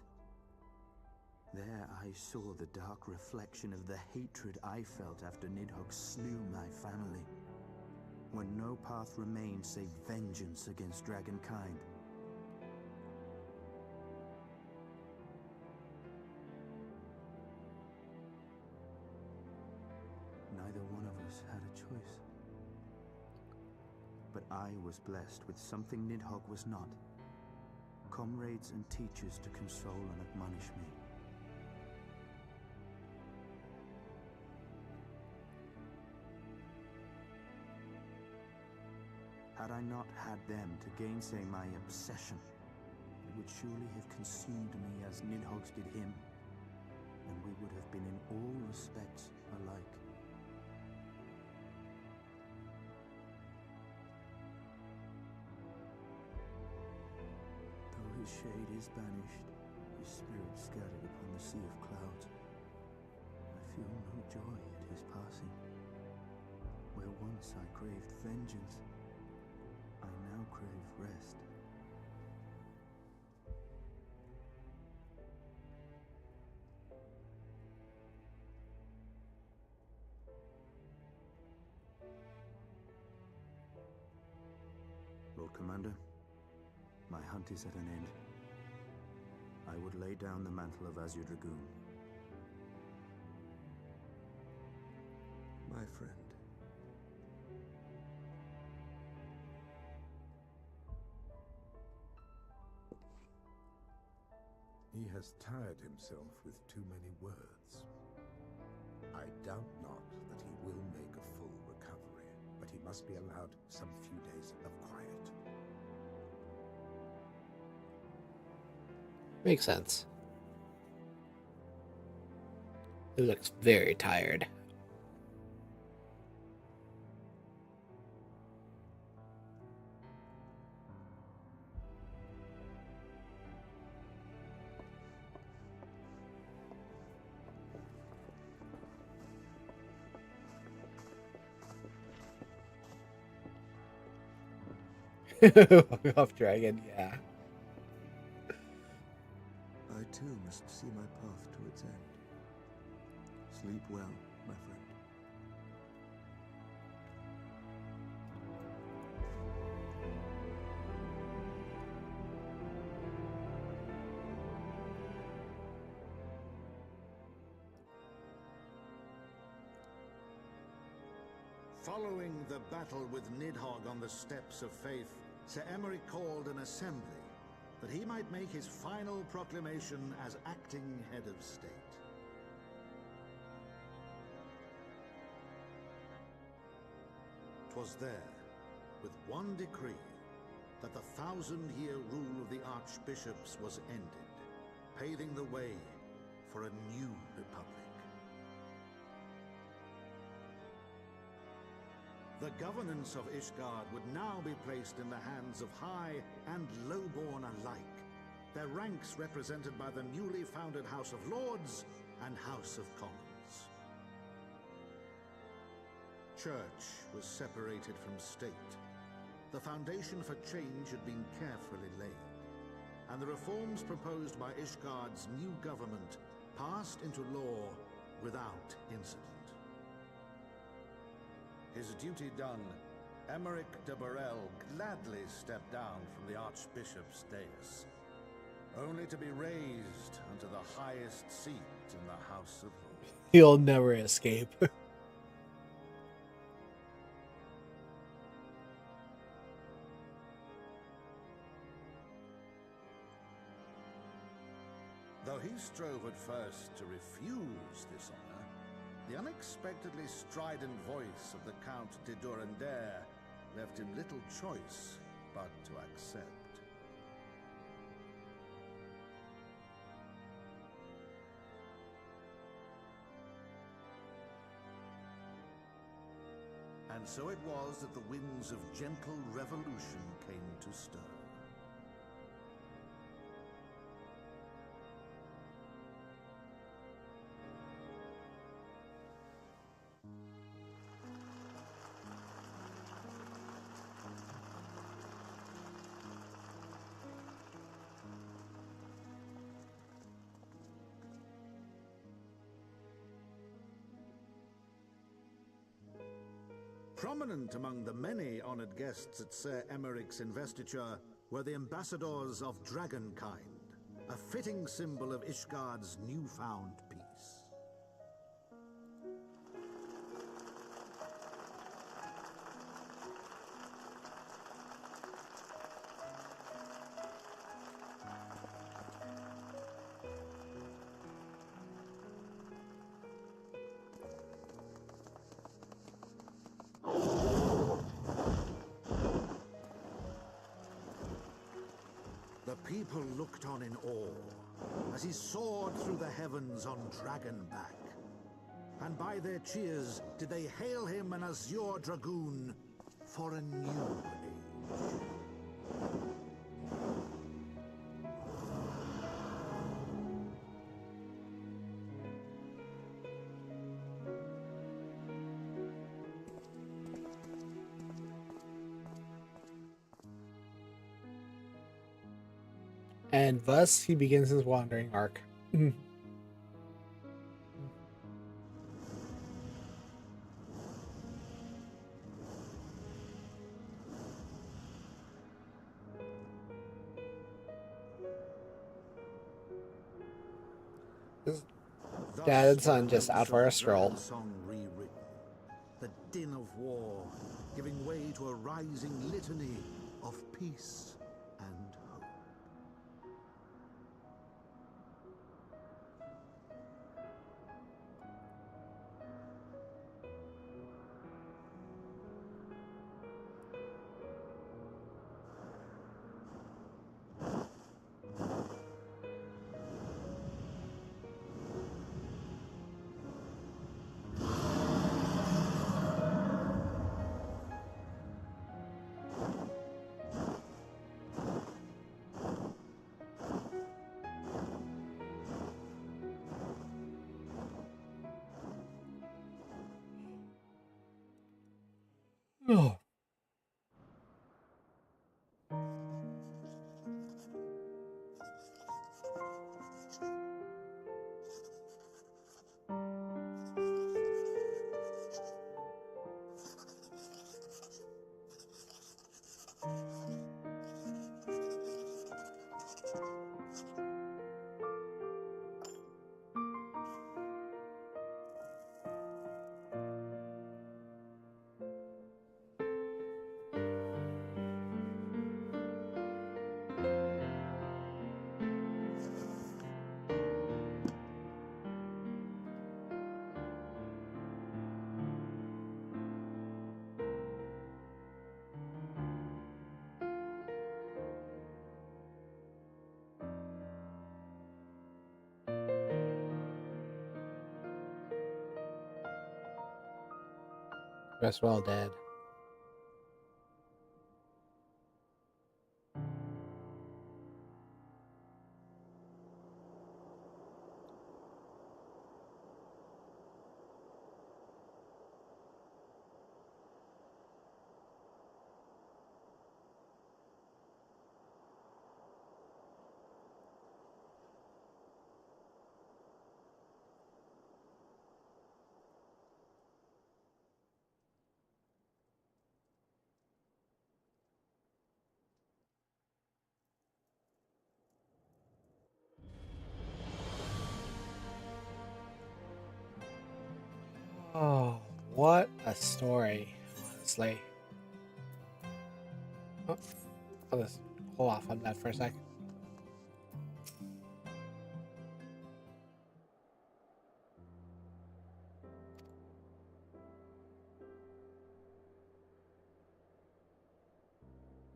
There I saw the dark reflection of the hatred I felt after Nidhogg slew my family, when no path remained save vengeance against dragonkind. Neither one of us had a choice. But I was blessed with something Nidhogg was not. Comrades and teachers to console and admonish me. Had I not had them to gainsay my obsession, it would surely have consumed me as Nidhogg's did him, and we would have been in all respects alike. Though his shade is banished, his spirit scattered upon the sea of clouds, I feel no joy at his passing. Where once I craved vengeance, I now crave rest. Lord Commander, my hunt is at an end. I would lay down the mantle of Azure Dragoon. My friend. He has tired himself with too many words. I doubt not that he will make a full recovery, but he must be allowed some few days of quiet. Makes sense. He looks very tired. Off dragon, yeah. I too must see my path to its end. Sleep well, my friend. Following the battle with Nidhogg on the Steps of Faith, Sir Emeric called an assembly that he might make his final proclamation as acting head of state. "'Twas there, with one decree, that the 1,000-year rule of the archbishops was ended, paving the way for a new republic. The governance of Ishgard would now be placed in the hands of high and lowborn alike, their ranks represented by the newly founded House of Lords and House of Commons. Church was separated from state. The foundation for change had been carefully laid, and the reforms proposed by Ishgard's new government passed into law without incident. His duty done, Emeric de Burrell gladly stepped down from the Archbishop's dais, only to be raised unto the highest seat in the House of Lords. He'll never escape. Though he strove at first to refuse this honor, the unexpectedly strident voice of the Count de Durandare left him little choice but to accept. And so it was that the winds of gentle revolution came to stir. Prominent among the many honored guests at Sir Emeric's investiture were the ambassadors of Dragonkind, a fitting symbol of Ishgard's newfound peace. The people looked on in awe as he soared through the heavens on Dragonback. And by their cheers did they hail him an Azure Dragoon for a new age. And thus he begins his wandering arc. Dad and Thus son were the just notes out of for the a stroll. dragon song rewritten. The din of war giving way to a rising litany of peace and hope. Oh. Rest well, Dad. Oh, what a story, honestly. Oh, I'll just hold off on that for a sec.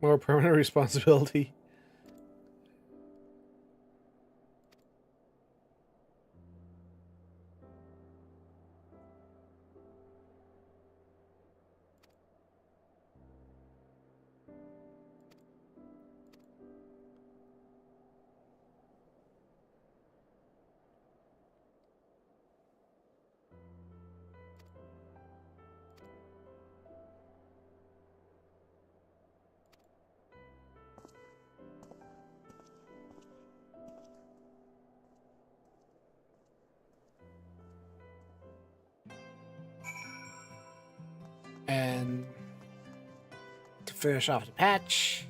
More permanent responsibility. And to finish off the patch,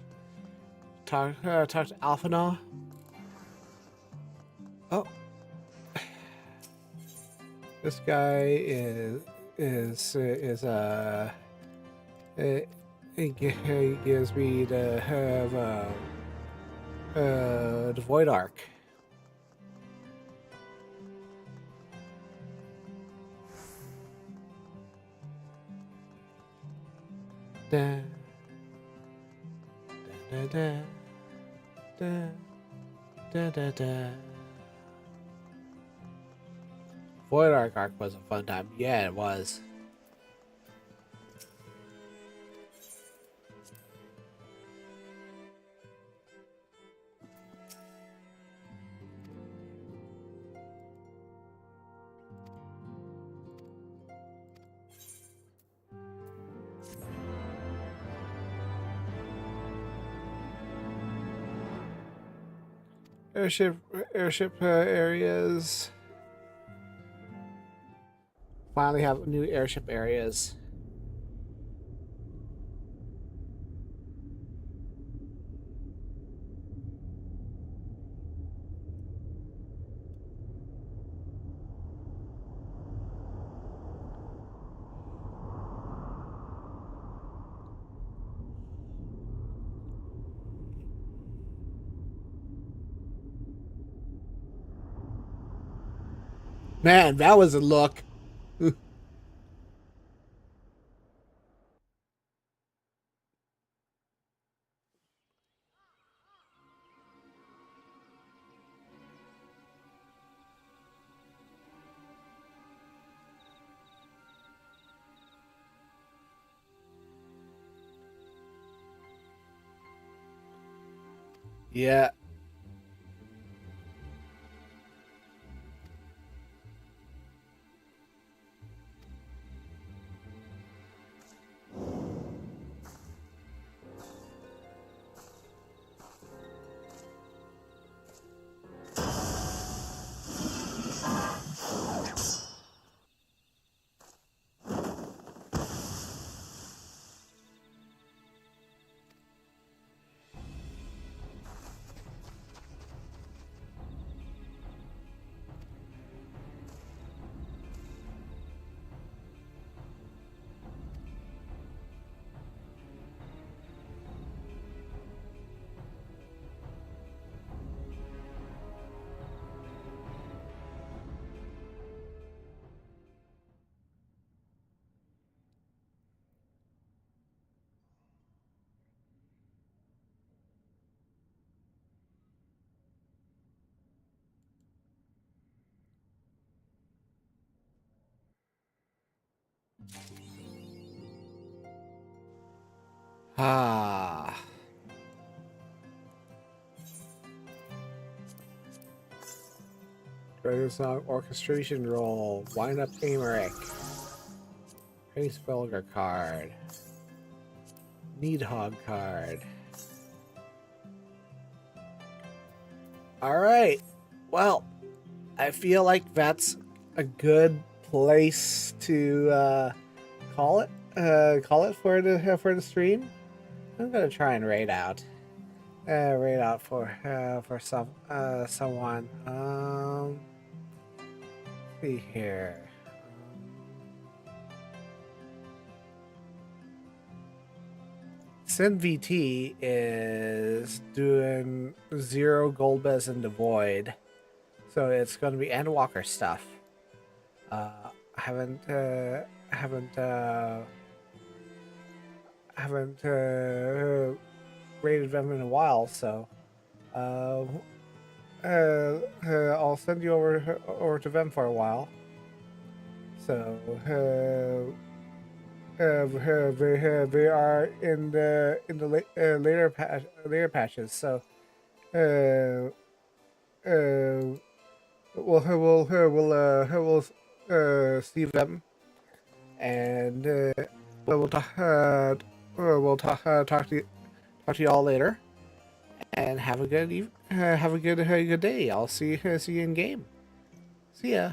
talk to Alphana. Oh, this guy he gives me to have the Void Arc. Da, da, da, da, da, da, da. Void Arc was a fun time. Yeah, it was. Airship areas. Finally have new airship areas. Man, that was a look. Yeah. Ah. Dragon Song Orchestration Roll. Wind Up Americ. Face Belger card. Needhog card. Alright. Well, I feel like that's a good place to call it. Call it for the stream. I'm gonna try and raid out. Raid out for someone. See here. SynVT is doing 0 gold bez in the void, so it's going to be Endwalker stuff. Haven't rated them in a while, so I'll send you over to them for a while. So they are in the later patches. So we'll see them, and we'll talk to you all later, and have a good day. I'll see you in game. See ya.